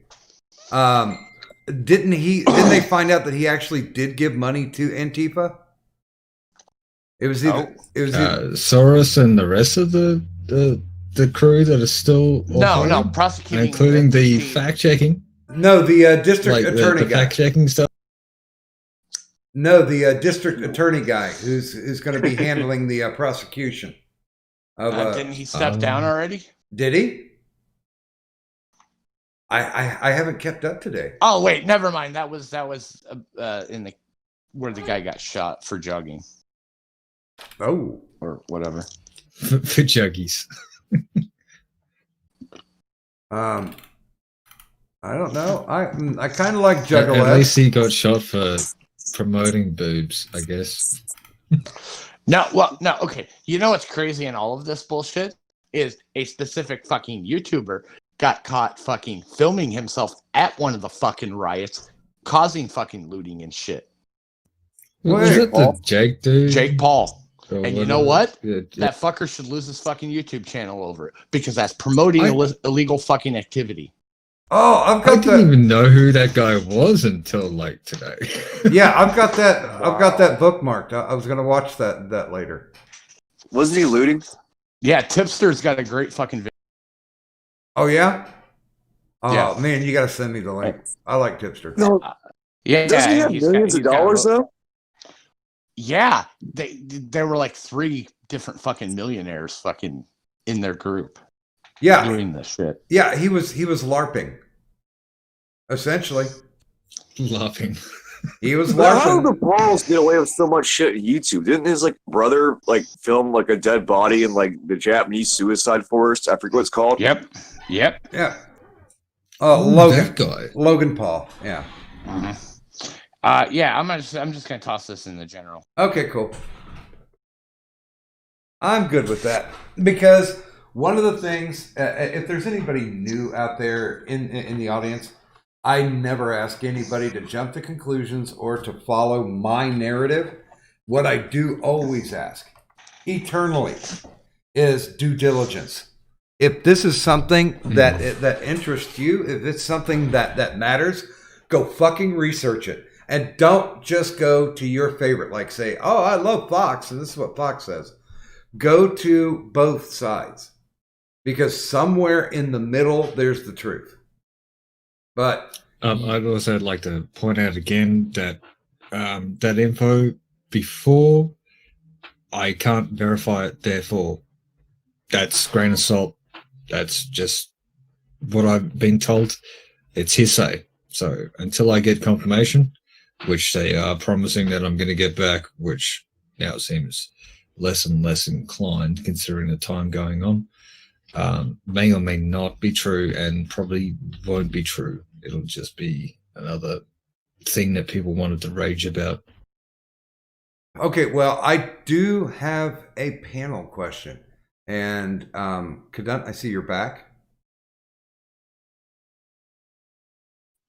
didn't they find out that he actually did give money to Antifa? It was either Soros and the rest of the crew that is still no prosecuting, including the fact checking. No, the district attorney the guy. Fact checking stuff. No, the district attorney guy who's going to be handling the prosecution. Didn't he step down already? Did he? I haven't kept up today. Oh wait, never mind. That was in the where the guy got shot for jogging. Oh, or whatever. For juggies. I don't know. I kind of like Juggalo. At least he got shot for promoting boobs, I guess. No. Okay. You know what's crazy in all of this bullshit is a specific fucking YouTuber got caught fucking filming himself at one of the fucking riots, causing fucking looting and shit. Was it the Jake dude? Jake Paul. Or and you know what? Yeah. That fucker should lose his fucking YouTube channel over it because that's promoting illegal fucking activity. Oh, I didn't even know who that guy was until like today. Yeah, I've got that. I've got that bookmarked. I was gonna watch that later. Wasn't he looting? Yeah, Tipster's got a great fucking video. Oh yeah. Oh Yeah. man, you gotta send me the link. I like Tipster. No. Yeah, Doesn't he have millions of dollars though? Yeah, there were like 3 different fucking millionaires fucking in their group. Yeah, doing this shit. Yeah, he was LARPing, essentially. LARPing. He was But how LARPing. did the Pauls get away with so much shit on YouTube? Didn't his like brother like film like a dead body in like the Japanese suicide forest? I forget what it's called. Yep. Yeah. Oh, Logan. That guy. Logan Paul. Yeah. Yeah. I'm just gonna toss this in the general. Okay, cool. I'm good with that because one of the things, if there's anybody new out there in the audience, I never ask anybody to jump to conclusions or to follow my narrative. What I do always ask, eternally, is due diligence. If this is something that interests you, if it's something that matters, go fucking research it. And don't just go to your favorite, like say, oh, I love Fox, and this is what Fox says. Go to both sides. Because somewhere in the middle, there's the truth. But I'd also like to point out again that that info before, I can't verify it. Therefore, that's grain of salt. That's just what I've been told. It's hearsay. So until I get confirmation, which they are promising that I'm going to get back, which now seems less and less inclined considering the time going on. May or may not be true and probably won't be true. It'll just be another thing that people wanted to rage about. okay, well, I do have a panel question. And Kadant, I see you're back.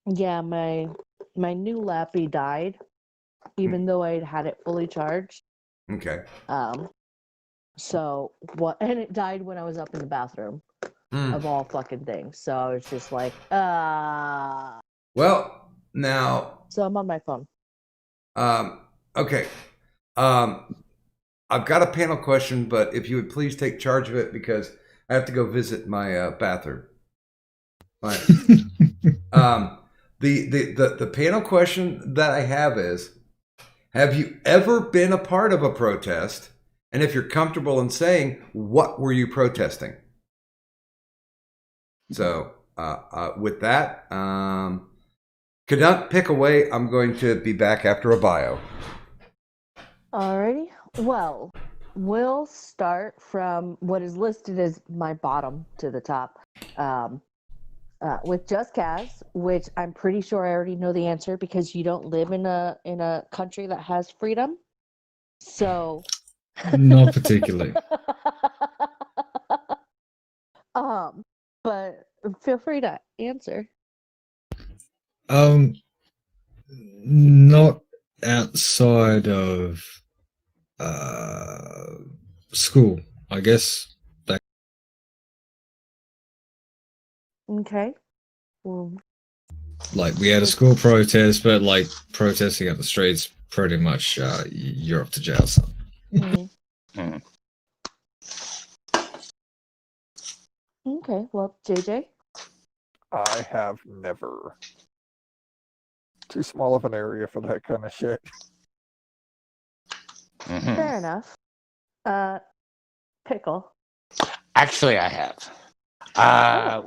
Yeah, my new Lappy died, even though I'd had it fully charged. Okay. So what? And it died when I was up in the bathroom, of all fucking things. So I was just like, Well, now. So I'm on my phone. Okay. I've got a panel question, but if you would please take charge of it because I have to go visit my bathroom. Right. The panel question that I have is: have you ever been a part of a protest? And if you're comfortable in saying, what were you protesting? So with that, Cadunt, pick away. I'm going to be back after a bio. Alrighty. Well, we'll start from what is listed as my bottom to the top. With Just Cause, which I'm pretty sure I already know the answer because you don't live in a country that has freedom. So not particularly. But feel free to answer. Not outside of school, I guess. Okay. Well, like we had a school protest, but like protesting up the streets, pretty much you're off to jail, son. Okay, well, JJ? I have never. Too small of an area for that kind of shit. Fair enough. Pickle. Actually, I have. I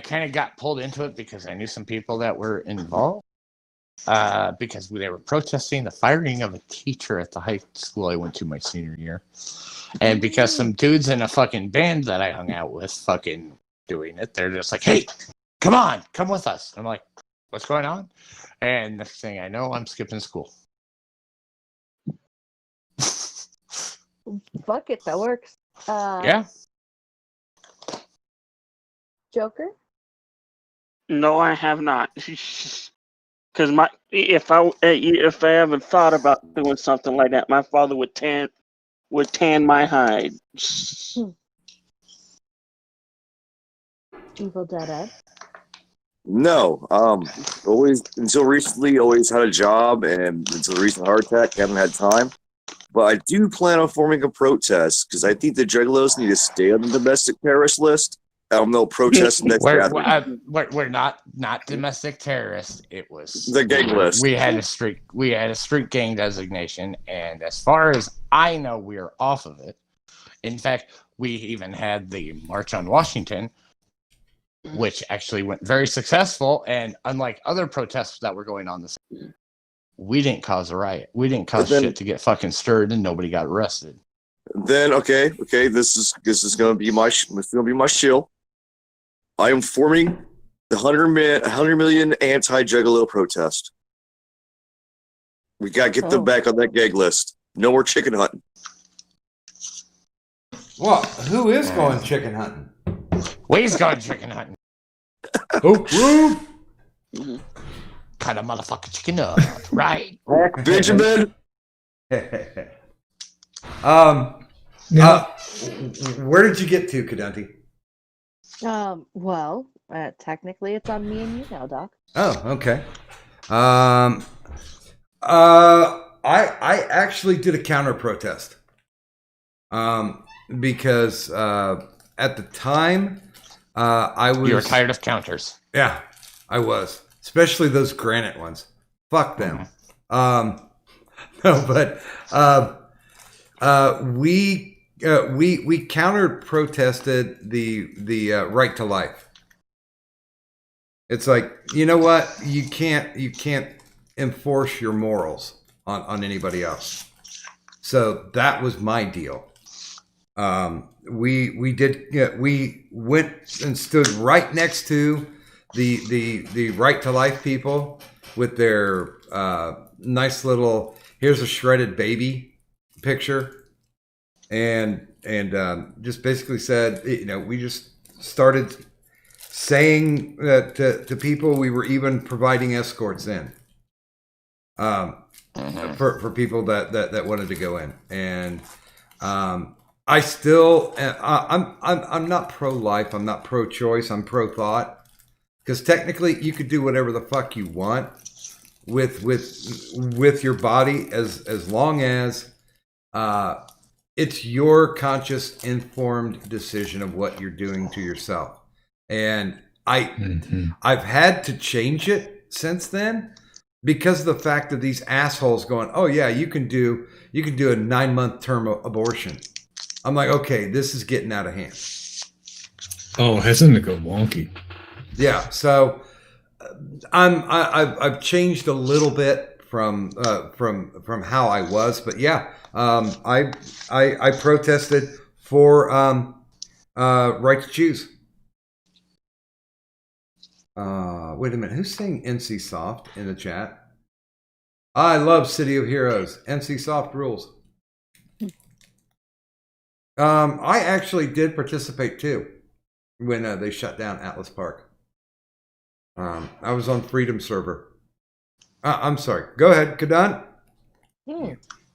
kind of got pulled into it because I knew some people that were involved. Because they were protesting the firing of a teacher at the high school I went to my senior year. And because some dudes in a fucking band that I hung out with fucking doing it, they're just like, hey, come on, come with us. I'm like, what's going on? And next thing I know, I'm skipping school. Fuck it, that works. Yeah. Joker? No, I have not. Because if I ever thought about doing something like that, my father would tan my hide. Evil Dead Ed? No, always until recently, always had a job, and until the recent heart attack, haven't had time. But I do plan on forming a protest because I think the Juggalos need to stay on the domestic terrorist list. I don't know, protest next gathering. We're not domestic terrorists. It was the gang list. We had a street gang designation, and as far as I know, we are off of it. In fact, we even had the March on Washington, which actually went very successful. And unlike other protests that were going on this, we didn't cause a riot. We didn't cause shit to get fucking stirred, and nobody got arrested. Then okay, this is gonna be my shield. I am forming the 100 million anti-Juggalo protest. We gotta get them back on that gag list. No more chicken hunting. Well, who is going chicken hunting? We's going chicken hunting. Oh, Kind of motherfucking chicken up, right? Benjamin. Where did you get to, Kadunti? Well, technically it's on me and you now, Doc. Oh, okay. I actually did a counter protest. Because at the time I was. You were tired of counters. Yeah, I was, especially those granite ones. Fuck them. No, but we counter protested the right to life. It's like, you know what? You can't enforce your morals on anybody else. So that was my deal. We went and stood right next to the right to life people with their nice little, here's a shredded baby picture, and just basically said, we just started saying that to people. We were even providing escorts in for people that wanted to go in, and I still, I'm not pro-life. I'm not pro-choice. I'm pro-thought. Because technically, you could do whatever the fuck you want with your body, as long as it's your conscious, informed decision of what you're doing to yourself. And I've had to change it since then because of the fact of these assholes going, oh yeah, you can do a 9-month term abortion. I'm like, okay, this is getting out of hand. Oh, hasn't it gone wonky? Yeah, so I've changed a little bit from how I was, but yeah, I protested for right to choose. Wait a minute, who's saying NC Soft in the chat? I love City of Heroes. NC Soft rules. I actually did participate too when they shut down Atlas Park. I was on Freedom server. I'm sorry. Go ahead, Kadan.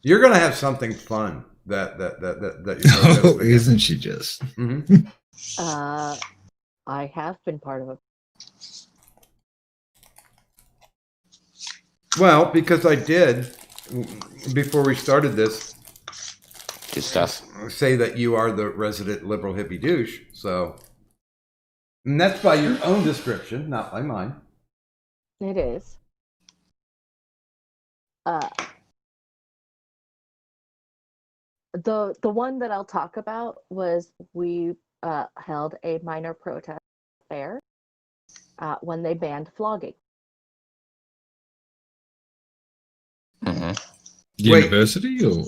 You're gonna have something fun that you're oh, isn't she just? Mm-hmm. I have been part of it. Well, because I did before we started this. Good stuff. Say that you are the resident liberal hippie douche. So, and that's by your own description, not by mine. It is. The one that I'll talk about was we held a minor protest there when they banned flogging. University or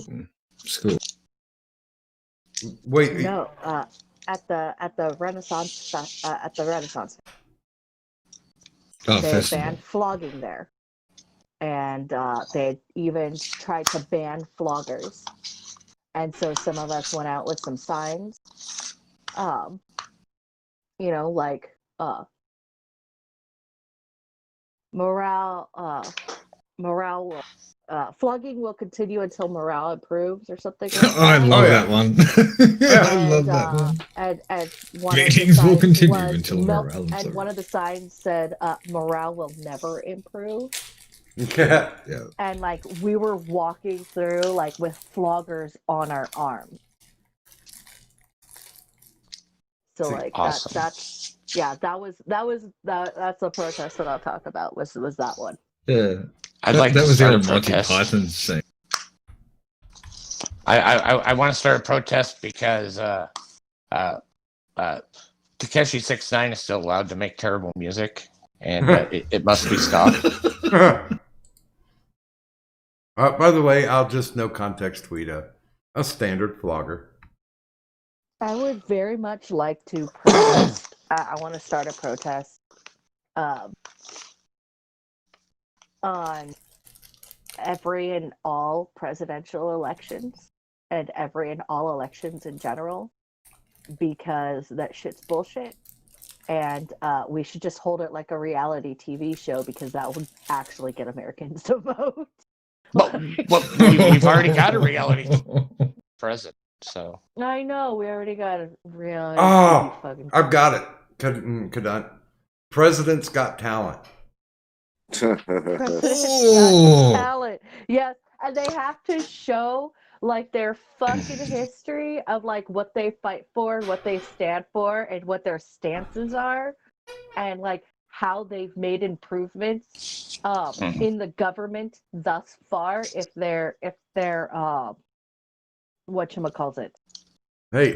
school? Wait. No, at the Renaissance Oh, they festival. banned flogging there, and they even tried to ban floggers. And so some of us went out with some signs, like morale will. Flogging will continue until morale improves, or something like that. Oh, I love that one. I love that one. And one Beatings will continue was until morale improves. And one of the signs said, "Morale will never improve." Yeah. And we were walking through with floggers on our arms. So awesome. that's the protest that I'll talk about was that one. Yeah. That was start the a old Monty protest. Python thing. I want to start a protest because Takeshi 6ix9ine is still allowed to make terrible music, and it must be stopped. By the way, I'll just no context tweet a standard flogger. I would very much like to protest. I want to start a protest on every and all presidential elections and every and all elections in general, because that shit's bullshit. And we should just hold it like a reality TV show, because that would actually get Americans to vote. Well, we've already got a reality president, so. I know, we already got a reality Oh, TV fucking. I've got it. Kadan. President's Got Talent. Talent. Yes, and they have to show their fucking history of what they fight for, what they stand for, and what their stances are, and how they've made improvements in the government thus far. If they're whatchamacallit. Hey,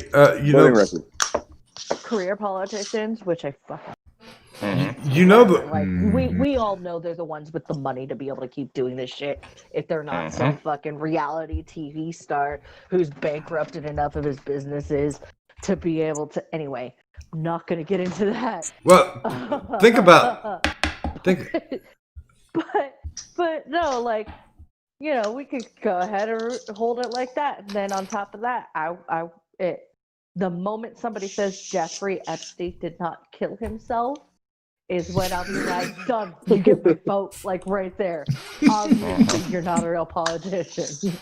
career politicians, which I fucking. You know, but we all know they're the ones with the money to be able to keep doing this shit. If they're not some fucking reality TV star who's bankrupted enough of his businesses to be able to. Anyway, I'm not gonna get into that. Well, think. But no, we could go ahead and hold it like that. And then on top of that, the moment somebody says Jeffrey Epstein did not kill himself is when I'll be done. You get my vote, right there. Obviously, you're not a real politician.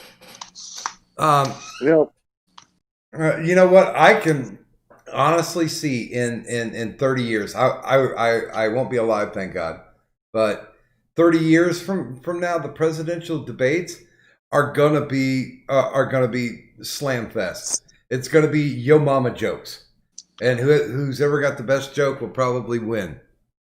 You know what? I can honestly see in 30 years. I won't be alive, thank God. But 30 years from now, the presidential debates are gonna be slam fest. It's gonna be yo mama jokes, and who's ever got the best joke will probably win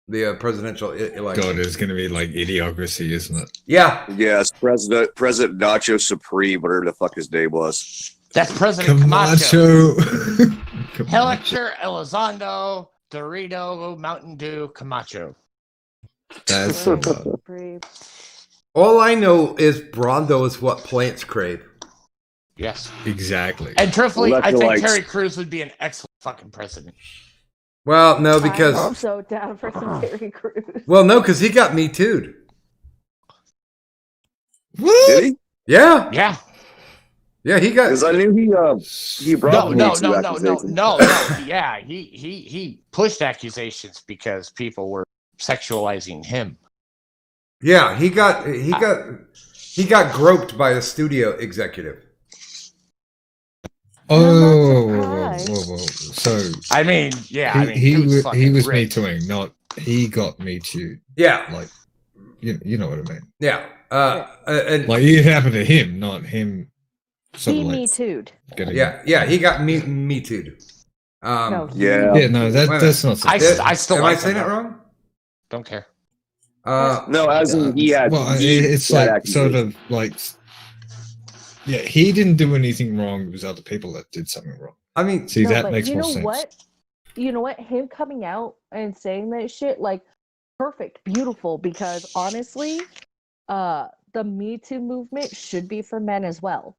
the presidential election. God, it's going to be like Idiocracy, isn't it? Yeah. Yes, President Nacho Supreme, whatever the fuck his name was. That's President Camacho. Camacho. Hector Elizondo, Dorito, Mountain Dew, Camacho. That's so All I know is Brondo is what plants crave. Yes. Exactly. And truthfully, I think Terry Crews would be an excellent fucking president. Well, no, because I'm so down for some Terry Crews. well, no, because he got me too'd. Did he? Yeah. Yeah. Yeah, he got. Because I knew he brought No. Yeah, he pushed accusations because people were sexualizing him. Yeah, he got groped by a studio executive. Oh, whoa. So I mean, yeah, he was ripped. me tooing, not he got me too. Yeah, like you know what I mean. Yeah, and like it happened to him, not him. He me too'd. Yeah, he got me too'd. No, no, that's not. I still am like I saying him, it wrong? Don't care. No, as in he had. It's like sort of like. Yeah, he didn't do anything wrong. It was other people that did something wrong. I mean, see, No, that but makes more sense. You know what? Him coming out and saying that shit, like, perfect, beautiful. Because honestly, the Me Too movement should be for men as well.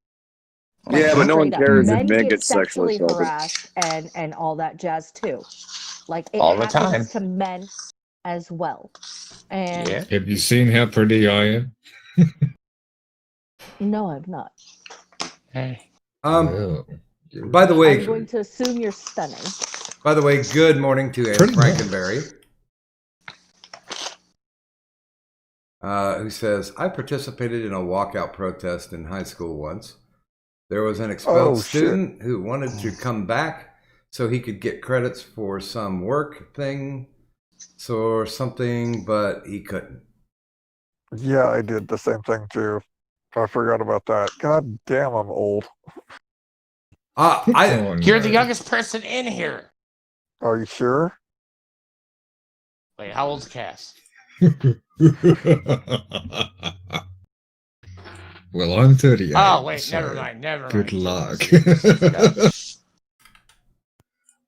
Like, Yeah, but no one straight up. cares if Men men get get sexually assaulted. harassed and all that jazz too. Like it All the happens time. to men as well. And Yeah. Have you seen how pretty I am? no, I'm not. Hey. By the way, I'm going to assume you're stunning. By the way, good morning to Anne Pretty much. Frankenberry, who says, I participated in a walkout protest in high school once. There was an expelled student who wanted to come back so he could get credits for some work thing or something, but he couldn't. Yeah, I did the same thing too. I forgot about that. God damn, I'm old. You're the youngest person in here. Are you sure? Wait, how old's Cass? Well, I'm 38. Oh, wait, so never mind. Good luck.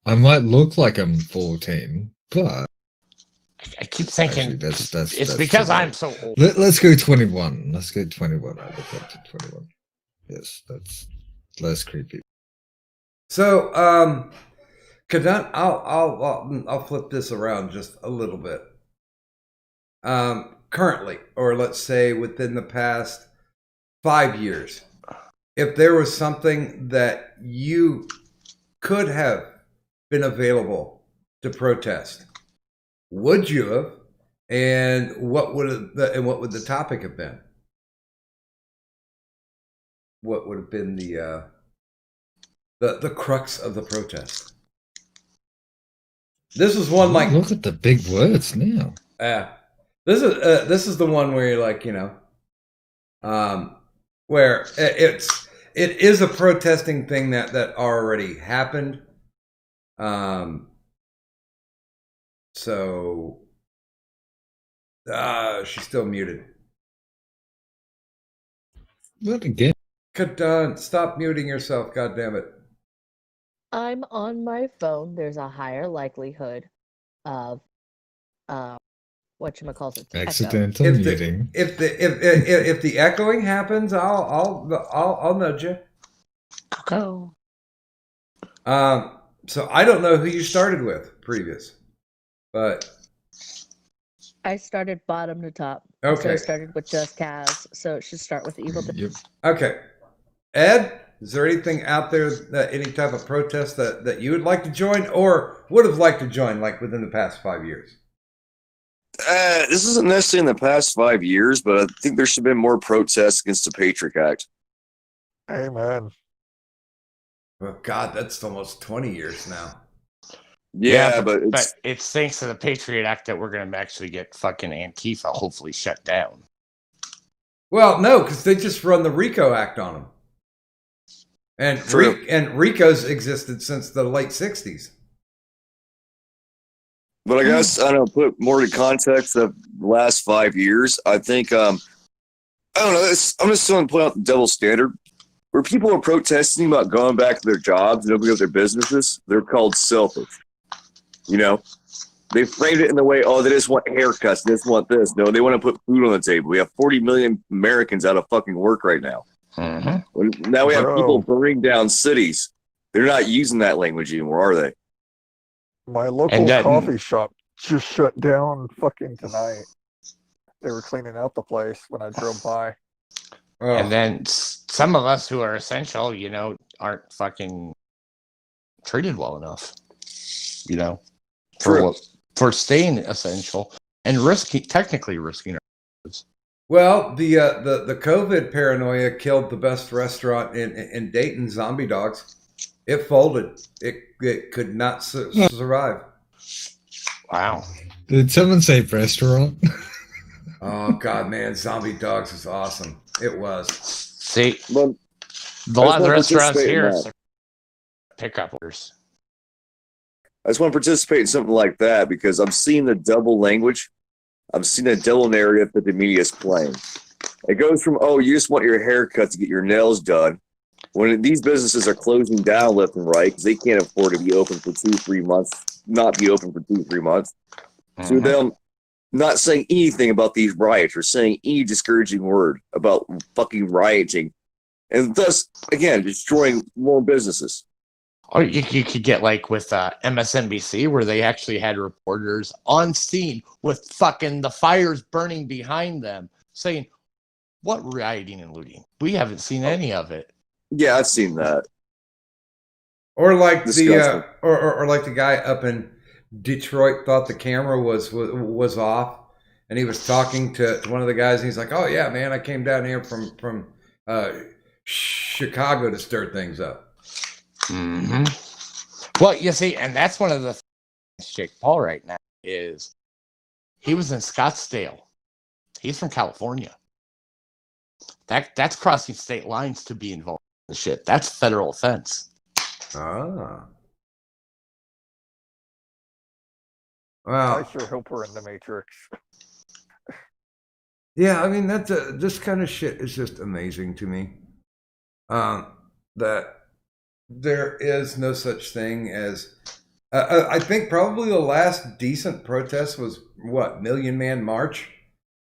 I might look like I'm 14, but I keep thinking actually, that's it's because too I'm late. so old. Let's go 21. Let's go 21. I'll look up to 21. Yes, that's less creepy. So, Kadant, I'll flip this around just a little bit. Currently, or let's say within the past 5 years, if there was something that you could have been available to protest, would you have? And what would the topic have been? What would have been the crux of the protest? This is one like look at the big words now. This is the one where you're like, where it is a protesting thing that already happened. So she's still muted. What again? Stop muting yourself, goddammit. I'm on my phone. There's a higher likelihood of whatchamacallit, Accidental muting. If the echoing happens, I'll nudge you. Go. So I don't know who you started with previous, but I started bottom to top. Okay. So I started with just Kaz, so it should start with Evil. Yep. Okay. Ed, is there anything out there that any type of protest that you would like to join or would have liked to join, like within the past 5 years? This isn't necessarily in the past 5 years, but I think there should have been more protests against the Patriot Act. Amen. Well, God, that's almost 20 years now. Yeah, but it's thanks to the Patriot Act that we're going to actually get fucking Antifa hopefully shut down. Well, no, because they just run the RICO Act on them. And RICO's existed since the late 60s. But I guess, I don't know, put more to context of the last 5 years. I think, I don't know, I'm just trying to point out the double standard. Where people are protesting about going back to their jobs and opening up their businesses, they're called selfish. You know? They framed it in the way, oh, they just want haircuts, they just want this. No, they want to put food on the table. We have 40 million Americans out of fucking work right now. Mm-hmm. Now we have people burning down cities. They're not using that language anymore, are they? My local coffee shop just shut down fucking tonight. They were cleaning out the place when I drove by. And then some of us who are essential, you know, aren't fucking treated well enough, you know, for staying essential and technically risking our lives. Well, the COVID paranoia killed the best restaurant in Dayton, Zombie Dogs. It folded. It could not survive. Wow. Did someone say restaurant? Oh, God, man. Zombie Dogs is awesome. It was. See, a lot of the restaurants here pickup orders. I just want to participate in something like that because I'm seeing the double language. I'm seeing the double narrative that the media is playing. It goes from, oh, you just want your haircut to get your nails done. When these businesses are closing down left and right because they can't afford to be open for 2-3 months, not be open for 2-3 months. So them not saying anything about these riots or saying any discouraging word about fucking rioting and thus, again, destroying more businesses. Or you could get like with MSNBC where they actually had reporters on scene with fucking the fires burning behind them saying, what rioting and looting? We haven't seen any of it. Yeah, I've seen that. Or like or like the guy up in Detroit thought the camera was off, and he was talking to one of the guys, and he's like, "Oh yeah, man, I came down here from Chicago to stir things up." Mm-hmm. Well, you see, and that's one of the things Jake Paul right now is he was in Scottsdale. He's from California. That's crossing state lines to be involved in the shit. That's federal offense. Ah. Wow. I sure hope we're in the Matrix. Yeah, I mean this kind of shit is just amazing to me. That there is no such thing as. I think probably the last decent protest was what, Million Man March,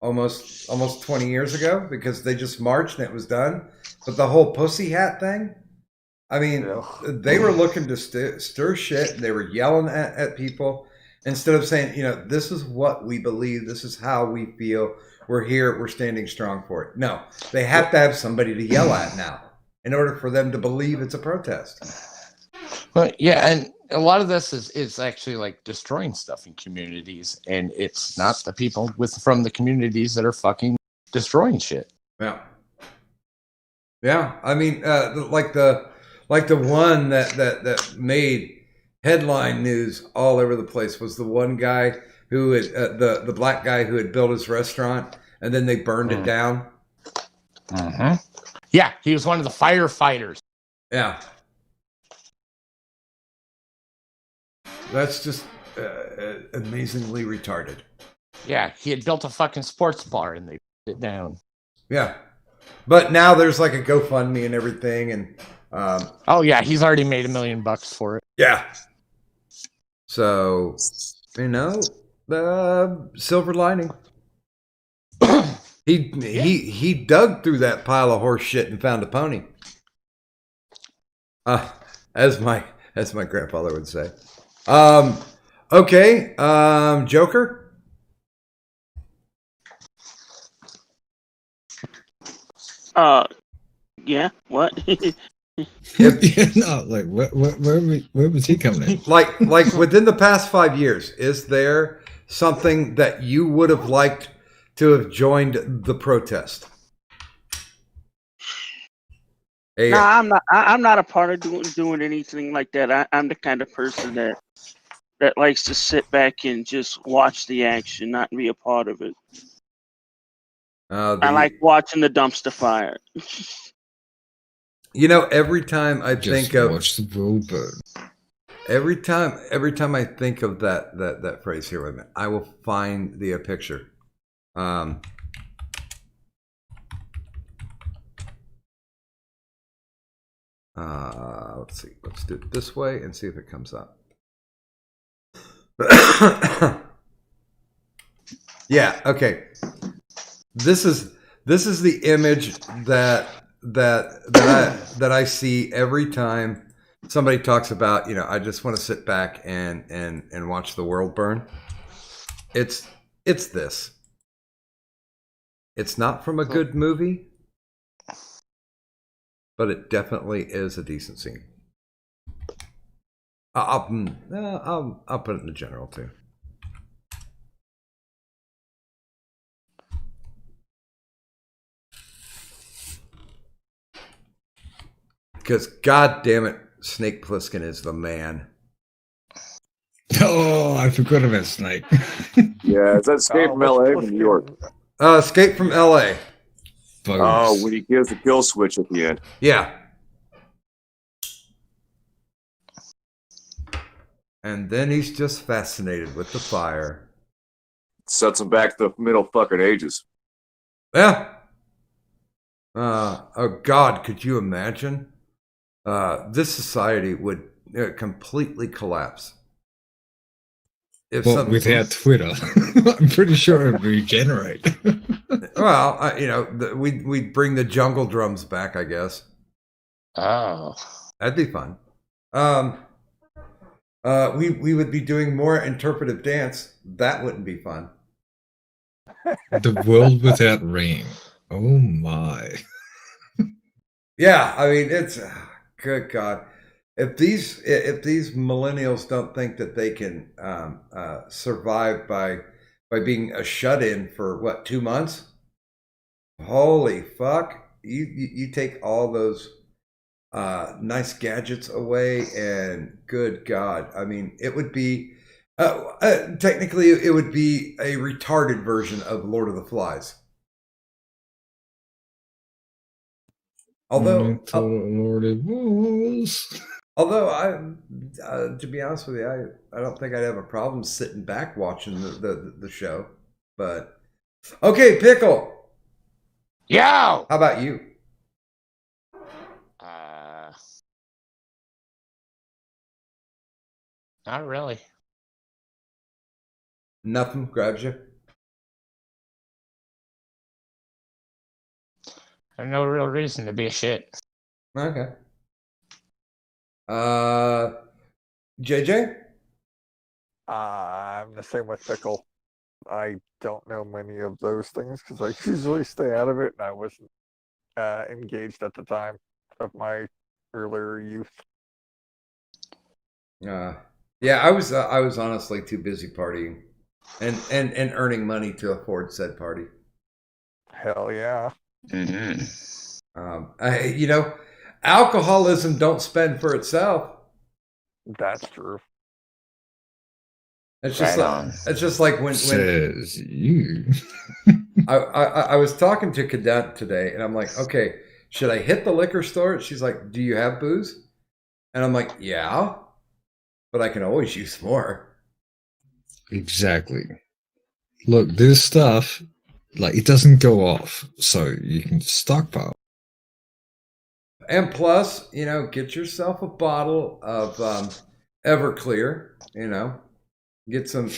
almost 20 years ago, because they just marched and it was done. But the whole pussy hat thing, I mean, they were looking to stir shit. They were yelling at people. Instead of saying, you know, this is what we believe, this is how we feel, we're here, we're standing strong for it. No, they have to have somebody to yell at now in order for them to believe it's a protest. Well, yeah, and a lot of this is actually like destroying stuff in communities, and it's not the people from the communities that are fucking destroying shit. Yeah. Yeah, I mean, like the one that made headline news all over the place was the one guy who had the black guy who had built his restaurant and then they burned it down. Mm-hmm. Yeah, he was one of the firefighters. Yeah, that's just amazingly retarded. Yeah, he had built a fucking sports bar and they put it down. Yeah, but now there's like a GoFundMe and everything, and oh yeah, he's already made $1 million for it. Yeah. So, you know, the silver lining. He dug through that pile of horse shit and found a pony. As my grandfather would say. Okay, Joker. Yeah. What? No, like where was he coming in? Like within the past 5 years, is there something that you would have liked to have joined the protest? Hey, No, I'm not. I'm not a part of doing anything like that. I'm the kind of person that likes to sit back and just watch the action, not be a part of it. I like watching the dumpster fire. You know, every time I think of watch the world burn. Every time I think of that phrase here, wait a minute, I will find the picture. Let's see. Let's do it this way and see if it comes up. Yeah. Okay. This is the image that I see every time somebody talks about, you know, I just want to sit back and watch the world burn. It's this. It's not from a good movie, but it definitely is a decent scene. I'll put it in the general too. Because, God damn it, Snake Plissken is the man. Oh, I forgot about Snake. Yeah, is that Escape from LA or New York? Escape from LA. Oh, when he gives the kill switch at the end. Yeah. And then he's just fascinated with the fire. Sets him back to the middle fucking ages. Yeah. Oh, God, could you imagine? This society would completely collapse. Without Twitter, I'm pretty sure it would regenerate. Well, you know, we'd bring the jungle drums back, I guess. Oh, that'd be fun. We would be doing more interpretive dance. That wouldn't be fun. The world without rain. Oh my. Yeah, I mean, it's good God. If these millennials don't think that they can survive by being a shut-in for what, 2 months? Holy fuck! You take all those nice gadgets away, and good God, I mean, it would be technically it would be a retarded version of Lord of the Flies. Although Lord, it was. Although to be honest with you, I don't think I'd have a problem sitting back watching the show. But okay, Pickle. Yo. How about you? Not really. Nothing grabs you. I have no real reason to be a shit. Okay. JJ? I'm the same with Pickle. I don't know many of those things because I usually stay out of it, and I wasn't engaged at the time of my earlier youth. Yeah, I was honestly too busy partying and earning money to afford said party. Hell yeah. Mm-hmm. You know, alcoholism don't spend for itself. That's true. It's just like when says you. I was talking to Cadet today, and I'm like, okay, should I hit the liquor store? She's like, do you have booze? And I'm like, yeah, but I can always use more. Exactly. Look, this stuff, like, it doesn't go off, so you can stockpile. And plus, you know, get yourself a bottle of Everclear, you know, get some.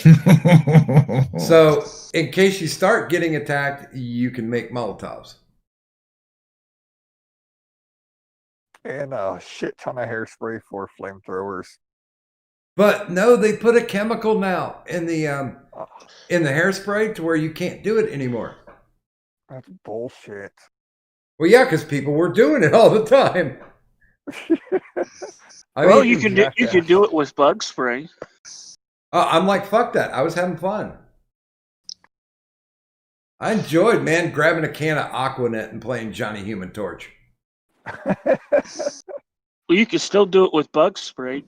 So in case you start getting attacked, you can make Molotovs. And a shit ton of hairspray for flamethrowers. But no, they put a chemical now in the hairspray to where you can't do it anymore. That's bullshit. Well, yeah, because people were doing it all the time. You can do it with bug spray. I'm like, fuck that. I was having fun. I enjoyed, man, grabbing a can of Aquanet and playing Johnny Human Torch. Well, you can still do it with bug spray.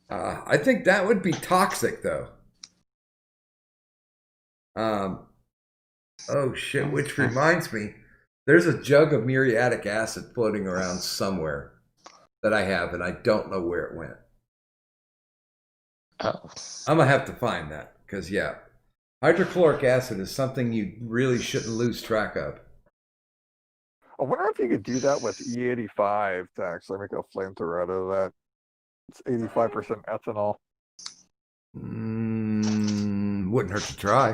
I think that would be toxic, though. Oh shit! Which reminds me, there's a jug of muriatic acid floating around somewhere that I have, and I don't know where it went. Oh, I'm gonna have to find that because yeah, hydrochloric acid is something you really shouldn't lose track of. I wonder if you could do that with E85 to actually make a flamethrower out of that. It's 85% ethanol. Wouldn't hurt to try.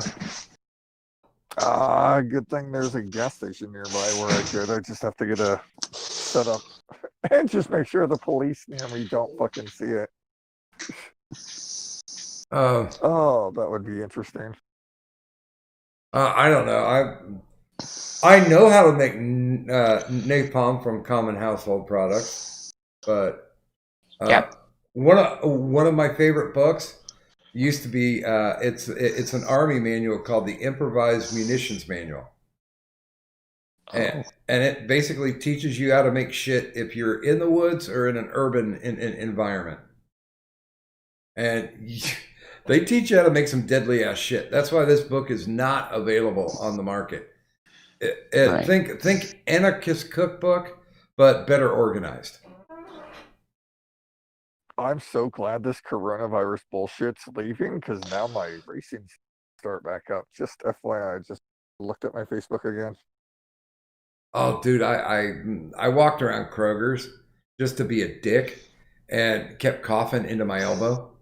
Good thing there's a gas station nearby where I could. I just have to get a setup and just make sure the police near me don't fucking see it. Oh, that would be interesting. I don't know. I know how to make napalm from common household products, but one of my favorite books used to be it's an army manual called the Improvised Munitions Manual, and it basically teaches you how to make shit if you're in the woods or in an urban environment, and they teach you how to make some deadly ass shit. That's why this book is not available on the market. Right. Think anarchist cookbook, but better organized. I'm so glad this coronavirus bullshit's leaving because now my racing start back up. Just FYI, I just looked at my Facebook again. Oh, dude, I walked around Kroger's just to be a dick and kept coughing into my elbow.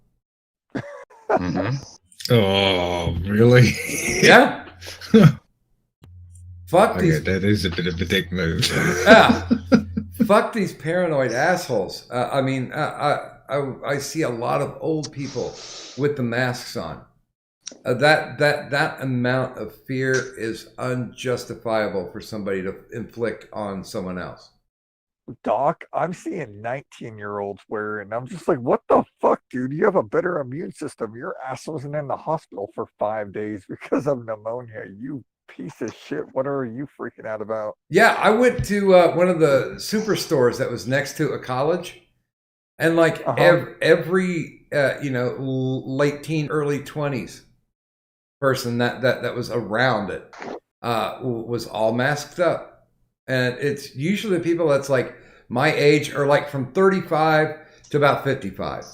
Oh, really? Yeah. Fuck these. That is a bit of a dick move. Yeah. Fuck these paranoid assholes. I mean, I see a lot of old people with the masks on. That amount of fear is unjustifiable for somebody to inflict on someone else. Doc, I'm seeing 19-year-olds wearing. I'm just like, what the fuck, dude? You have a better immune system. Your ass wasn't in the hospital for 5 days because of pneumonia. You piece of shit. What are you freaking out about? Yeah, I went to one of the superstores that was next to a college, and like every late teen, early 20s person that was around it was all masked up. And it's usually people that's like my age or like from 35 to about 55.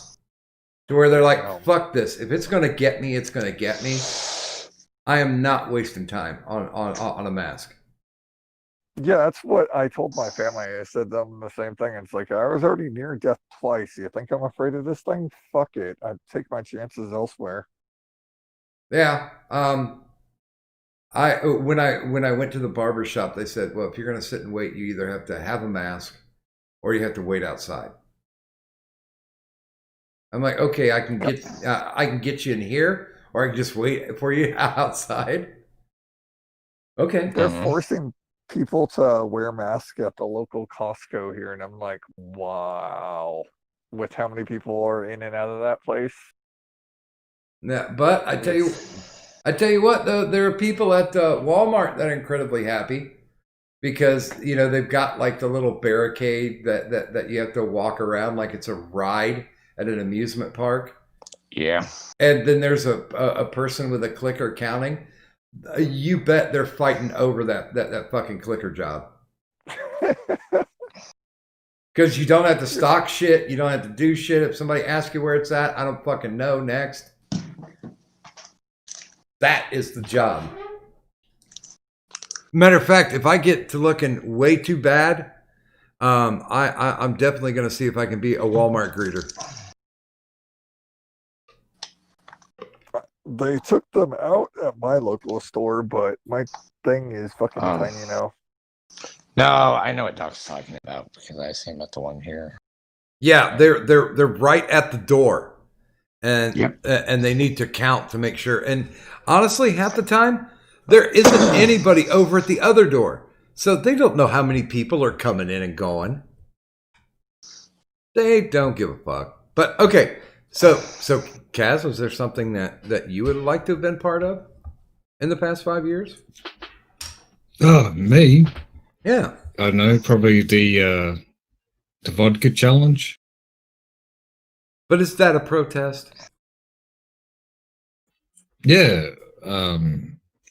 To where they're like, fuck this. If it's going to get me, it's going to get me. I am not wasting time on a mask. Yeah, that's what I told my family. I said them the same thing. It's like, I was already near death twice. You think I'm afraid of this thing? Fuck it. I'd take my chances elsewhere. Yeah. When I went to the barber shop, they said, well, if you're going to sit and wait, you either have to have a mask or you have to wait outside. I'm like, okay, I can get you in here, or I can just wait for you outside. Okay. They're forcing people to wear masks at the local Costco here, and I'm like, wow. With how many people are in and out of that place. Yeah, but I tell you what, though, there are people at Walmart that are incredibly happy because, you know, they've got like the little barricade that you have to walk around like it's a ride at an amusement park. Yeah. And then there's a person with a clicker counting. You bet they're fighting over that fucking clicker job. Because you don't have to stock shit. You don't have to do shit. If somebody asks you where it's at, I don't fucking know. Next. That is the job. Matter of fact, if I get to looking way too bad, I'm definitely going to see if I can be a Walmart greeter. They took them out at my local store, but my thing is fucking tiny now. No, I know what Doc's talking about because I see him at the one here. Yeah, they're right at the door, and and they need to count to make sure. And honestly, half the time there isn't anybody over at the other door, so they don't know how many people are coming in and going. They don't give a fuck. But okay, so Kaz, was there something that you would like to have been part of in the past 5 years? Oh, me? Yeah. I don't know, probably the vodka challenge. But is that a protest? Yeah.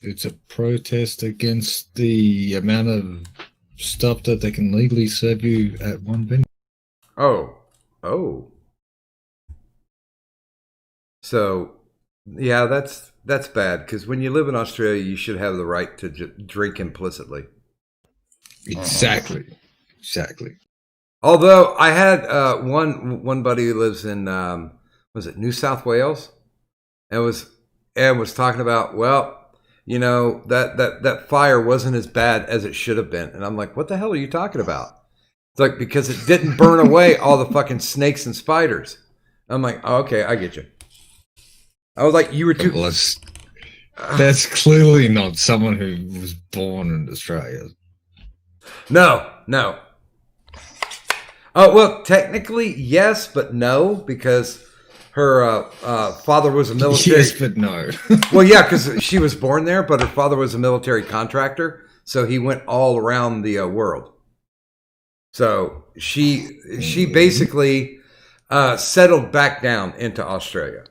It's a protest against the amount of stuff that they can legally serve you at one venue. Oh. So, yeah, that's bad because when you live in Australia, you should have the right to drink implicitly. Exactly. Although I had one buddy who lives in was it New South Wales, and was talking about, well, you know, that fire wasn't as bad as it should have been, and I'm like, what the hell are you talking about? It's like, because it didn't burn away all the fucking snakes and spiders. I'm like, oh, okay, I get you. I was like, you were too. That's clearly not someone who was born in Australia. No. Oh, well, technically, yes, but no, because her father was a military. Yes, but no. Well, yeah, because she was born there, but her father was a military contractor, so he went all around the world. So she basically settled back down into Australia,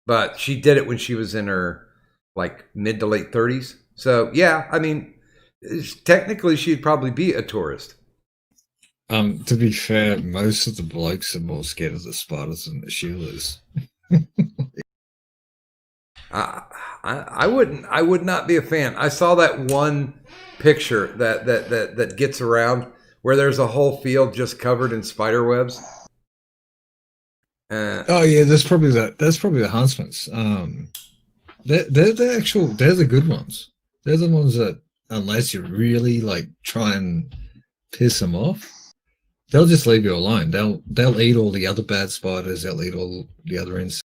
but she did it when she was in her like mid to late 30s. So yeah, I mean, technically she'd probably be a tourist. To be fair, most of the blokes are more scared of the spiders than the Sheilas. I would not be a fan. I saw that one picture that gets around where there's a whole field just covered in spider webs. Oh yeah, that's probably the huntsmans. They're the good ones. They're the ones that, unless you really like try and piss them off, they'll just leave you alone. They'll eat all the other bad spiders. They'll eat all the other insects.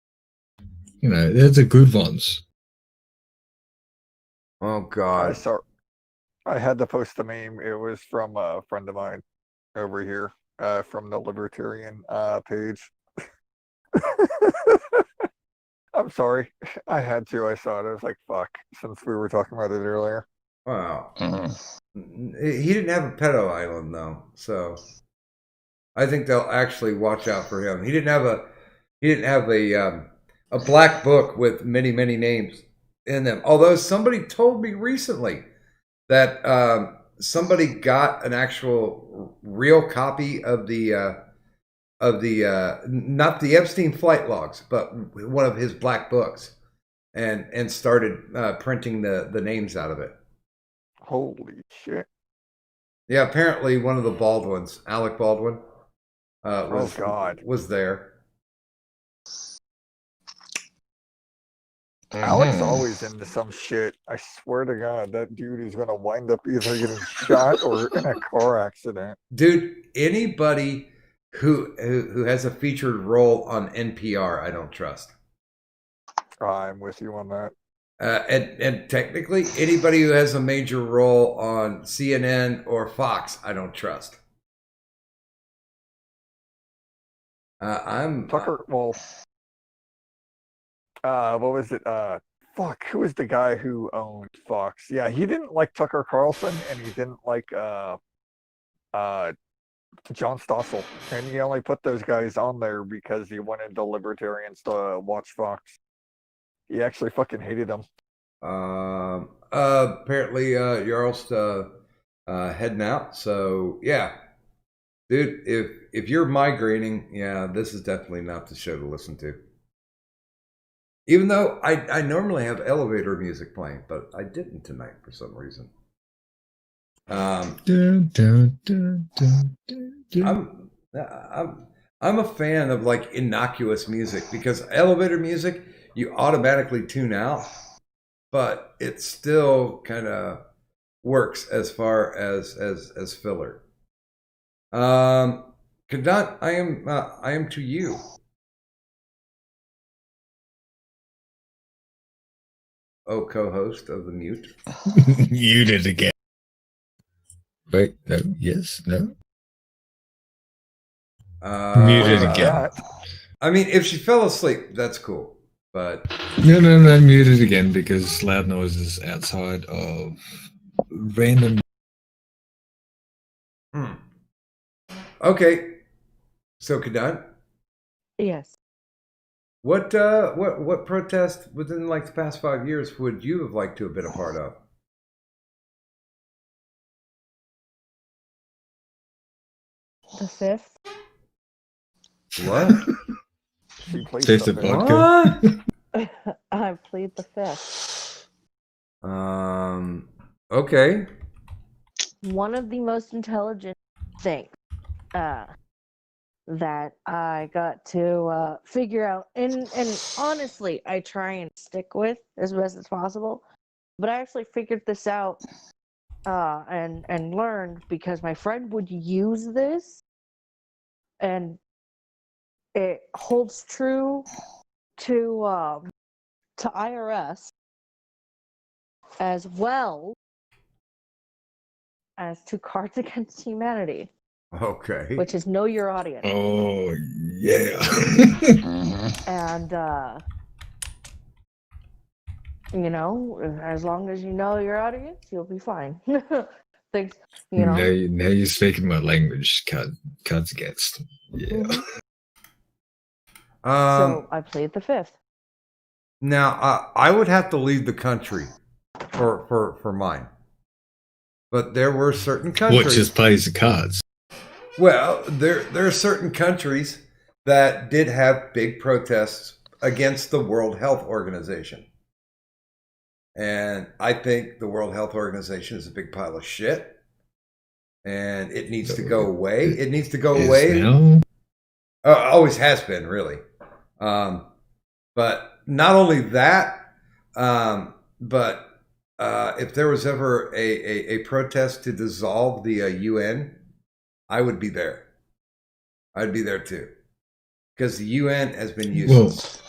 You know, they're the good ones. Oh God! I had to post a meme. It was from a friend of mine over here, from the Libertarian page. I'm sorry. I had to. I saw it. I was like, fuck, since we were talking about it earlier. Wow. He didn't have a pedo island though, so I think they'll actually watch out for him. He didn't have a black book with many names in them. Although somebody told me recently that somebody got an actual real copy of the not the Epstein flight logs, but one of his black books, and started printing the names out of it. Holy shit! Yeah, apparently one of the Baldwins, Alec Baldwin, was there. Alex always into some shit. I swear to God, that dude is gonna wind up either getting shot or in a car accident. Dude, anybody who has a featured role on NPR, I don't trust. I'm with you on that. And technically, anybody who has a major role on CNN or Fox, I don't trust. Tucker. Well, what was it? Fuck. Who was the guy who owned Fox? Yeah, he didn't like Tucker Carlson, and he didn't like John Stossel, and he only put those guys on there because he wanted the libertarians to watch Fox. He actually fucking hated them. Apparently, Jarl's heading out. So yeah, dude, if you're migrating, yeah, this is definitely not the show to listen to. Even though I normally have elevator music playing, but I didn't tonight for some reason. I'm a fan of like innocuous music because elevator music you automatically tune out, but it still kind of works as far as filler. Kadant, I am to you. Oh, co-host of the Mute. Muted again. Wait, no, yes, no. Muted again. I mean, if she fell asleep, that's cool. But no, muted again because loud noises outside of random Okay. So, Kadant, Yes. what protest within like the past 5 years would you have liked to have been a part of? The 5th. What? She plays Taste the of fifth. vodka. I plead the 5th. Okay. One of the most intelligent things that I got to figure out, and honestly, I try and stick with as best as possible. But I actually figured this out and learned because my friend would use this, and it holds true to IRS as well as to Cards Against Humanity, Okay. which is know your audience. Oh yeah. And you know, as long as you know your audience, you'll be fine. Things, you know. Now you're speaking my language. Cards Against. Yeah. So I played the 5th. Now, I would have to leave the country for mine. But there were certain countries. What, just plays the cards? Well, there are certain countries that did have big protests against the World Health Organization. And I think the World Health Organization is a big pile of shit. And it needs to go away. It needs to go away. Now? Always has been, really. But not only that, but if there was ever a protest to dissolve the UN, I would be there. I'd be there too. Because the UN has been useless.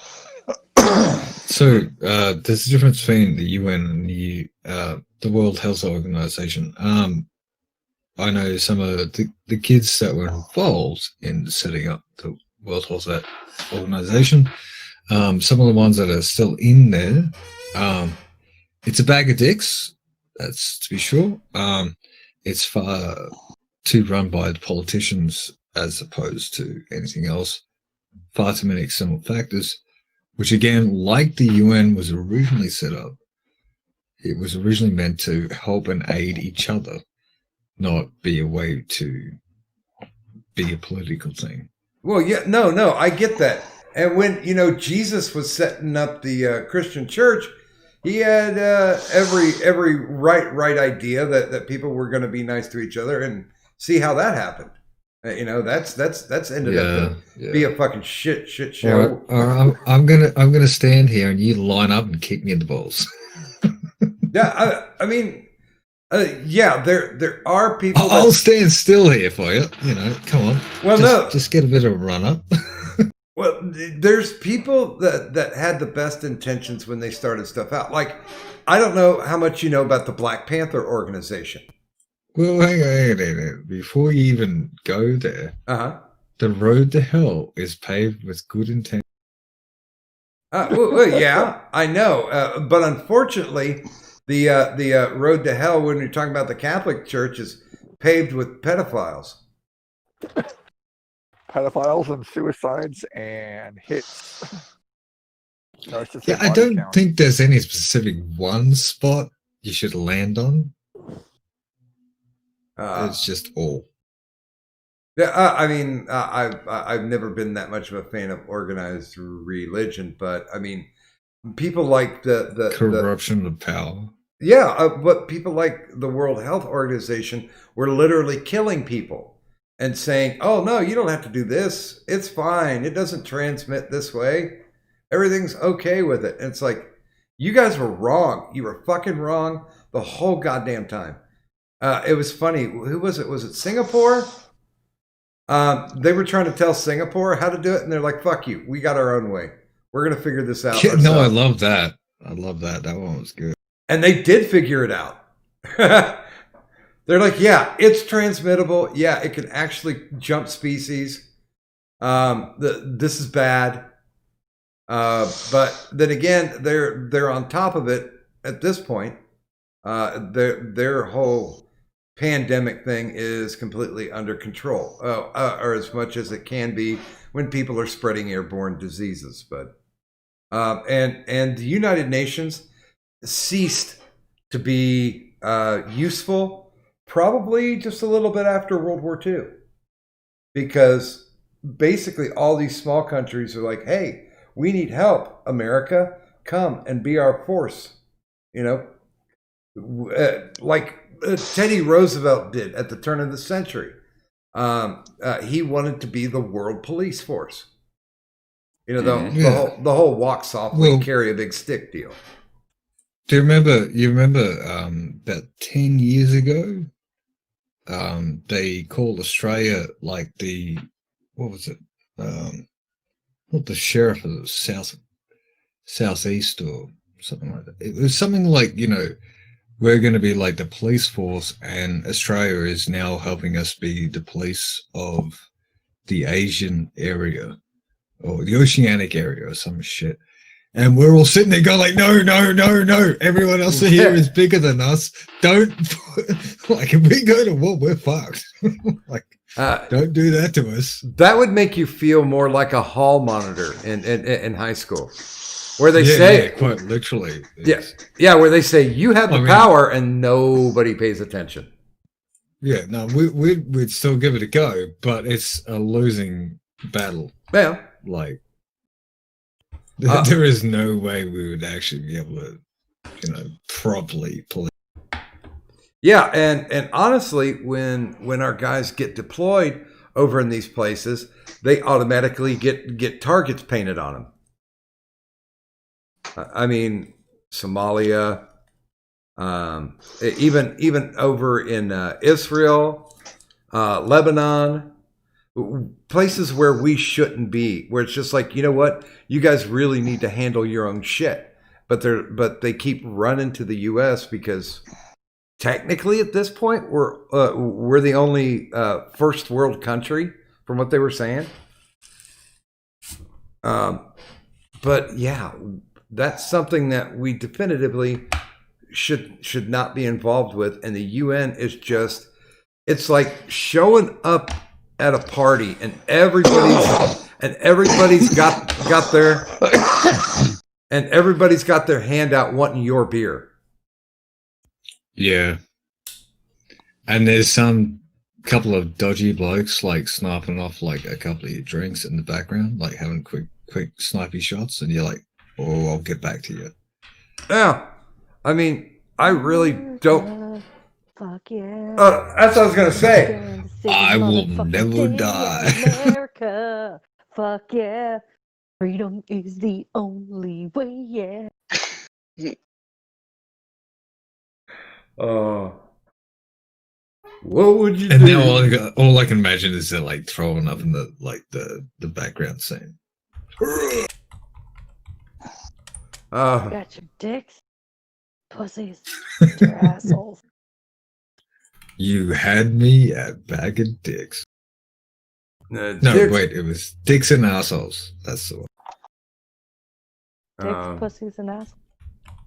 So there's a difference between the UN and the World Health Organization. I know some of the kids that were involved in setting up the World Health Organization. Some of the ones that are still in there, it's a bag of dicks, that's to be sure. It's far too run by the politicians as opposed to anything else. Far too many external factors, which again, like the UN was originally set up, it was originally meant to help and aid each other, not be a way to be a political thing. Well, yeah, no, I get that. And when, Jesus was setting up the Christian church, he had every right idea that people were going to be nice to each other, and see how that happened. That's ended up to be a fucking shit show. All right, I'm gonna stand here and you line up and kick me in the balls. Yeah, I mean, there are people. I'll stand still here for you. Come on. Well, just get a bit of a run up. Well, there's people that had the best intentions when they started stuff out. Like, I don't know how much you know about the Black Panther organization. Well, hang on. Before you even go there, the road to hell is paved with good intent. Well, yeah, I know. But unfortunately, the road to hell, when you're talking about the Catholic Church, is paved with pedophiles. Pedophiles and suicides and hits. Yeah, I don't think there's any specific one spot you should land on. It's just all. Yeah, I mean, I've never been that much of a fan of organized religion, but I mean, people like the corruption of power. Yeah, but people like the World Health Organization were literally killing people and saying, "Oh no, you don't have to do this. It's fine. It doesn't transmit this way. Everything's okay with it." And it's like, you guys were wrong. You were fucking wrong the whole goddamn time. It was funny. Who was it? Was it Singapore? They were trying to tell Singapore how to do it, and they're like, "Fuck you. We got our own way. We're gonna figure this out." Yeah, no, I love that. That one was good. And they did figure it out. They're like, "Yeah, it's transmittable. Yeah, it can actually jump species. This is bad." But then again, they're on top of it at this point. Their whole pandemic thing is completely under control, or as much as it can be when people are spreading airborne diseases. But and the United Nations ceased to be useful probably just a little bit after World War II, because basically all these small countries are like, hey, we need help, America, come and be our force, like Teddy Roosevelt did at the turn of the century. He wanted to be the world police force. The whole walk softly, carry a big stick deal. Do you remember about 10 years ago, they called Australia like what was it? Not the sheriff of the southeast or something like that. It was something like, we're going to be like the police force, and Australia is now helping us be the police of the Asian area or the oceanic area or some shit. And we're all sitting there going like, no. Everyone else here is bigger than us. Don't, like, if we go to war, we're fucked. Like, don't do that to us. That would make you feel more like a hall monitor in high school, where they say, quite literally. Yeah, where they say you have the power and nobody pays attention. Yeah, no, we'd still give it a go, but it's a losing battle. Yeah, like. There is no way we would actually be able to, properly play. Yeah, and honestly, when our guys get deployed over in these places, they automatically get targets painted on them. I mean, Somalia, even over in Israel, Lebanon. Places where we shouldn't be, where it's just like, you know what, you guys really need to handle your own shit, but they keep running to the U.S. because technically at this point we're the only first world country, from what they were saying. But yeah, that's something that we definitively should not be involved with, and the UN is just, it's like showing up at a party and everybody's got their hand out wanting your beer. Yeah. And there's some couple of dodgy blokes like sniping off like a couple of your drinks in the background, like having quick snipey shots, and you're like, oh, I'll get back to you. Yeah. I mean, I really don't. Fuck yeah. That's what I was going to say. I will never die. America. Fuck yeah. Freedom is the only way, yeah. What would you do? And now all I can imagine is they're like throwing up in the background scene. Got your dicks, pussies, your assholes. You had me at bag of dicks. No, wait, it was dicks and assholes. That's the one. Dicks, pussies, and assholes.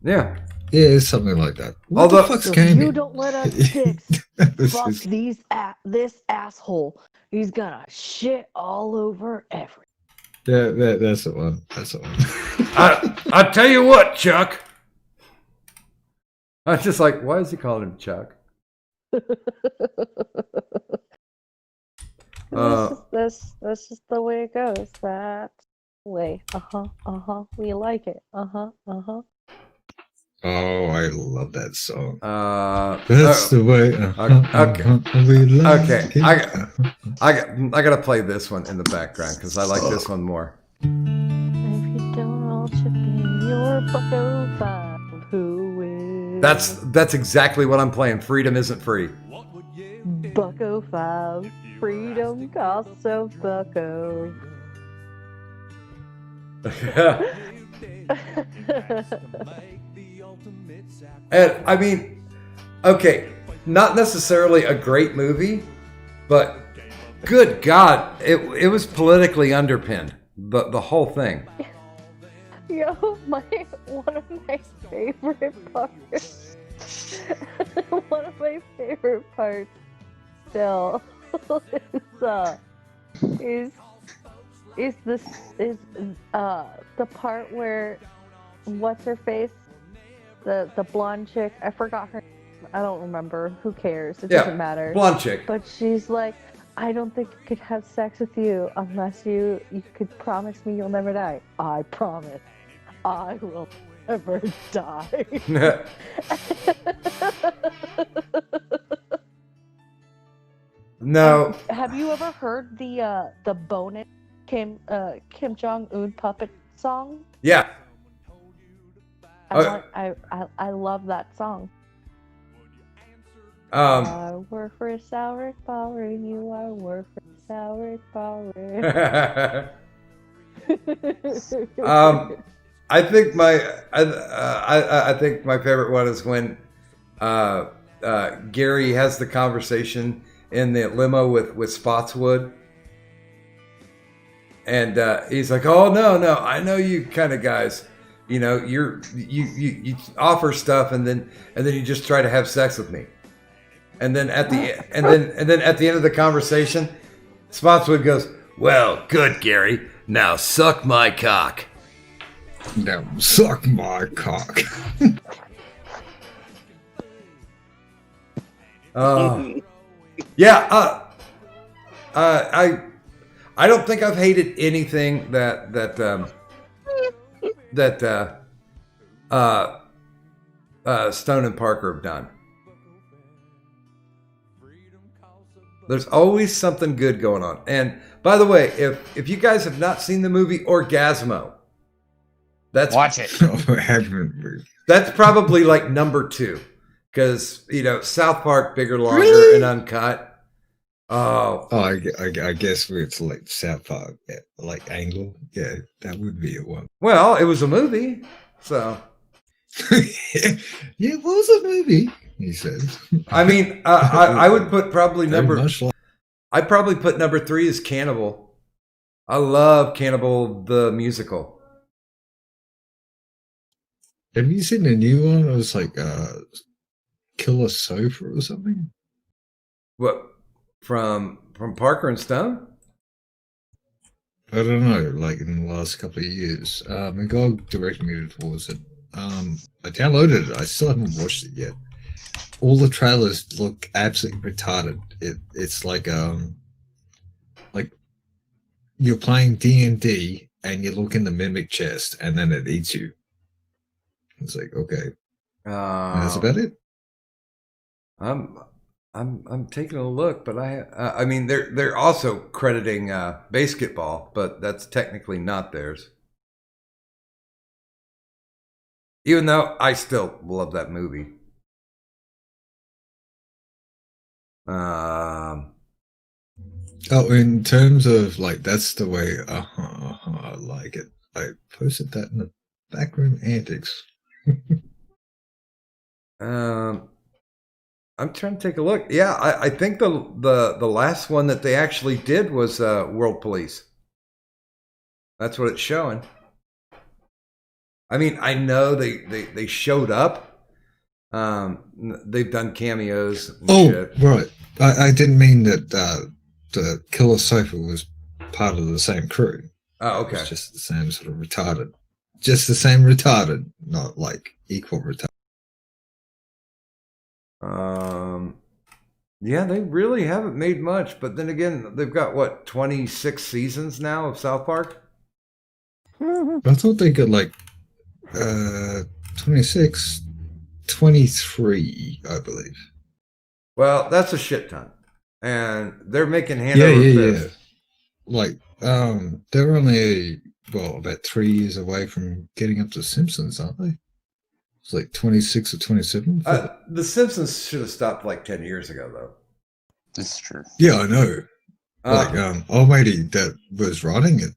Yeah, it's something like that. What Although, the fuck's so Cammy? you don't let us dicks fuck this asshole. He's gonna shit all over everything. Yeah, that's the one. That's the one. I tell you what, Chuck. I was just like, why is he calling him Chuck? That's just the way it goes. That way. We like it. Oh, I love that song. That's the way. Okay. I gotta play this one in the background because I like this one more. If you don't all chip in your bucko five, who is? That's exactly what I'm playing. Freedom isn't free. Bucko five. Freedom costs a bucko. And I mean, okay, not necessarily a great movie, but good God, it was politically underpinned, the whole thing. Yo, one of my favorite parts One of my favorite parts still is the part where what's her face, the blonde chick, I forgot her name. I don't remember. Who cares? It doesn't matter. Blonde chick. But she's like, I don't think I could have sex with you unless you could promise me you'll never die. I promise. I will never die. No. Have you ever heard the bonus Kim Jong Un puppet song? Yeah. I love that song. I work for Sour Power, and you I work for Sour Power. I think I think my favorite one is when Gary has the conversation in the limo with Spotswood, and he's like, "Oh no, I know you kind of guys. You know, you offer stuff, and then you just try to have sex with me." And then at the at the end of the conversation, Spotswood goes, "Well, good, Gary. Now suck my cock." Now suck my cock. Yeah. I don't think I've hated anything that Stone and Parker have done. There's always something good going on. And by the way, if you guys have not seen the movie Orgasmo, watch it. That's probably like number 2, because South Park, bigger, longer, and uncut. I guess it's like South Park, like Angle. Yeah, that would be a one. Well, it was a movie, so. Yeah, it was a movie. He says. I mean, I would put probably I'd probably put number 3 as Cannibal. I love Cannibal the musical. Have you seen the new one? It was like Killer Sofa or something. What from Parker and Stone? I don't know. Like in the last couple of years, my God directed me towards it. I downloaded it. I still haven't watched it yet. All the trailers look absolutely retarded. It's like you're playing D&D and you look in the mimic chest and then it eats you. It's like, okay, that's about it. I'm taking a look, but I mean they're also crediting Basketball, but that's technically not theirs. Even though I still love that movie. In terms of like, that's the way I like it. I posted that in the backroom antics. I'm trying to take a look. Yeah, I think the last one that they actually did was World Police. That's what it's showing. I mean, I know they showed up. They've done cameos. And shit. Right. I didn't mean that the Killer Sofa was part of the same crew. Oh, okay. It's just the same sort of retarded. Just the same retarded, not like equal retarded. Yeah, they really haven't made much, but then again, they've got what, 26 seasons now of South Park? I thought they got like 26, 23, I believe. Well, that's a shit ton. And they're making hand over fist. Like, they're only about 3 years away from getting up to Simpsons, aren't they? It's like 26 or 27. The Simpsons should have stopped like 10 years ago, though. That's true. Yeah, I know. Like, old matey that was writing it,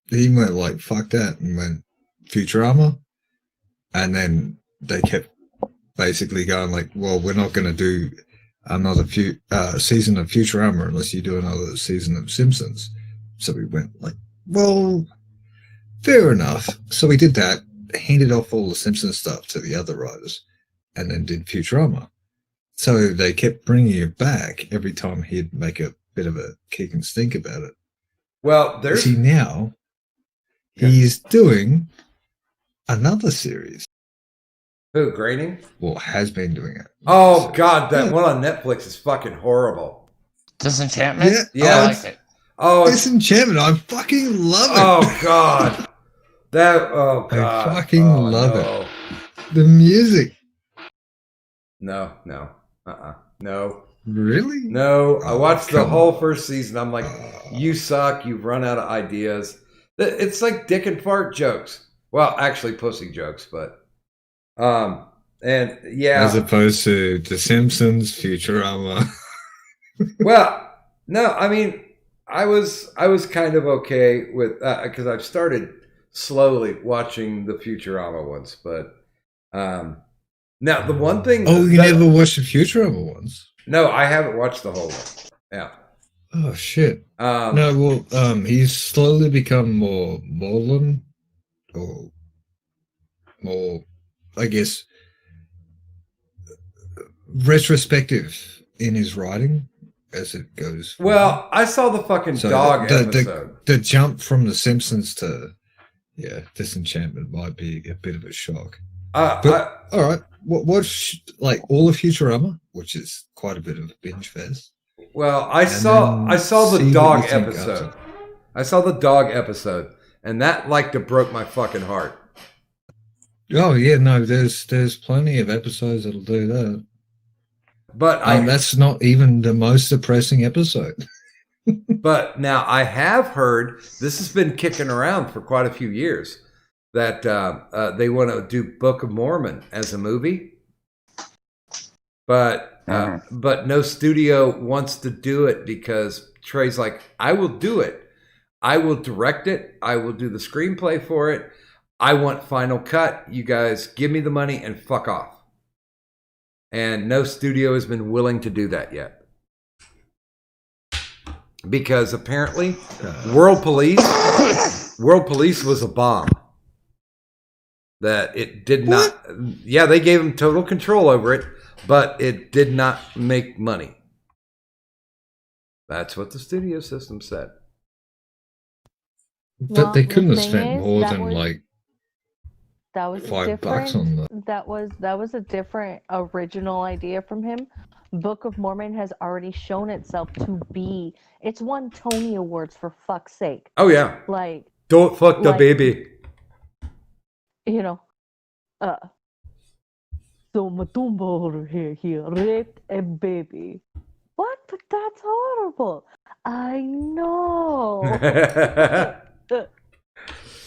he went like, fuck that, and went Futurama. And then they kept basically going like, well, we're not going to do another season of Futurama unless you do another season of Simpsons. So we went like, well, fair enough. So we did that. handed off all the Simpsons stuff to the other writers, and then did Futurama. So they kept bringing it back every time he'd make a bit of a kick and stink about it. Well, there's see now he's doing another series. Who, Groening? Well, has been doing it. Oh God, that one on Netflix is fucking horrible. Disenchantment? Yeah, I like it. Oh, Disenchantment! I fucking love it. Oh God, I fucking love it. The music. No. Really? No. I watched the come whole first season. I'm like, you suck. You've run out of ideas. It's like dick and fart jokes. Well, actually, pussy jokes, but and yeah, As opposed to The Simpsons, Futurama. well, no, I mean, I was kind of okay with because I've started slowly watching the Futurama ones, but now the one thing. Oh, you never watched the Futurama ones? No, I haven't watched the whole one. Yeah. Oh shit. No, well, he's slowly become more maudlin, or more, I guess, retrospective in his writing as it goes. Well, I saw the fucking dog episode. The jump from The Simpsons to Disenchantment might be a bit of a shock. But all right, watch like all of Futurama, which is quite a bit of a binge fest. Well, I saw the dog episode. I saw the dog episode, and that broke my fucking heart. Oh yeah, no, there's plenty of episodes that'll do that. But that's not even the most depressing episode. But now I have heard, this has been kicking around for quite a few years, that they want to do Book of Mormon as a movie. But no studio wants to do it because Trey's like, I will do it. I will direct it. I will do the screenplay for it. I want final cut. You guys give me the money and fuck off. And no studio has been willing to do that yet. Because apparently World Police was a bomb. That it did not, they gave them total control over it, but it did not make money. That's what the studio system said. But they couldn't have spent more than that was $5 on that. That was a different original idea from him. Book of Mormon has already shown itself to be. It's won Tony Awards, for fuck's sake. Oh yeah. Like, don't fuck the baby. You know, so Matumba over here, he raped a baby. What? But that's horrible. I know.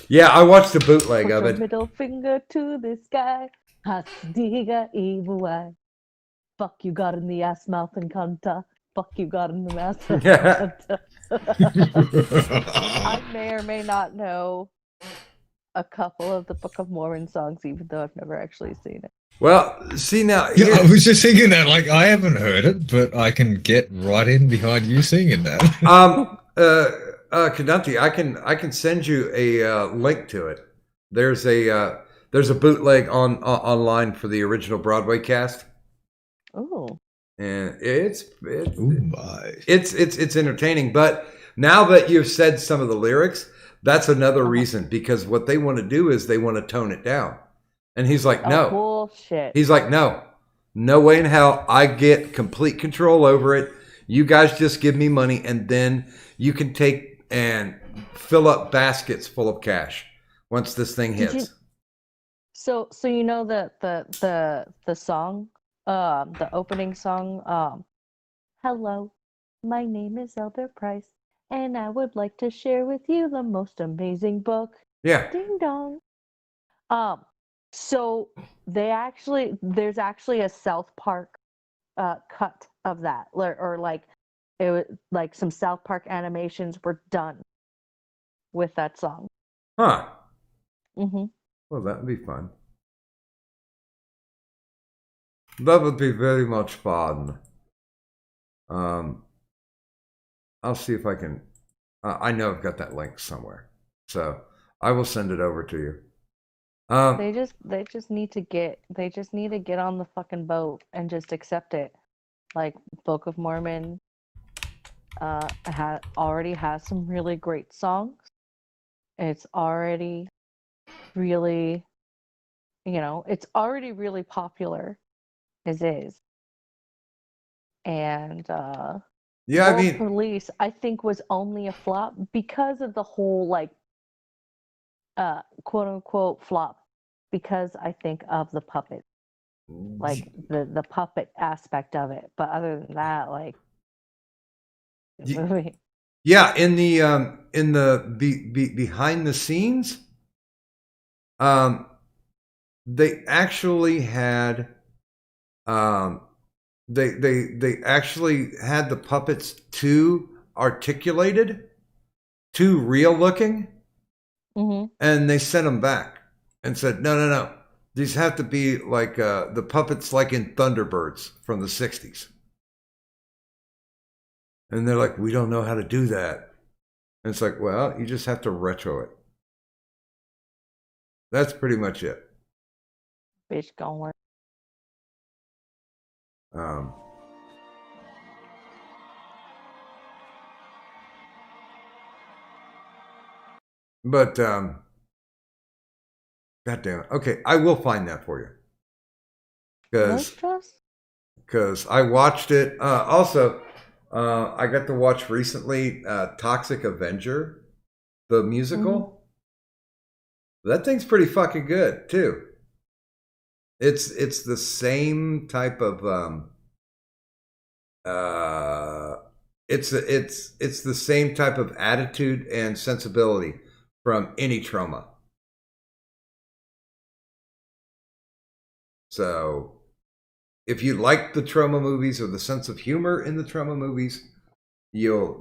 Yeah, I watched the bootleg Put of your it. middle finger to the sky. Hasdiga evil eye. Fuck you got in the ass, mouth, and cunta. Fuck you got in the mouth, and cunta. I may or may not know a couple of the Book of Mormon songs, even though I've never actually seen it. Well, see now. Yeah, I was just thinking that, I haven't heard it, but I can get right in behind you singing that. Kadunti, I can send you a link to it. There's a bootleg online for the original Broadway cast. Oh. And it's entertaining. But now that you've said some of the lyrics, that's another reason, because what they want to do is they want to tone it down. And he's like, no. Bullshit. He's like, no way in hell. I get complete control over it. You guys just give me money, and then you can take and fill up baskets full of cash once this thing hits. So you know the song, the opening song, hello, my name is Elder Price, and I would like to share with you the most amazing book. Yeah. Ding dong. So there's actually a South Park cut of that, or it was like some South Park animations were done with that song. Huh. Mm-hmm. Well, that would be fun. That would be very much fun. I'll see if I can. I know I've got that link somewhere, so I will send it over to you. They just need to get on the fucking boat and just accept it. Like Book of Mormon already has some really great songs. It's already really, it's already really popular as is. And Yeah, I World mean, Police, I think, was only a flop because of the whole quote unquote flop, because I think of the puppet, like the puppet aspect of it. But other than that, like the movie. yeah, in the behind the scenes, they actually had they actually had the puppets too articulated, too real looking, and they sent them back and said, no, these have to be like the puppets like in Thunderbirds from the 60s. And they're like, we don't know how to do that. And it's like, well, you just have to retro it. That's pretty much it. Bitch gonna work. But God damn it. Okay, I will find that for you. Because I watched it. Also, I got to watch recently Toxic Avenger, the musical. That thing's pretty fucking good too. It's the same type of it's the same type of attitude and sensibility from any Trauma. So if you like the Trauma movies or the sense of humor in the Trauma movies, you'll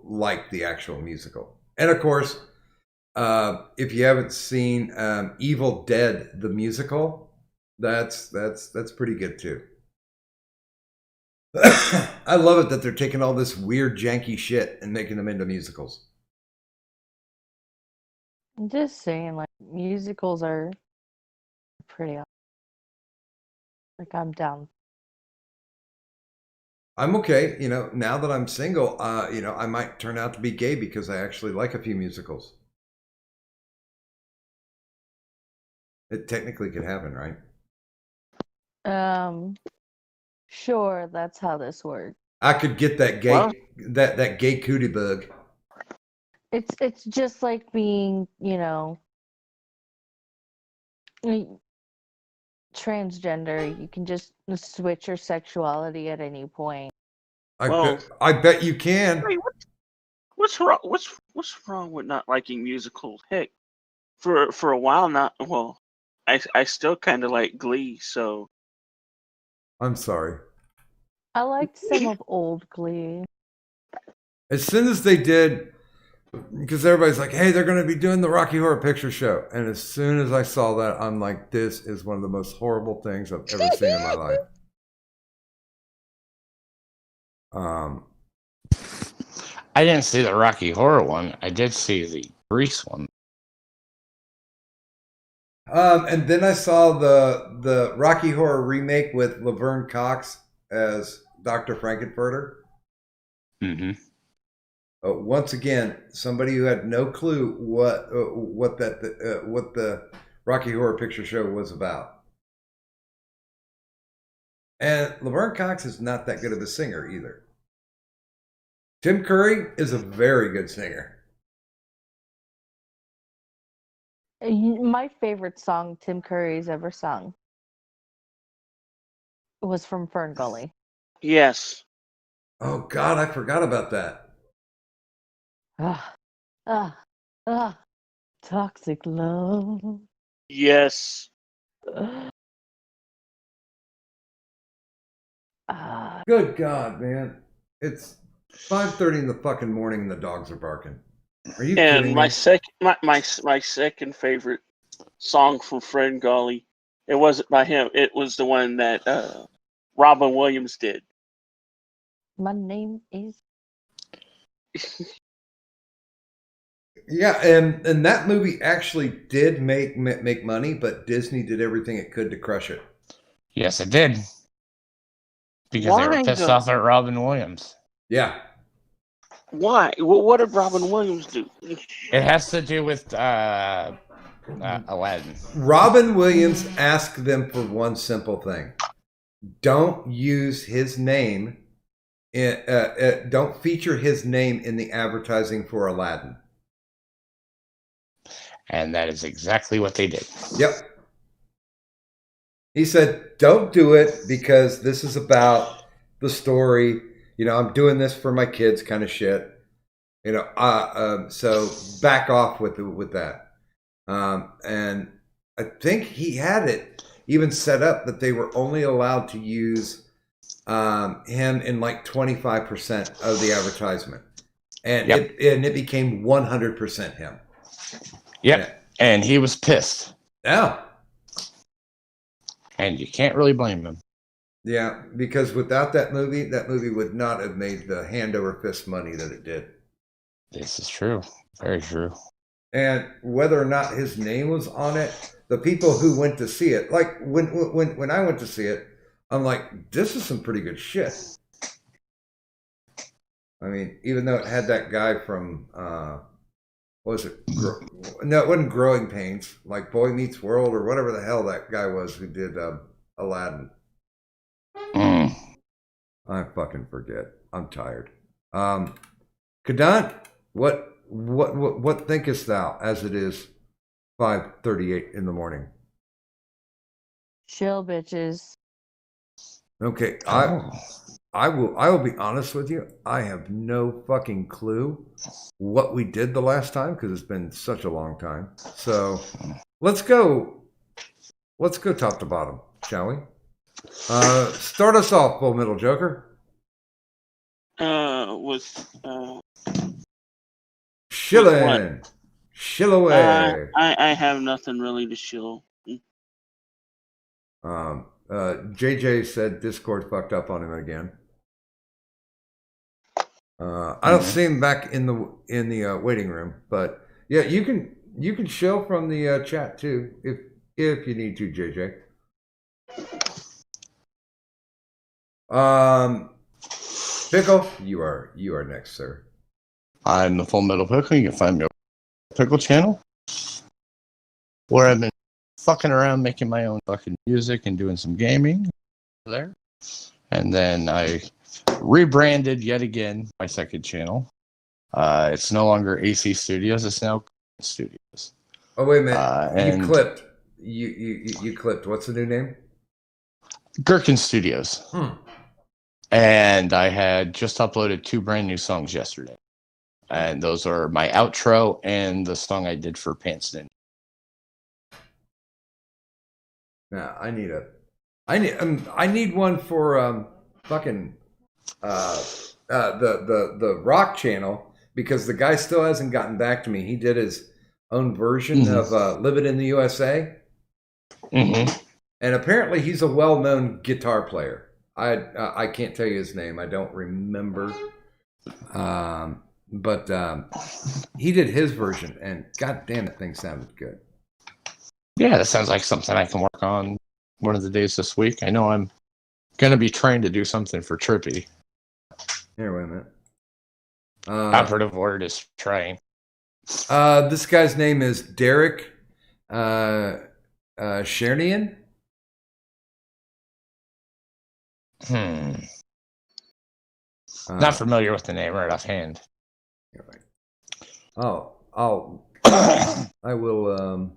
like the actual musical. And of course, if you haven't seen Evil Dead the musical, that's pretty good too. I love it that they're taking all this weird janky shit and making them into musicals. I'm just saying, like, musicals are pretty awesome. Like, I'm down. I'm okay, now that I'm single, I might turn out to be gay because I actually like a few musicals. It technically could happen, right? Sure, that's how this works. I could get that gay that gay cootie bug. It's just like being, transgender. You can just switch your sexuality at any point. I bet you can. Hey, what's wrong? What's wrong with not liking musicals? Heck, for a while now. Well, I still kind of like Glee, so. I'm sorry. I liked some of old Glee. As soon as they did, because everybody's like, hey, they're going to be doing the Rocky Horror Picture Show. And as soon as I saw that, I'm like, this is one of the most horrible things I've ever seen in my life. I didn't see the Rocky Horror one. I did see the Grease one. And then I saw the Rocky Horror remake with Laverne Cox as Dr. Frankenfurter. Once again, somebody who had no clue what the Rocky Horror Picture Show was about. And Laverne Cox is not that good of a singer either. Tim Curry is a very good singer. My favorite song Tim Curry's ever sung was from Fern Gully. Yes. Oh God, I forgot about that. Toxic love. Yes. Good God, man. It's 5:30 in the fucking morning and the dogs are barking. Are you kidding me? My second favorite song from Fern Gully, it wasn't by him. It was the one that Robin Williams did. My name is. Yeah, and that movie actually did make money, but Disney did everything it could to crush it. Yes, it did. Because they were pissed off at Robin Williams. Yeah. Why? What did Robin Williams do? It has to do with Aladdin. Robin Williams asked them for one simple thing: don't use his name. Don't feature his name in the advertising for Aladdin. And that is exactly what they did. Yep. He said, don't do it because this is about the story. You know, I'm doing this for my kids kind of shit. You know, so back off with that. And I think he had it even set up that they were only allowed to use him in like 25% of the advertisement. And it became 100% him. Yep. Yeah. And he was pissed. Yeah. And you can't really blame him. Yeah, because without that movie would not have made the hand over fist money that it did. This is true. Very true. And whether or not his name was on it, the people who went to see it, like when I went to see it, I'm like, this is some pretty good shit. I mean, even though it had that guy from, what was it? No, it wasn't Growing Pains, like Boy Meets World or whatever the hell that guy was who did Aladdin. I fucking forget. I'm tired. Kadant, what thinkest thou as it is 5:38 in the morning? Chill, bitches. Okay, I will be honest with you. I have no fucking clue what we did the last time because it's been such a long time. So let's go top to bottom, shall we? Start us off, Full Metal Joker. Shillin'. Shill away. I have nothing really to shill. JJ said Discord fucked up on him again. I don't see him back in the waiting room, but yeah, you can shill from the chat too if you need to, JJ. Pickle, you are next, sir. I'm the Full Metal Pickle. You can find me on the Pickle channel, where I've been fucking around making my own fucking music and doing some gaming there. And then I rebranded yet again my second channel. It's no longer AC Studios. It's now Studios. Oh wait a minute! You clipped. You clipped. What's the new name? Gherkin Studios. And I had just uploaded 2 brand new songs yesterday. And those are my outro and the song I did for Pants Ninja. Yeah, I need one for fucking the Rock channel because the guy still hasn't gotten back to me. He did his own version of Living in the USA. And apparently he's a well-known guitar player. I can't tell you his name. I don't remember. But he did his version, and god damn, that thing sounded good. Yeah, that sounds like something I can work on one of the days this week. I know I'm going to be trying to do something for Trippy. Here, wait a minute. Operative word is trying. This guy's name is Derek Chernian. Not familiar with the name right offhand. Oh, I will.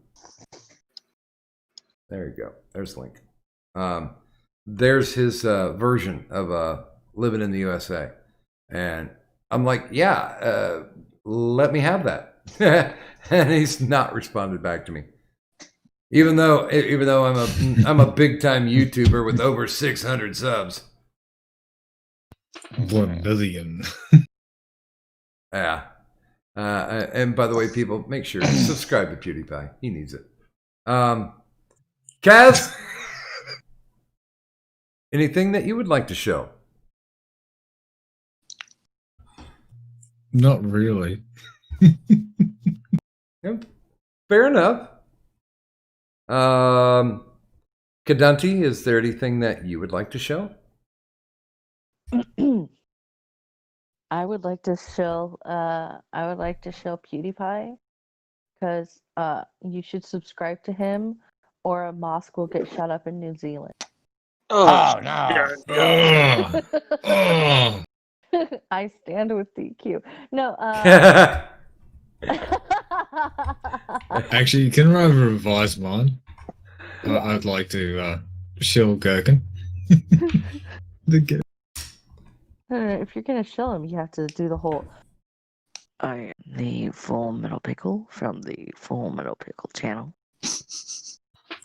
There you go. There's the link. There's his version of Living in the USA, and I'm like, yeah, let me have that. And he's not responded back to me, even though I'm a big time YouTuber with over 600 subs. 1 billion. Yeah. And by the way, people, make sure to subscribe to PewDiePie. He needs it. Kaz, anything that you would like to show? Not really. Yep. Fair enough. Kadunti, is there anything that you would like to show? I would like to show PewDiePie because you should subscribe to him or a mosque will get shut up in New Zealand. Oh no. I stand with DQ. No, Actually, can I revise mine? I'd like to shill Gherkin. If you're gonna show him, you have to do the whole. I am the Full Metal Pickle from the Full Metal Pickle channel.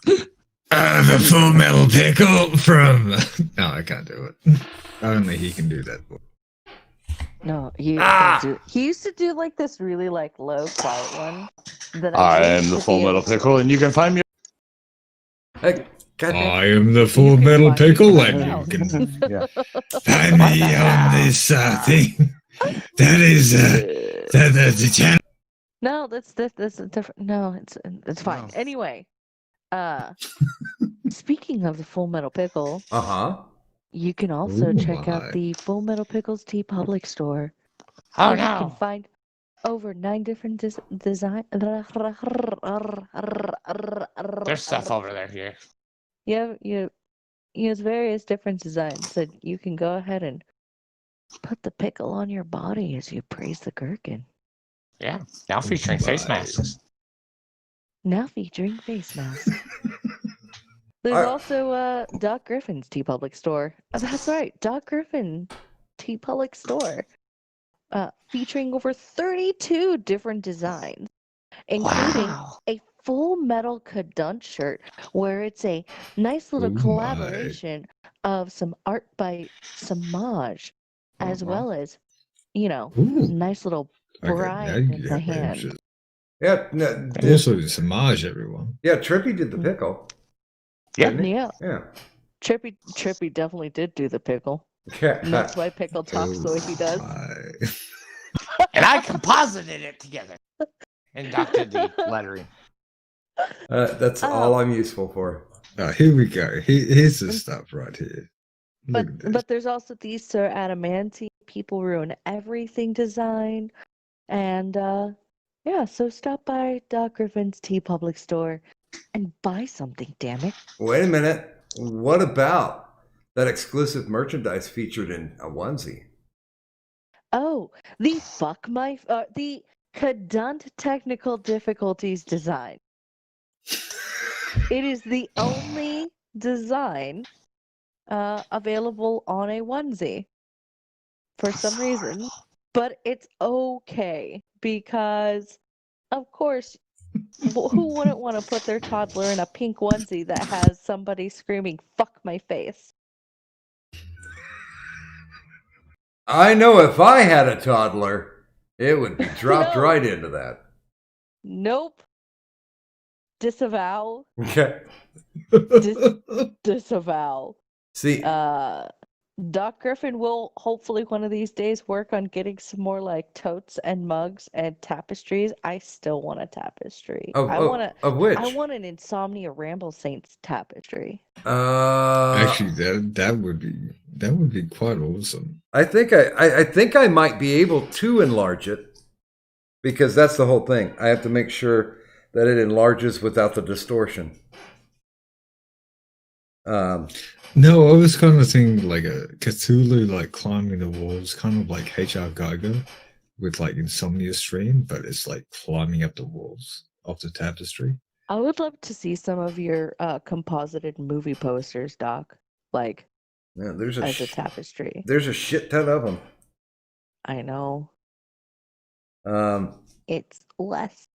The Full Metal Pickle from. No, I can't do it. Only he can do that. No, he used to do like this really like low quiet one. That I am the Full Metal Pickle, and you can find me. I am the Full Metal Pickle, and you can find me on this thing. That is the channel. No, that's a different. No, it's fine. No. Anyway, speaking of the Full Metal Pickle, you can also check out the Full Metal Pickles Tea Public store. Oh where no! You can find over 9 different design. There's stuff over there here. You use various different designs, so you can go ahead and put the pickle on your body as you praise the gherkin. Yeah, now featuring face masks. Now featuring face masks. There's also Doc Griffin's Tea Public store. That's right, Doc Griffin Tea Public store. Featuring over 32 different designs, including a Full Metal Cadunt shirt, where it's a nice little collaboration of some art by Samaj, as well as, nice little bride in the hand. Yeah, no, Also, Samaj, everyone. Yeah, Trippy did the pickle. Yeah. Yeah. Trippy definitely did do the pickle. Yeah. And that's why Pickle talks the way he does. And I composited it together and doctored the lettering. That's all I'm useful for. Here we go. Here's the stuff right here. But there's also these Sir Adamantine People Ruin Everything design. And so stop by Doc Griffin's Tea Public store and buy something, damn it. Wait a minute. What about that exclusive merchandise featured in a onesie? Oh, the the Cadunt Technical Difficulties design. It is the only design available on a onesie for some reason, but it's okay because, of course, who wouldn't want to put their toddler in a pink onesie that has somebody screaming "fuck my face"? I know if I had a toddler, it would be dropped right into that. Nope. Disavow. Okay. Disavow. See, Doc Griffin will hopefully one of these days work on getting some more like totes and mugs and tapestries. I still want a tapestry. Of which? I want an Insomnia Ramble Saints tapestry. Actually, that would be quite awesome. I think I might be able to enlarge it, because that's the whole thing. I have to make sure that it enlarges without the distortion. No, I was kind of thinking like a Cthulhu, like climbing the walls, kind of like H.R. Geiger with like Insomnia Stream, but it's like climbing up the walls of the tapestry. I would love to see some of your composited movie posters, Doc. Like, there's as a tapestry. There's a shit ton of them. I know. It's less.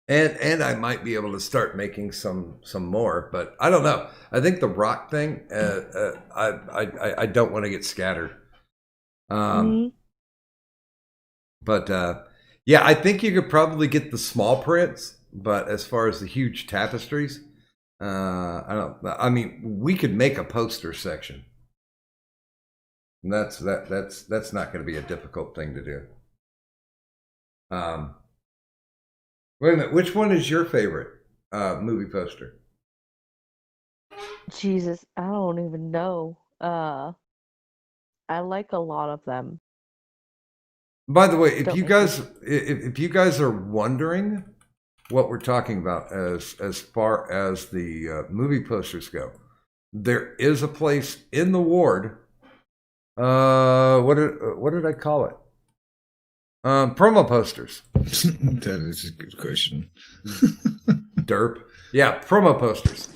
And I might be able to start making some more, but I don't know. I think the rock thing, I don't want to get scattered. But yeah, I think you could probably get the small prints, but as far as the huge tapestries, I mean, we could make a poster section. And that's not going to be a difficult thing to do. Wait a minute. Which one is your favorite movie poster? Jesus, I don't even know. I like a lot of them. By the way, if Don't you make guys if you guys are wondering what we're talking about as far as the movie posters go, there is a place in the ward. What did I call it? Promo posters. That is a good question. Derp. Yeah, promo posters.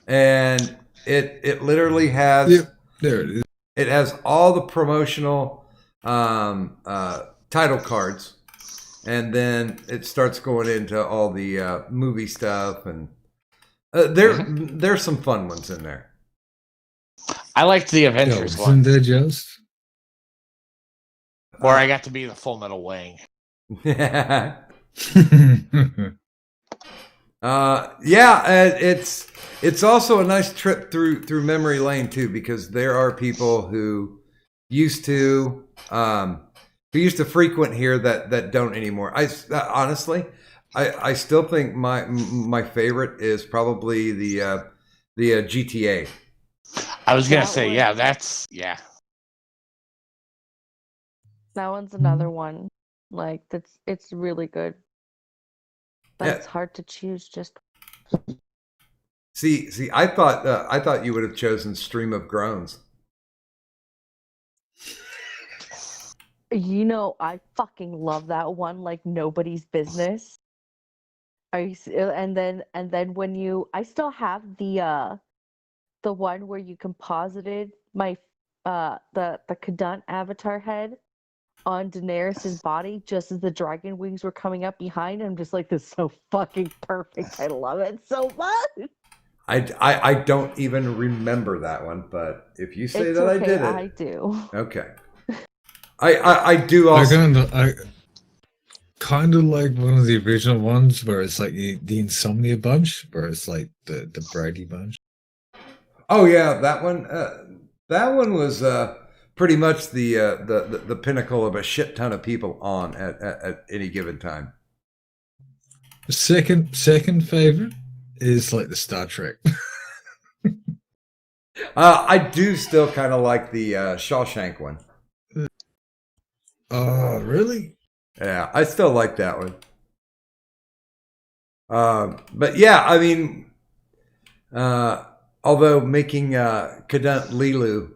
And it literally has there it is. It has all the promotional title cards, and then it starts going into all the movie stuff, and there's some fun ones in there. I liked the Avengers Isn't one, there just? where I got to be the Full Metal Wang. Yeah, it's also a nice trip through memory lane too, because there are people who used to frequent here that don't anymore. Honestly, I still think my favorite is probably the GTA. I was gonna say, yeah, That one's another one. Like it's really good. But it's hard to choose just. See, I thought you would have chosen Stream of Groans. You know, I fucking love that one like nobody's business. And then when I still have the one where you composited my the Kadant avatar head on Daenerys' body just as the dragon wings were coming up behind. I'm just like, this is so fucking perfect. I love it so much. I don't even remember that one, but if you say It's that okay, I did it, I do. Okay. I do also. I kind of like one of the original ones where it's like the Insomnia bunch, where it's like the Brady bunch. Oh yeah, that one. That one was pretty much the pinnacle of a shit ton of people on at any given time. The second favorite is like the Star Trek. I do still kind of like the Shawshank one. Oh, really? Yeah, I still like that one. But yeah, I mean, although making Kadant Lilu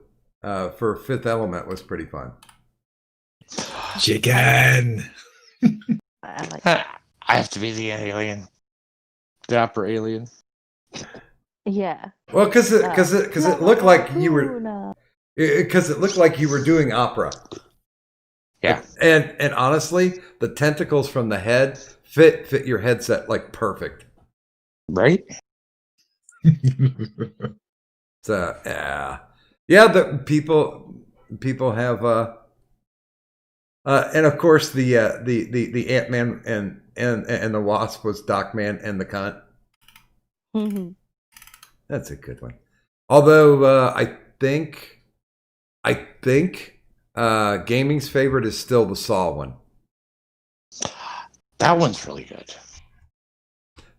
for Fifth Element was pretty fun. Chicken. I have to be the alien, the opera alien. Yeah. Well, because it looked like you were doing opera. Yeah. And honestly, the tentacles from the head fit your headset like perfect. Right? So yeah, the people have and of course the Ant-Man and the Wasp was Doc Man and the Cunt. Mm-hmm. That's a good one. Although I think gaming's favorite is still the Saw one. That one's really good.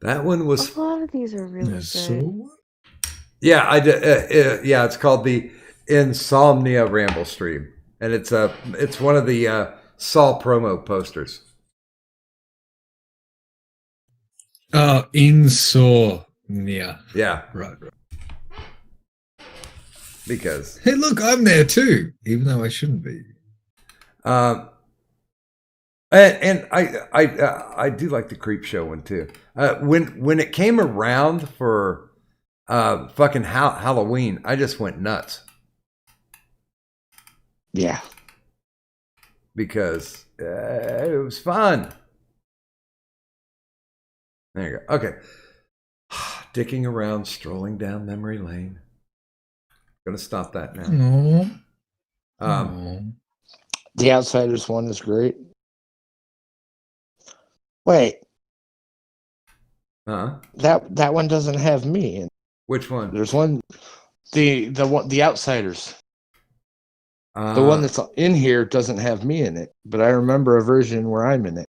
That one was. A lot of these are really good. Yeah, yeah, it's called the Insomnia Ramble Stream, and it's one of the Saw promo posters. Insomnia. Yeah, right. Because hey, look, I'm there too, even though I shouldn't be. And I do like the Creep Show one too. When it came around for fucking Halloween, I just went nuts. Yeah, because it was fun. There you go. Okay, dicking around, strolling down memory lane. Gonna stop that now. The Outsiders one is great. Wait. That one doesn't have me in. Which one? There's one. The Outsiders. The one that's in here doesn't have me in it, but I remember a version where I'm in it.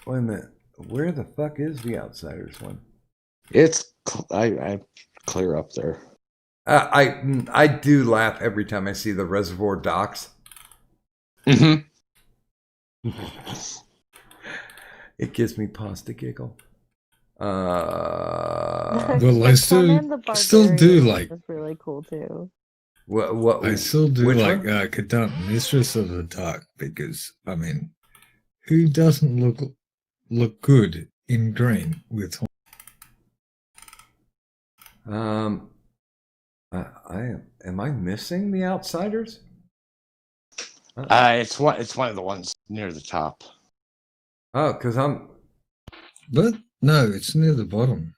Wait a minute. Where the fuck is the Outsiders one? It's I clear up there. I do laugh every time I see the Reservoir Dogs. Mm-hmm. It gives me pause to giggle. Well, I still do like. That's really cool too. What I still do which like one? Kadant, Mistress of the Dark, because I mean, who doesn't look good in green with? Am I missing the Outsiders? It's one of the ones near the top. Oh, because I'm. But no, it's near the bottom.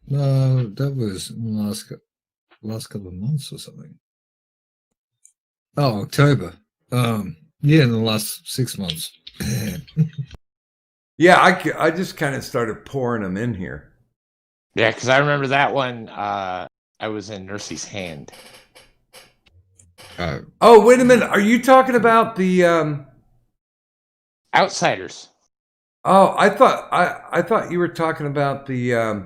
No, that was in the last couple of months or something. Oh, October. Yeah, in the last 6 months. Yeah, I just kind of started pouring them in here. Yeah, because I remember that one. I was in Nursey's hand. Oh, wait a minute. Are you talking about the Outsiders? Oh, I thought you were talking about the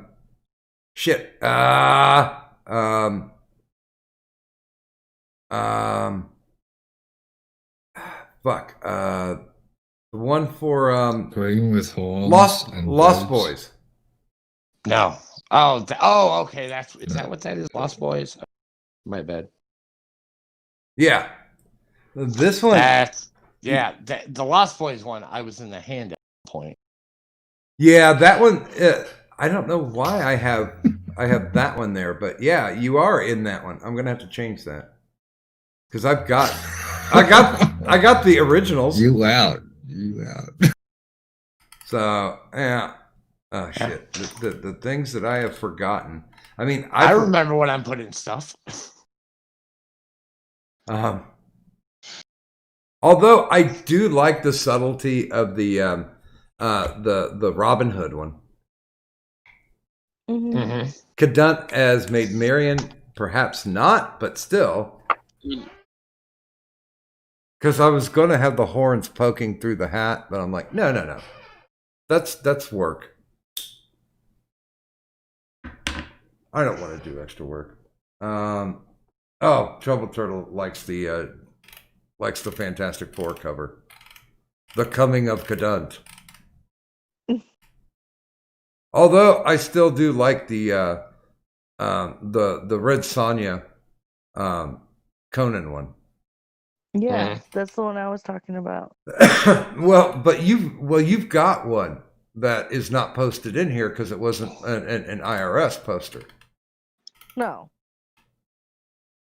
shit. Fuck. The one for Green with horns. Lost Boys. No. Okay. Is that what that is? Lost Boys. My bad. Yeah. This one. The Lost Boys one. I was in the hand at that point. Yeah, that one. I don't know why I have that one there, but yeah, you are in that one. I'm gonna have to change that because I got the originals. You out. So yeah. Oh shit! The things that I have forgotten. I mean, I remember when I'm putting stuff. Although I do like the subtlety of the Robin Hood one. Mm-hmm. Kadant as Maid Marian, perhaps not, but still. Because I was going to have the horns poking through the hat, but I'm like, no. That's work. I don't want to do extra work. Trouble Turtle likes the Fantastic Four cover. The Coming of Kadant. Although I still do like the Red Sonja Conan one. Yeah, that's the one I was talking about. But you've got one that is not posted in here because it wasn't an IRS poster. No.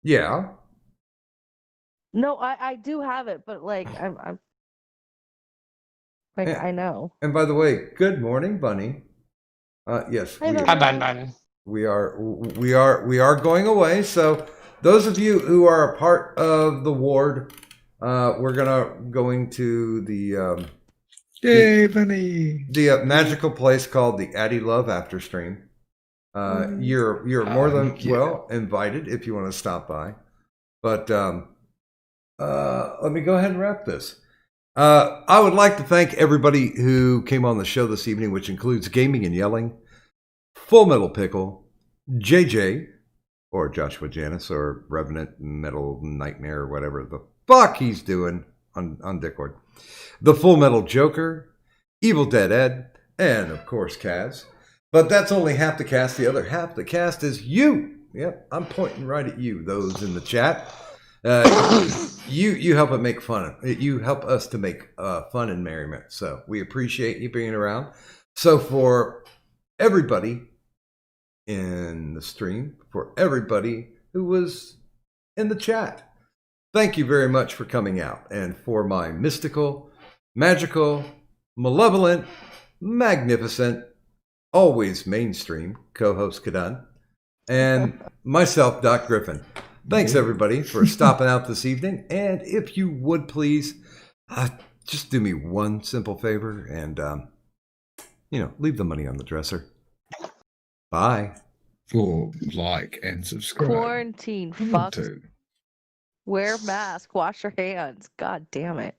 Yeah. No, I do have it, but like I'm like I know. And by the way, good morning, Bunny. Yes, Hi, Bunny. we are going away. So those of you who are a part of the ward, we're going to the Bunny, the magical place called the Addie Love After Stream. You're more than well invited if you want to stop by. But let me go ahead and wrap this. I would like to thank everybody who came on the show this evening, which includes Gaming and Yelling, Full Metal Pickle, JJ, or Joshua Janis, or Revenant Metal Nightmare, or whatever the fuck he's doing on Discord, the Full Metal Joker, Evil Dead Ed, and of course Kaz. But that's only half the cast. The other half of the cast is you. Yep, I'm pointing right at you, those in the chat. You help it make fun. You help us to make fun and merriment. So we appreciate you being around. So for everybody in the stream, for everybody who was in the chat, thank you very much for coming out. And for my mystical, magical, malevolent, magnificent, always mainstream co-host Kadant, and myself, Doc Griffin. Thanks, everybody, for stopping out this evening. And if you would please, just do me one simple favor and, leave the money on the dresser. Bye. For like and subscribe. Quarantine, fuck. Wear mask, wash your hands. God damn it.